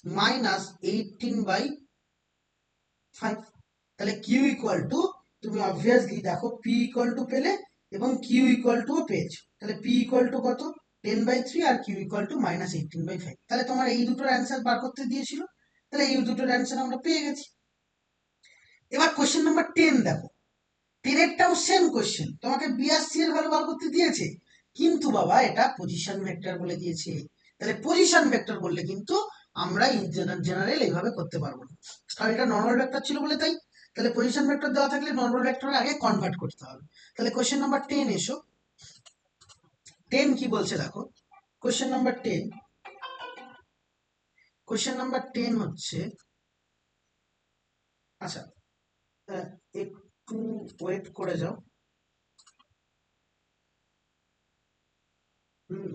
-18/5। তাহলে কিউ ইকুয়াল টু, তুমি অবভিয়াসলি দেখো পি ইকুয়াল টু পেলে এবং কিউ ইকুয়াল টু পেয়েছো, তাহলে পি ইকুয়াল টু কত? 10/3 আর কিউ ইকুয়াল টু -18/5। তাহলে তোমার এই দুটোর অ্যান্সার বার করতে দিয়েছিল, তাহলে এই দুটোর অ্যান্সার আমরা পেয়ে গেছি। এবার কোশ্চেন নাম্বার 10 দেখো, 10এরটাও সেম কোশ্চেন, তোমাকে বি আর সি এর ভ্যালু বার করতে দিয়েছে, কিন্তু বাবা এটা পজিশন ভেক্টর বলে দিয়েছে। তাহলে পজিশন ভেক্টর বললে কিন্তু আমরা জেনারেল এইভাবে করতে পারবো না, কারণ এটা নর্মাল ভেক্টর ছিল বলে তাই। তাহলে পজিশন ভেক্টর দেওয়া থাকলে নর্মাল ভেক্টরে আগে কনভার্ট করতে হবে। তাহলে কোশ্চেন নাম্বার 10 এসো। 10 কি বলছে দেখো, কোশ্চেন নাম্বার 10, কোশ্চেন নাম্বার 10 হচ্ছে, আচ্ছা একটু ওয়েট করে যাও। হুম।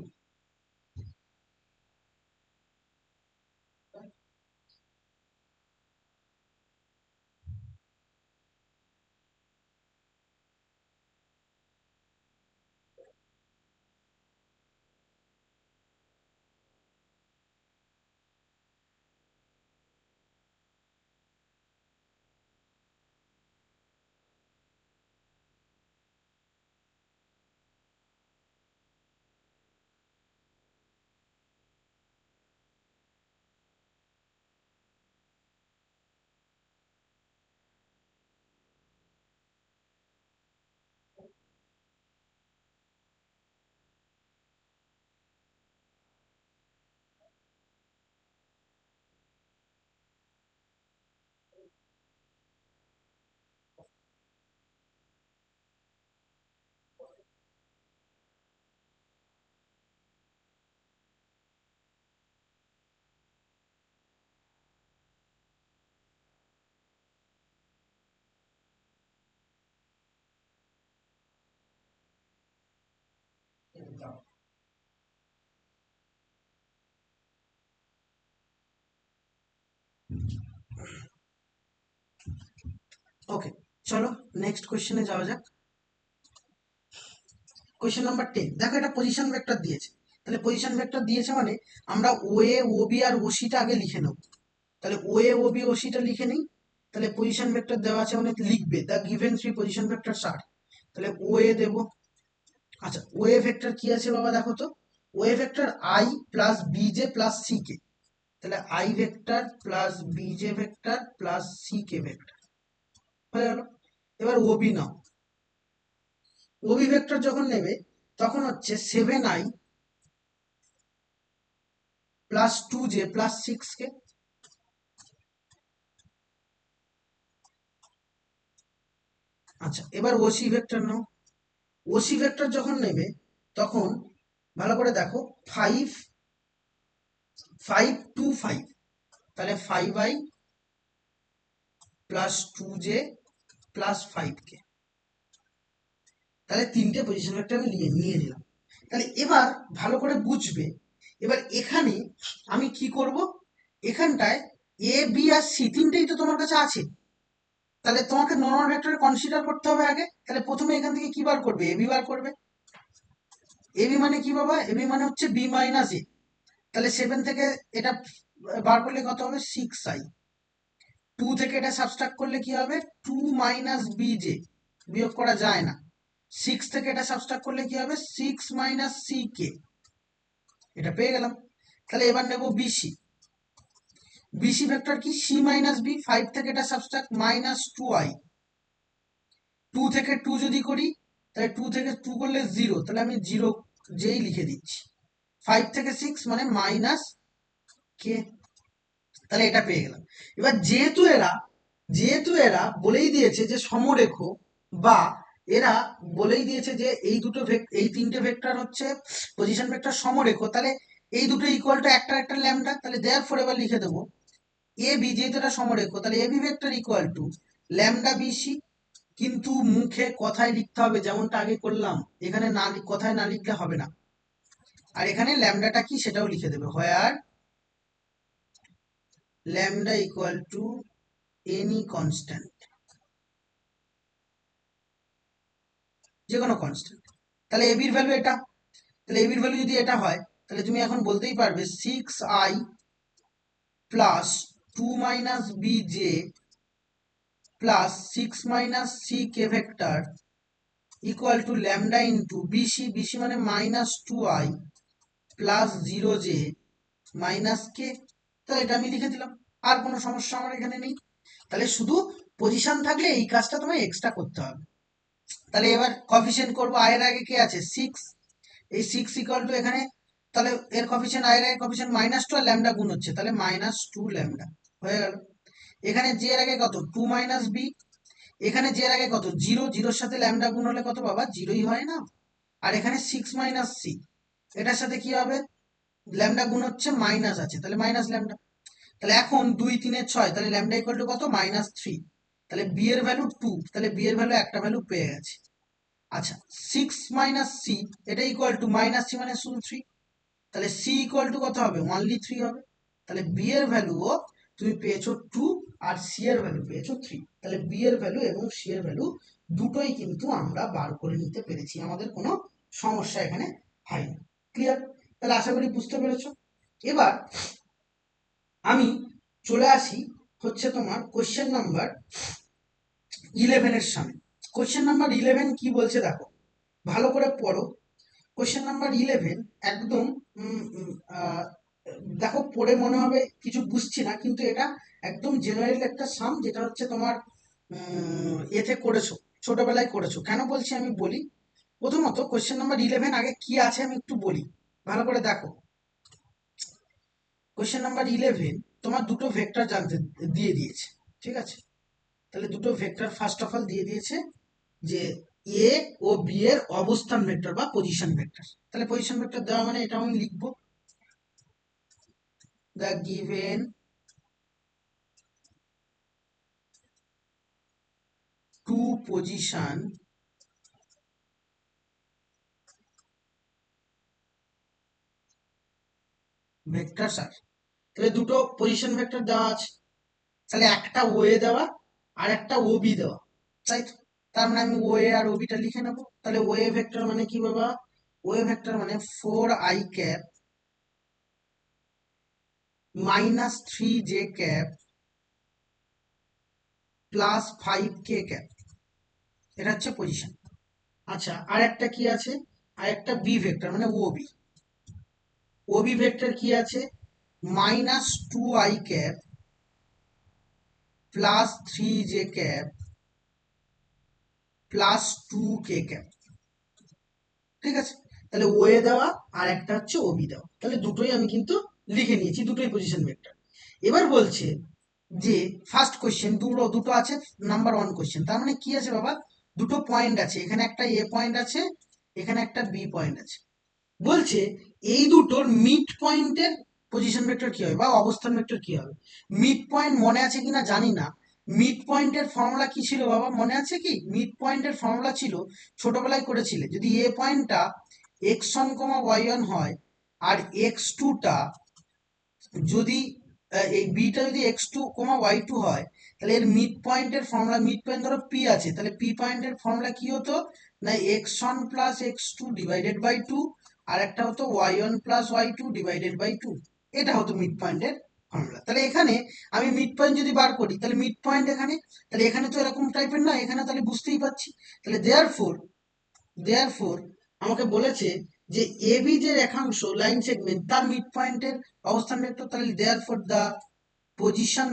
ওকে, চলো নেক্সট কোশ্চেনে যাওয়া যাক। কোশ্চেন নাম্বার 10 দেখো, এটা পজিশন ভেক্টর দিয়েছে, তাহলে পজিশন ভেক্টর দিয়েছে মানে আমরা ও এ ও বি আর ও সিটা আগে লিখে নেব। তাহলে ও এ ও বি ও সিটা লিখে নিই। তাহলে পজিশন ভেক্টর দেওয়া আছে মানে লিখবে the given three position vectors are. তাহলে ও এ দেবো। আচ্ছা ও এ ভেক্টর কি আছে বাবা দেখো তো, O A vector i plus b j plus C k. তাহলে i vector plus b j vector plus C k vector হয়ে গেল। এবার ওবি নাও, ওবি ভেক্টর যখন নেবে তখন হচ্ছে 7i plus 2j plus 6k। আচ্ছা এবার ওসি ভেক্টর নাও, ওসি ভেক্টর যখন নেবে তখন ভালো করে দেখো 5 5 2 5, তাহলে 5i plus 2j plus 5k। তাহলে তিনটে পজিশন ভেক্টর আমি নিয়ে নিলাম। তাহলে এবার ভালো করে বুঝবে, এবার এখানে আমি কি করব, এখানটায় এ বি আর সি তিনটেই তো তোমার কাছে আছে, তাহলে তোমাকে নর্মাল ভেক্টরে কনসিডার করতে হবে আগে। তাহলে প্রথমে এখান থেকে কি বার করবে? এবি বার করবে। এবি মানে কি বাবা? এবি মানে হচ্ছে বি মাইনাস এ। তাহলে 7 থেকে এটা বার করলে কত হবে? 6i 2 থেকে এটা সাবট্রাক্ট করলে কি হবে 2 মাইনাস বি জে, বিয়োগ করা যায় না। 6 থেকে এটা সাবট্রাক্ট করলে কি হবে 6 মাইনাস সি কে, এটা পেয়ে গেলাম। তাহলে এবার নেব বিসি। বিসি ভেক্টর কি সি মাইনাস বি, 5 থেকে এটা সাবট্রাক্ট মাইনাস 2i। 2 থেকে 2 যদি করি তাহলে 2 থেকে 2 করলে 0, তাহলে আমি 0 যেই লিখে দিচ্ছি। 5 থেকে 6 মানে মাইনাস কে, তাহলে এটা পেয়ে গেলাম। এবার যেহেতু এরা বলেই দিয়েছে যে সমরেখ, বা এরা বলেই দিয়েছে যে এই দুটো এই তিনটে ভেক্টর হচ্ছে পজিশন ভেক্টর সমরেখ, তাহলে এই দুটো ইকুয়াল টু একটা একটা ল্যামডা, তাহলে দেয়ারফর এবার লিখে দেবো এ বি, যেহেতু এটা সমরেখ তাহলে A B vector equal to lambda BC. কিন্তু মুখে কথায় লিখতে হবে, যেমনটা আগে করলাম, এখানে না কথায় না লিখলে হবে না। আর এখানে ল্যামডাটা কি সেটাও লিখে দেবে, where lambda equal to any constant, যে কোনো কনস্ট্যান্ট। তাহলে এবির ভ্যালু এটা, তাহলে এবির ভ্যালু যদি এটা হয় তাহলে তুমি এখন বলতেই পারবে 6i plus 2 minus b j plus 6 minus c k vector equal to lambda into BC, BC মানে minus 2i plus 0j minus k. তাহলে এটা আমি লিখে দিলাম, আর কোনো সমস্যা আমার এখানে নেই। তাহলে শুধু পজিশন থাকলে এই কাজটা তোমায় এক্সট্রা করতে হবে। তাহলে এবার কফিসিয়েন্ট করবো, আয়ের আগে কে আছে 6, এই 6 ইকুয়াল টু এখানে, তাহলে এর কফিসিয়েন্ট আয়ের আগে কফিসিয়েন্ট মাইনাস 2 আর ল্যামডা গুণ হচ্ছে, তাহলে মাইনাস 2 ল্যামডা হয়ে গেল। এখানে জে এর আগে কত 2 মাইনাস বি, এখানে জে এর আগে কত 0, জিরোর সাথে ল্যামডা গুণ হলে কত বাবা, জিরোই হয় না। আর এখানে 6 মাইনাস সি, এটার সাথে কি হবে ল্যামডা গুণ হচ্ছে মাইনাস আছে, তাহলে মাইনাস ল্যামডা। তাহলে এখন 2 3 6, তাহলে ল্যামডা ইকুয়াল টু কত মাইনাস 3, তাহলে বি এর ভ্যালু 2, তাহলে বি এর ভ্যালু একটা ভ্যালু পেয়ে গেছে। আচ্ছা 6 মাইনাস সি, এটা ইকুয়াল টু মাইনাস সি মানে শুধু 3, তাহলে সি ইকুয়াল টু কত হবে অনলি 3 হবে। তাহলে বি এর ভ্যালুও তুমি পেয়েছো 2 আর সি এর ভ্যালু পেয়েছো 3, তাহলে বি এর ভ্যালু এবং সি এর ভ্যালু দুটোই কিন্তু আমরা বার করে নিতে পেরেছি, আমাদের কোনো সমস্যা এখানে হয়নি। ক্লিয়ার? তাহলে আশা করি বুঝতে পেরেছো। এবার আমি চলে আসি হচ্ছে তোমার কোশ্চেন নাম্বার 11 এর সামনে। কোশ্চেন নাম্বার 11 কি বলছে দেখো, ভালো করে পড়ো। কোশ্চেন নাম্বার 11 একদম দেখো পড়ে মনে হবে কিছু বুঝছি না, কিন্তু এটা একদম জেনারেল একটা সাম, যেটা হচ্ছে তোমার এতে করেছো, ছোটবেলায় করেছো। কেন বলছি আমি বলি। প্রথমত কোশ্চেন নাম্বার 11 আগে কি আছে আমি একটু বলি, ভালো করে দেখো। কোশ্চেন নাম্বার 11 তোমার দুটো ভেক্টর জানতে দিয়ে দিয়েছে, ঠিক আছে। তাহলে দুটো ভেক্টর ফার্স্ট অফ অল দিয়ে দিয়েছে, যে এ ও বি এর অবস্থান ভেক্টর বা পজিশন ভেক্টর। তাহলে পজিশন ভেক্টর দেওয়া মানে এটা আমি লিখবো, the given two position vectors are, তাহলে দুটো পজিশন ভেক্টর দেওয়া আছে, তাহলে একটা ওয়ে দেওয়া আর একটা ওবি দেওয়া, তাই তো। তার মানে আমি ওয়ে আর ওবিটা লিখে নেবো। তাহলে ওয়ে ভেক্টর মানে কি বাবা, ওয়ে ভেক্টর মানে 4i cap minus 3j cap plus 5k cap, এটা হচ্ছে পজিশন। আচ্ছা আর একটা কি আছে, আর একটা বি ভেক্টর মানে ওবি, ওবি ভেক্টর কি আছে minus 2i cap plus 3j cap plus 2k cap, ঠিক আছে। তাহলে ওয়ে দেওয়া আর একটা হচ্ছে ওবি দেওয়া, তাহলে দুটোই আমি কিন্তু লিখে নিয়েছি, দুটোই পজিশন ভেক্টর। এবার বলছে যে ফার্স্ট কোশ্চেন দুটো দুটো আছে, নাম্বার 1 কোশ্চেন, তার মানে কি আছে বাবা, দুটো পয়েন্ট আছে, এখানে একটা এ পয়েন্ট আছে, এখানে একটা বি পয়েন্ট আছে। বলছে এই দুটোর মিড পয়েন্টের পজিশন ভেক্টর কি হবে বা অবস্থান ভেক্টর কি হবে। মিড পয়েন্ট মনে আছে কিনা জানি না, মিড পয়েন্টের ফর্মুলা কি ছিল বাবা মনে আছে কি, মিড পয়েন্টের ফর্মুলা ছিল, ছোটবেলায় করেছিলে, যদি এ পয়েন্টটা x1, y1 হয় আর x2 টা যদি এই বিটা যদি x2, y2 হয়, তাহলে এর মিড পয়েন্টের ফর্মুলা, মিড পয়েন্ট ধরো পি আছে, তাহলে পি পয়েন্টের ফর্মুলা কি হতো না x1 plus x2 divided by 2, আর একটা হতো y1 plus y2 divided by 2, এটা হতো মিড পয়েন্টের ফর্মুলা। তাহলে এখানে আমি মিড পয়েন্ট যদি বার করি, তাহলে মিড পয়েন্ট এখানে, তাহলে এখানে তো এরকম টাইপের না, এখানে তাহলে বুঝতেই পারছি। তাহলে দেয়ারফোর আমাকে বলেছে যে এবি যে রেখাংশ লাইন সেগমেন্ট তার মিড পয়েন্টের অবস্থান ভেক্টর, তাহলে therefore the position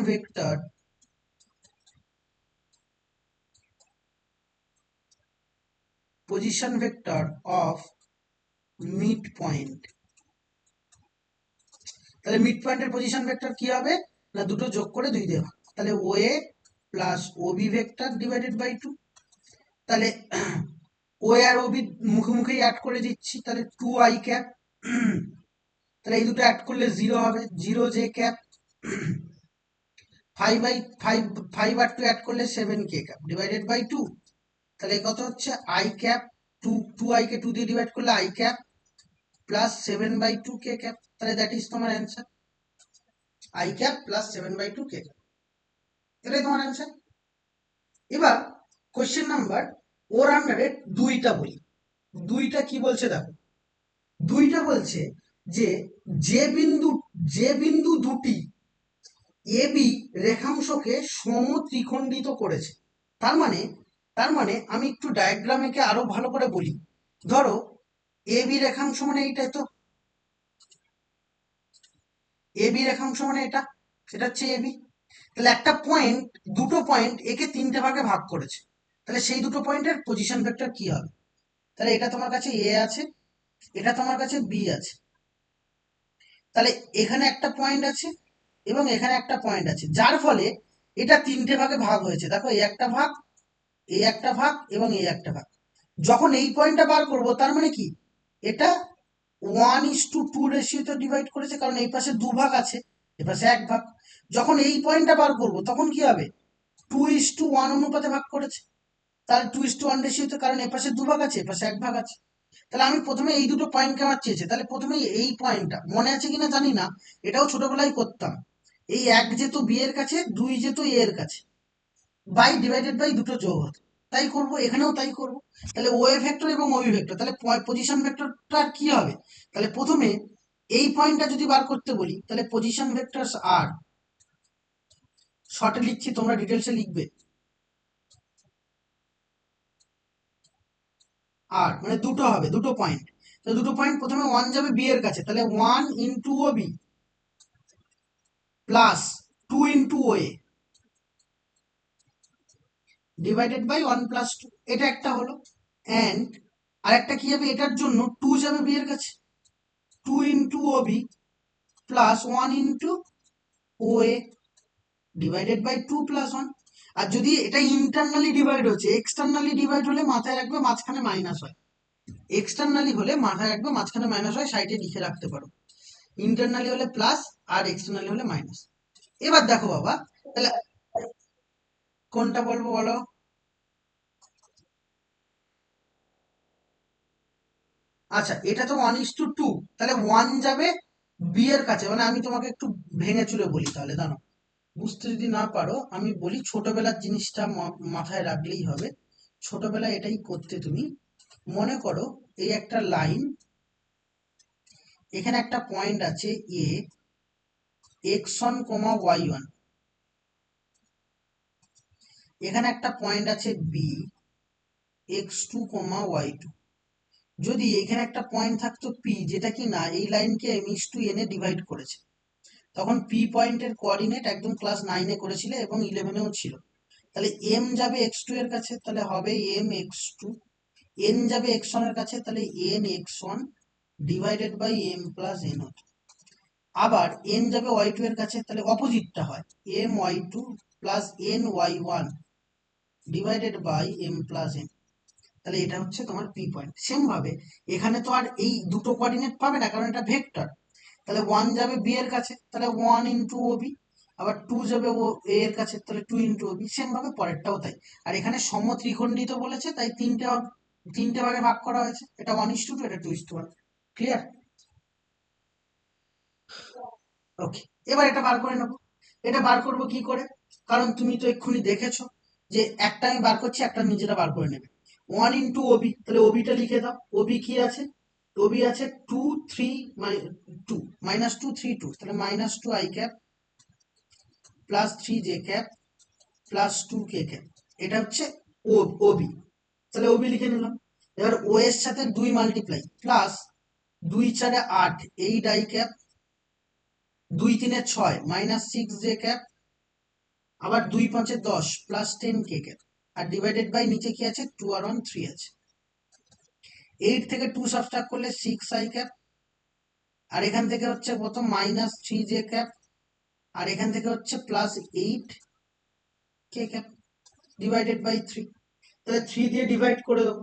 vector of mid point, তাহলে মিড পয়েন্টের পজিশন ভেক্টর কি হবে না, দুটো যোগ করে 2 দিয়ে ভাগ, তাহলে OA plus OB vector divided by 2। তাহলে ও আর ওবি মুখে মুখেই অ্যাড করে দিচ্ছি, তাহলে 2i ক্যাপ, তাহলে এই দুটো অ্যাড করলে 0 হবে, 0 জে ক্যাপ, 5 আর 2 অ্যাড করলে 7k ক্যাপ ডিভাইডেড বাই 2। তাহলে কত হচ্ছে i ক্যাপ, 2i কে 2 দিয়ে ডিভাইড করলে i cap plus 7/2k cap, তাহলে দ্যাট ইজ তোমার answer, i cap plus 7/2k cap, এটাই তোমার অ্যান্সার। এবার কোশ্চেন নাম্বার 2টা বলি, 2টা কি বলছে দেখো, 2টা বলছে যে যে বিন্দু দুটি এবি রেখাংশকে সমত্রিখণ্ডিত করেছে। তার মানে আমি একটু ডায়াগ্রাম এঁকে আরো ভালো করে বলি। ধরো এবি রেখাংশ মানে এইটাই তো, এবি রেখাংশ মানে এটা হচ্ছে এবি। তাহলে একটা পয়েন্ট, দুটো পয়েন্ট একে 3টে ভাগে ভাগ করেছে, তাহলে সেই দুটো পয়েন্টের পজিশন ভেক্টর কি হবে? তাহলে এটা তোমার কাছে এ আছে, এটা তোমার কাছে বি আছে, তাহলে এখানে একটা পয়েন্ট আছে এবং এখানে একটা পয়েন্ট আছে, যার ফলে এটা 3টে ভাগে ভাগ হয়েছে। দেখো এই একটা ভাগ, এই একটা ভাগ এবং এই একটা ভাগ। যখন এই পয়েন্টটা বার করব, তার মানে কি এটা 1:2 রেশিওতে ডিভাইড করেছে, কারণ এই পাশে 2 ভাগ আছে, এ পাশে 1 ভাগ। যখন এই পয়েন্টটা বার করব, তখন কি হবে 2:1 অনুপাতে ভাগ করেছে, তাহলে 2:1 রেশিওতে, কারণ এ পাশে 2 ভাগ আছে, এ পাশে 1 ভাগ আছে। তাহলে আমি প্রথমে এই দুটো পয়েন্টকে আমার চেয়েছে, তাহলে প্রথমে এই পয়েন্টটা মনে আছে কিনা জানি না, এটাও ছোটবেলায় করতাম, এই 1 যেত বি এর কাছে, 2 যেত এ এর কাছে, বাই ডিভাইডেড বাই দুটো যোগ হতো, তাই করব, এখানেও তাই করব। তাহলে ও এ ভেক্টর এবং ওবি ভেক্টর, তাহলে পজিশন ভেক্টরটা কি হবে? তাহলে প্রথমে এই পয়েন্টটা যদি বার করতে বলি, তাহলে পজিশন ভেক্টর আর, শর্টে লিখছি, তোমরা ডিটেলসে লিখবে, আর মানে দুটো হবে, দুটো পয়েন্ট, তো দুটো পয়েন্ট, প্রথমে 1 যাবে বি এর কাছে, তাহলে 1 into OB plus 2 into O A divided by 1 plus 2, এটা একটা হলো। অ্যান্ড আরেকটা কি যাবে, এটার জন্য 2 যাবে বি এর কাছে, 2 into OB plus 1 into O A divided by 2 plus 1। আর যদি এটা ইন্টারনালি ডিভাইড হচ্ছে, এক্সটার্নালি ডিভাইড হলে মাথায় রাখবে মাঝখানে মাইনাস হয়, এক্সটার্নালি হলে মাথায় রাখবে মাঝখানে মাইনাস হয়, সাইডে লিখে রাখতে পারো, ইন্টারনালি হলে প্লাস আর এক্সটার্নালি হলে মাইনাস। এবার দেখো বাবা, তাহলে কোনটা বলবো বলো? আচ্ছা, এটা তো 1:2, তাহলে 1 যাবে বি এর কাছে, মানে আমি তোমাকে একটু ভেঙে চুরে বলি, তাহলে দাঁড়াও, বুঝতে যদি না পারো আমি বলি, ছোটবেলার জিনিসটা মাথায় রাখলেই হবে। ছোটবেলায় এটাই করতে তুমি, মনে করো এই একটা লাইন, এখানে একটা পয়েন্ট আছে এ, x1, y1, এখানে একটা পয়েন্ট আছে বি, x2, y2। যদি এখানে একটা পয়েন্ট থাকতো পি, যেটা কি না এই লাইনকে m:n এ ডিভাইড করেছে, তখন পি পয়েন্টের কোঅর্ডিনেট একদম ক্লাস 9-এ করেছিলে এবং 11-এও ছিল। তাহলে এম যাবে x2 এর কাছে, তাহলে হবে m(x2), এন যাবে x1 এর কাছে, তাহলে n(x1) divided by m plus n হতো। আবার n যাবে y2 এর কাছে, তাহলে অপোজিটটা হয় my2 plus ny1 divided by m plus n। তাহলে এটা হচ্ছে তোমার পি পয়েন্ট। সেম ভাবে এখানে তো আর এই দুটো কোঅর্ডিনেট পাবে না, কারণ এটা ভেক্টর, তাহলে 1 যাবে বি এর কাছে, তাহলে 1 ইন্টু ওবি, আবার 2 যাবে ও এ এর কাছে, তাহলে 2 ইন্টু ওবি, সেম ভাবে পরেরটাও তাই। আর এখানে সমত্রিখণ্ডিত বলেছে, তাই তিনটে ভাগে ভাগ করা হয়েছে, এটা 1:2, এটা 2:1। ক্লিয়ার? ওকে, এবার এটা বার করে নেবো। এটা বার করব কি করে, কারণ তুমি তো এক্ষুনি দেখেছো যে একটা আমি বার করছি, একটা নিজেরা বার করে নেবে। 1 ইন্টু ওবি, তাহলে ওবিটা লিখে দাও, ওবি কি আছে, ওবি আছে 2 3 2 -2 3 2, তাহলে -2 i cap plus 3 J cap plus 2 K cap, এটা হচ্ছে ওবি। তাহলে ওবি লিখে নিলাম। এবার ও এর সাথে 2 multiply plus 2 4 8 8 I cap, 2 3 6 minus 6 J cap, আবার 2 5 10 প্লাস 10 কে ক্যাপ, আর ডিভাইডেড বাই নিচে কি আছে 2 আর 1 3 আছে। 8 থেকে 2 সাবট্রাক্ট করলে 6 আই ক্যাপ, আর এখান থেকে হচ্ছে কত মাইনাস 3 জে ক্যাপ, আর এখান থেকে হচ্ছে plus 8 K cap divided by 3। তাহলে 3 দিয়ে ডিভাইড করে দেবো।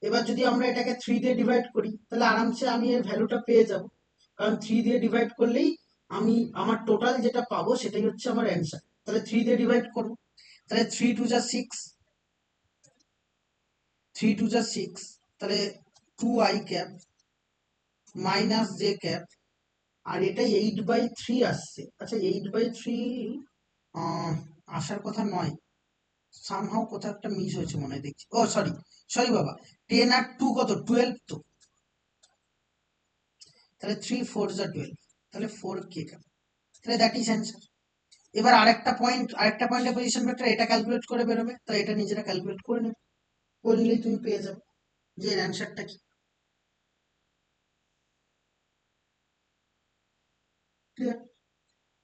এবার যদি আমরা এটাকে 3 দিয়ে ডিভাইড করি তাহলে আরামসে আমি এর ভ্যালুটা পেয়ে যাব, কারণ 3 দিয়ে ডিভাইড করলেই আমি আমার টোটাল যেটা পাবো সেটাই হচ্ছে আমার অ্যান্সার। তাহলে 3 দিয়ে ডিভাইড করবো, তাহলে 3 2 যা 6, 3 2 যা 6, তাহলে 2 i cap minus j cap, আর এটা 8/3 আসছে। আচ্ছা 8/3 আসার কথা নয়, সামহাও কোথাও একটা মিস হয়েছে মনে হয়, দেখছি। ও সরি সরি বাবা, 10 আর 2 কত 12 তো, তাহলে 3 4 যা 12, তাহলে 4 কে ক্যাপ, তাহলে দ্যাট ইজ অ্যান্সার। এবার আরেকটা পয়েন্টের পজিশন ভেক্টর এটা ক্যালকুলেট করে বেরোবে, তাই এটা নিজেরা ক্যালকুলেট করে নেবে, করে নিলেই তুমি পেয়ে যাবে যে এর অ্যান্সারটা কি। ক্লিয়ার?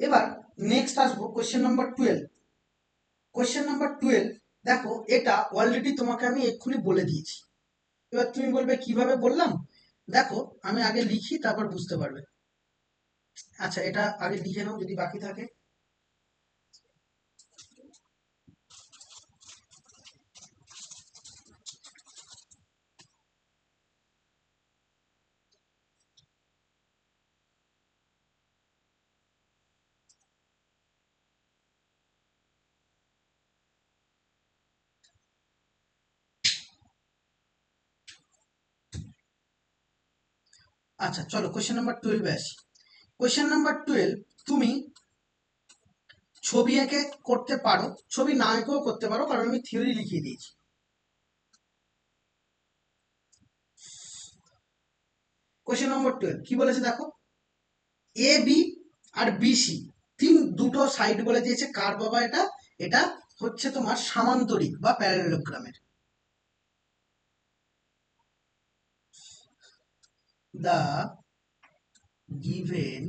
এবার নেক্সট আসবো কোশ্চেন নাম্বার 12। কোশ্চেন নাম্বার 12 দেখো, এটা অলরেডি তোমাকে আমি এক্ষুনি বলে দিয়েছি। এবার তুমি বলবে কিভাবে বললাম, দেখো আমি আগে লিখি তারপর বুঝতে পারবে। আচ্ছা এটা আগে লিখে নাও যদি বাকি থাকে। আচ্ছা চলো কোশ্চেন নাম্বার 12 আসি। কোশ্চেন নাম্বার 12, তুমি ছবি এঁকে করতে পারো, ছবি না এঁকেও করতে পারো, কারণ আমি থিওরি লিখিয়ে দিয়েছি। কোশ্চেন নম্বর 12 কি বলেছে দেখো, এ বি আর বিসি দুটো সাইড বলে দিয়েছে। কার বাবা এটা? এটা হচ্ছে তোমার সামান্তরিক বা প্যারালেলোগ্রামের। the given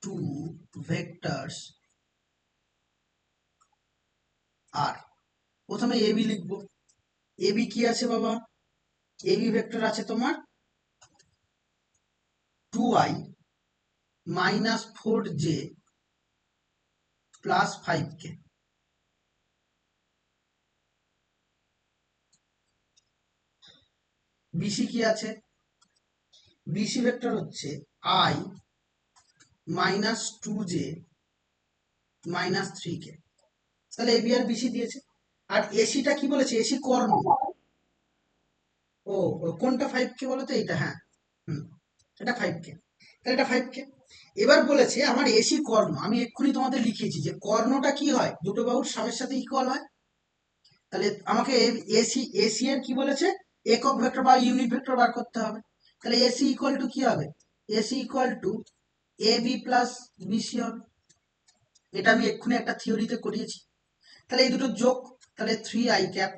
two vectors are, প্রথমে এ বি লিখবো। এ বি কি আছে বাবা? এ বি ভেক্টর আছে তোমার 2i minus 4j plus 5k। BC কি আছে? বিসি ভেক্টর হচ্ছে i minus 2j minus 3k। তাহলে এবি আর বিসি দিয়েছে। আর এসিটা কি বলেছে? এসি কর্ণ। ও কোনটা 5k বলো তো? এইটা, হ্যাঁ, হুম, এটা 5k। তাহলে এটা 5k। এবার বলেছে আমার এসি কর্ণ, আমি এক্ষুনি তোমাদের লিখিয়েছি যে কর্ণটা কি হয়, দুটো বাহুর সামের সাথে ইকুয়াল হয়। তাহলে আমাকে এসি এসি এর কি বলেছে, একক ভেক্টর বা ইউনিট ভেক্টর বার করতে হবে। তাহলে এসি ইকুয়াল টু কি হবে? AC equal to A B plus BC হবে। এটা আমি এক্ষুনি একটা থিওরিতে করিয়েছি। তাহলে এই দুটো যোগ, তাহলে 3i cap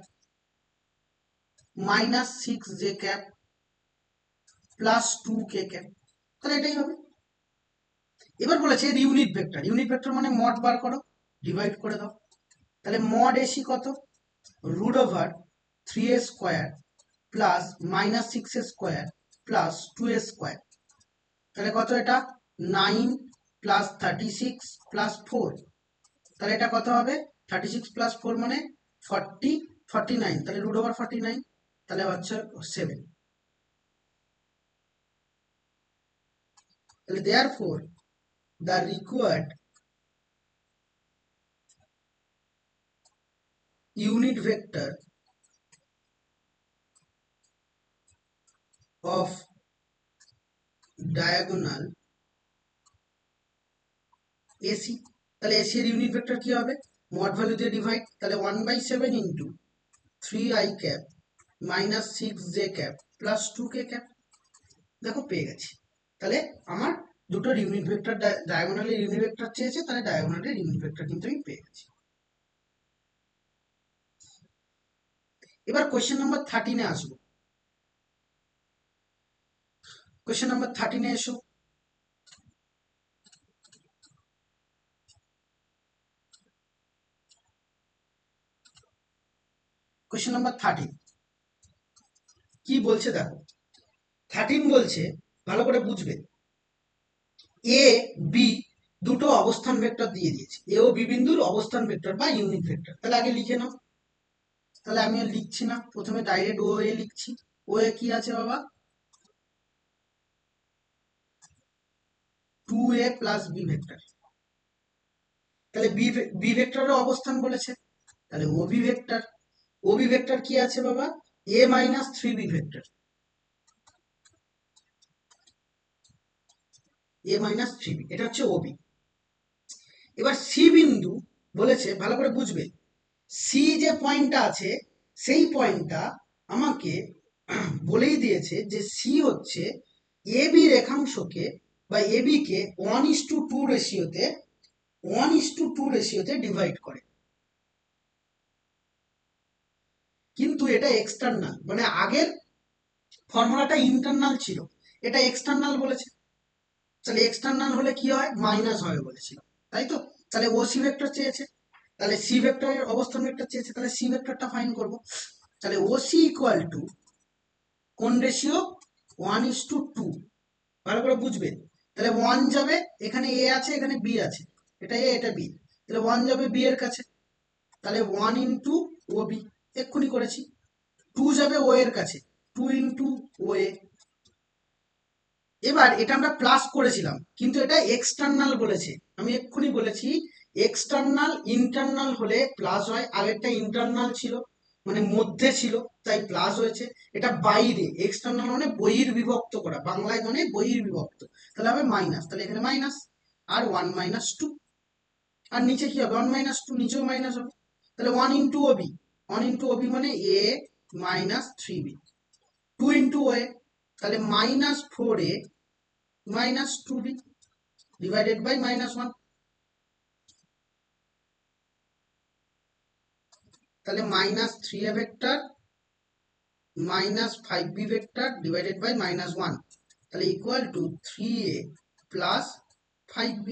minus 6j cap plus 2k cap, তাহলে এটাই হবে। এবার বলেছে এর ইউনিট ভেক্টর, ইউনিট ভেক্টর মানে মড বার করো, ডিভাইড করে দাও। তাহলে মড এসি কত? Root over 3a square plus minus 6a square plus 2a square, তাহলে কত এটা? 9 প্লাস 36 প্লাস 4, তাহলে এটা কত হবে? 36 প্লাস 4 মানে 40, 49, তাহলে রুট ওভার 49, তাহলে হচ্ছে 7। তাহলে therefore the required unit vector of diagonal AC, তাহলে AC এর ইউনিট ভেক্টর কি হবে? মড ভ্যালু দিয়ে ডিভাইড, তাহলে 1/7 into 3i cap minus 6j cap plus 2k cap. দেখো পেয়ে গেছি। তাহলে আমার দুটো ইউনিট ভেক্টর ডায়াগোনালের ইউনিট ভেক্টর চেয়েছে, তাহলে ডায়াগোনালের ইউনিট ভেক্টর কিন্তু আমি পেয়ে গেছি। এবার কোয়েশ্চেন নাম্বার 13-এ আসবো। কোয়েশ্চেন নাম্বার 13-এ এসো। কোয়েশ্চেন নাম্বার 13 কি বলছে দেখো। 13 বলছে, ভালো করে বুঝবে, এ বি দুটো অবস্থান ভেক্টর দিয়ে দিয়েছে, এ ও বি বিন্দুর অবস্থান ভেক্টর বা ইউনিট ভেক্টর। তাহলে আগে লিখে নাও। তাহলে আমি আর লিখছি না, প্রথমে ডাইরেক্ট ও এ লিখছি। ও এ কি আছে বাবা, 2a প্লাস বি ভেক্টর। তাহলে বি ভেক্টরের অবস্থান বলেছে, তাহলে O B vector. O B vector কি আছে বাবা, এ মাইনাস 3b ভেক্টর। এ মাইনাস 3b, এটা হচ্ছে ওবি। এবার সি বিন্দু বলেছে, ভালো করে বুঝবে, সি যে পয়েন্টটা আছে সেই পয়েন্টটা আমাকে বলেই দিয়েছে যে সি হচ্ছে এ বি রেখাংশকে বা এ বি কে 1:2 রেশিওতে 1:2 রেশিওতে ডিভাইড করে। কিন্তু এটা এক্সটার্নাল, মানে আগের ফর্মুলাটা ইন্টারনাল ছিল, এটা এক্সটার্নাল বলেছে। তাহলে এক্সটার্নাল হলে কি হয়, মাইনাস হবে বলেছিল, তাই তো। তাহলে ও সি ভেক্টর চেয়েছে, তাহলে সি ভেক্টরের অবস্থান ভেক্টর চেয়েছে, তাহলে সি ভেক্টরটা ফাইন করব। তাহলে ও সি ইকুয়াল টু কোন রেশিও, 1:2। ভালো করে বুঝবে, তাহলে 1 যাবে, এখানে এ আছে এখানে বি আছে, এটা এ এটা বি, তাহলে 1 যাবে বি এর কাছে, তাহলে 1 ইন্টু ও বি, এক্ষুনি করেছি। 2 যাবে ও এর কাছে, 2 ইন্টু ও এ। এবার এটা আমরা প্লাস করেছিলাম, কিন্তু এটা এক্সটার্নাল বলেছে, আমি এক্ষুনি বলেছি এক্সটার্নাল ইন্টারনাল হলে প্লাস হয়। আগেরটা ইন্টারনাল ছিল, মানে মধ্যে ছিল, তাই প্লাস হয়েছে। এটা বাইরে, এক্সটার্নাল মানে বহির্বিভক্ত করা, বাংলায় মানে বহির্বিভক্ত, তাহলে হবে মাইনাস, তাহলে এখানে মাইনাস। আর 1-2, আর নিচে কি হবে, 1-2, নিচেও মাইনাস হবে। তাহলে 1 ইন্টু ওবি, 1 ইন্টু ওবি মানে এ মাইনাস 3বি, 2 ইন্টু ওএ, তাহলে -4a minus 2b divided by -1। তাহলে -3a vector -5b vector divided by -1, তাহলে equal to 3a plus 5b।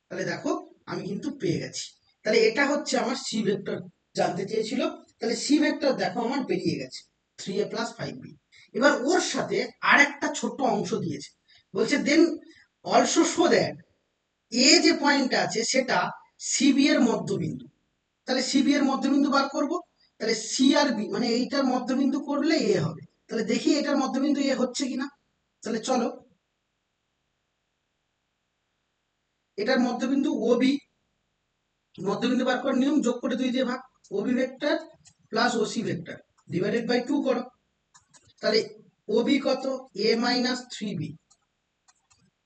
তাহলে দেখো আমি কিন্তু পেয়ে গেছি। তাহলে এটা হচ্ছে আমার সি ভেক্টর জানতে চেয়েছিল, তাহলে সি ভেক্টর দেখো আমার বেরিয়ে গেছে, 3a প্লাস 5b। এবার ওর সাথে আর একটা ছোট্ট অংশ দিয়েছে, বলছে দেন অলসো শো দ্যাট এ যে পয়েন্টটা আছে সেটা সিবি এর মধ্যবিন্দু। তাহলে সিবি এর মধ্যবিন্দু বার করব, তাহলে সি আর বি মানে এইটার মধ্যবিন্দু করলে এ হবে। তাহলে দেখি এটার মধ্যবিন্দু এ হচ্ছে কিনা। তাহলে চলো, এটার মধ্যবিন্দু ও বি, মধ্যবিন্দু বার করার নিয়ম, যোগ করে 2 দিয়ে ভাগ, O B vector plus O C vector divided by 2 করো। তাহলে ও বি কত, এ মাইনাস 3বি,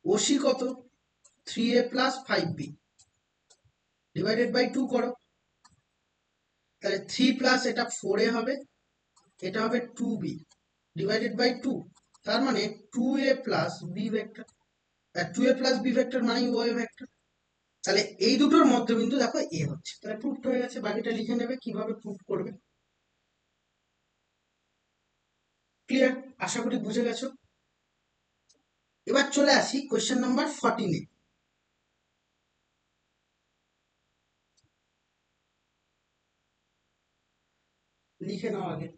ও সি কত, 3a plus 5b divided by 2 করো। তাহলে 3 প্লাস এটা 4a হবে, এটা হবে 2b ডিভাইডেড বাই 2, তার মানে 2a প্লাস বি ভেক্টর। আর 2a প্লাস বি ভেক্টর মানে ও এ ভেক্টর। তাহলে এই দুটোর মধ্যবিন্দু দেখো এ হচ্ছে, তাহলে প্রুফ হয়ে গেছে। বাকিটা লিখে নেবে কিভাবে প্রুফ করবে। ক্লিয়ার, আশা করি বুঝে গেছো। এবার চলে আসি কোয়েশ্চেন নাম্বার 14-এ। লিখে নাও আগে।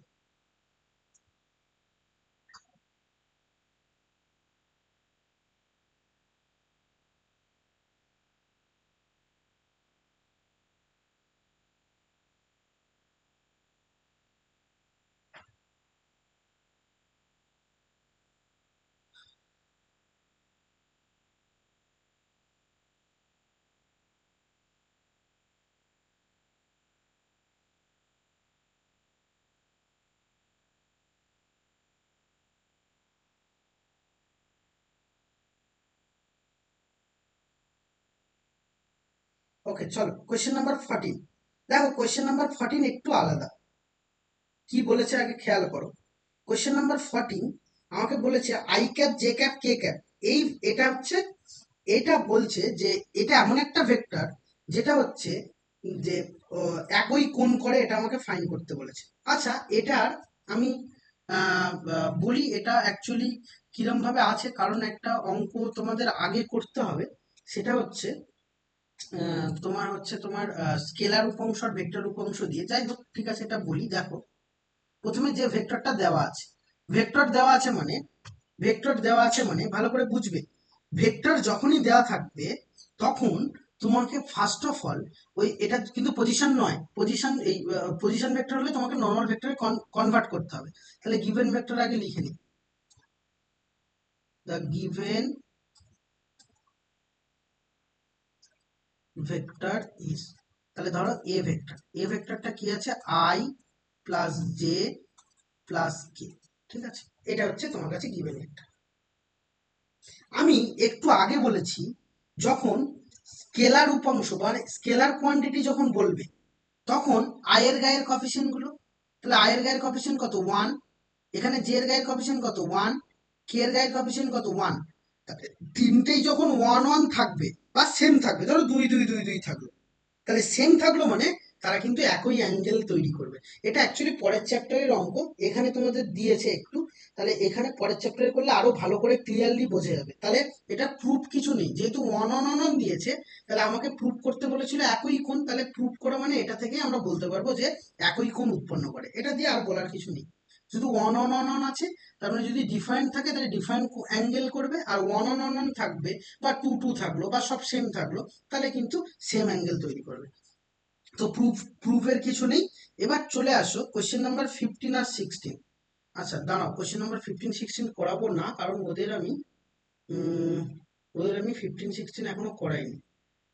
ওকে চলো, কোয়েশ্চেন নাম্বার 14। দেখো কোয়েশ্চেন নাম্বার 14 একটু আলাদা। কি বলেছে আগে খেয়াল করো। কোয়েশ্চেন নাম্বার 14 আমাকে বলেছে I cap J cap K cap, এই এটা হচ্ছে এটা বলছে যে এটা এমন একটা ভেক্টর যেটা হচ্ছে যে একই কোণ করে, এটা আমাকে ফাইন্ড করতে বলেছে। আচ্ছা, এটার আমি বলি এটা অ্যাকচুয়ালি কিরম ভাবে আছে, কারণ একটা অঙ্ক তোমাদের আগে করতে হবে। সেটা হচ্ছে তোমার হচ্ছে তোমার স্কেলার উপাংশ আর ভেক্টর উপাংশ দিয়ে, যাই হোক ঠিক আছে, এটা বলি। দেখো, প্রথমে যে ভেক্টরটা দেওয়া আছে, ভেক্টর দেওয়া আছে মানে ভেক্টর দেওয়া আছে মানে ভালো করে বুঝবে। ভেক্টর যখনই দেওয়া থাকবে তখন তোমাকে ফার্স্ট অফ অল, ওই এটা কিন্তু পজিশন নয়, পজিশন এই পজিশন ভেক্টর হলে তোমাকে নর্মাল ভেক্টরে কনভার্ট করতে হবে। তাহলে গিভেন ভেক্টর আগে লিখে নিই, দ্য গিভেন ভেক্টর ইজ, তাহলে ধরো এ ভেক্টর, এ ভেক্টরটা কি আছে, আই প্লাস জে প্লাস কে। ঠিক আছে, এটা হচ্ছে তোমার কাছে গিভেন ভেক্টর। আমি একটু আগে বলেছি, যখন স্কেলার উপাংশ মানে স্কেলার কোয়ান্টিটি যখন বলবে, তখন আয়ের গায়ের কফিসিয়েন্ট গুলো, তাহলে আয়ের গায়ের কফিসিয়েন্ট কত, 1। এখানে জে এর গায়ের কফিসিয়েন্ট কত, 1। কে এর গায়ের কফিসিয়েন্ট কত, 1। তিনটেই যখন 1 1 থাকবে বা সেম থাকবে, ধরো 2 2 2 2 থাকলো, তাহলে সেম থাকলো মানে তারা কিন্তু একই অ্যাঙ্গেল তৈরি করবে। এটা অ্যাকচুয়ালি পরের চ্যাপ্টারের অঙ্ক, এখানে তোমাদের দিয়েছে একটু, তাহলে এখানে পরের চ্যাপ্টারে করলে আরো ভালো করে ক্লিয়ারলি বোঝা যাবে। তাহলে এটা প্রুফ কিছু নেই, যেহেতু ওয়ান অন অন অন দিয়েছে, তাহলে আমাকে প্রুফ করতে বলেছিল একই কোণ, তাহলে প্রুফ করা মানে এটা থেকে আমরা বলতে পারবো যে একই কোণ উৎপন্ন করে, এটা দিয়ে আর বলার কিছু নেই। শুধু ওয়ান অন অন অন আছে, তার মানে যদি ডিফারেন্ট থাকে তাহলে ডিফারেন্ট অ্যাঙ্গেল করবে, আর ওয়ান অন অন অন থাকবে বা টু টু থাকলো বা সব সেম থাকলো, তাহলে কিন্তু সেম অ্যাঙ্গেল তৈরি করবে। তো প্রুফের কিছু নেই। এবার চলে আসো কোশ্চেন নাম্বার 15 আর 16। আচ্ছা দাঁড়াও, কোশ্চেন নাম্বার 15 16 করাবো না, কারণ উম, ওদের আমি 15 16 এখনো করাইনি,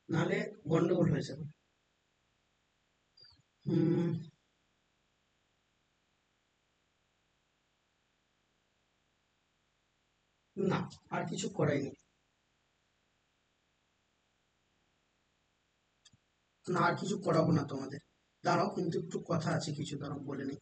নাহলে গন্ডগোল হয়ে যাবে। উম, না, আর কিছু করাইনি। না, আর কিছু করাবো না তোমাদের। দাঁড়াও, কিন্তু একটু কথা আছে কিছু, দাঁড়াও বলে নিই।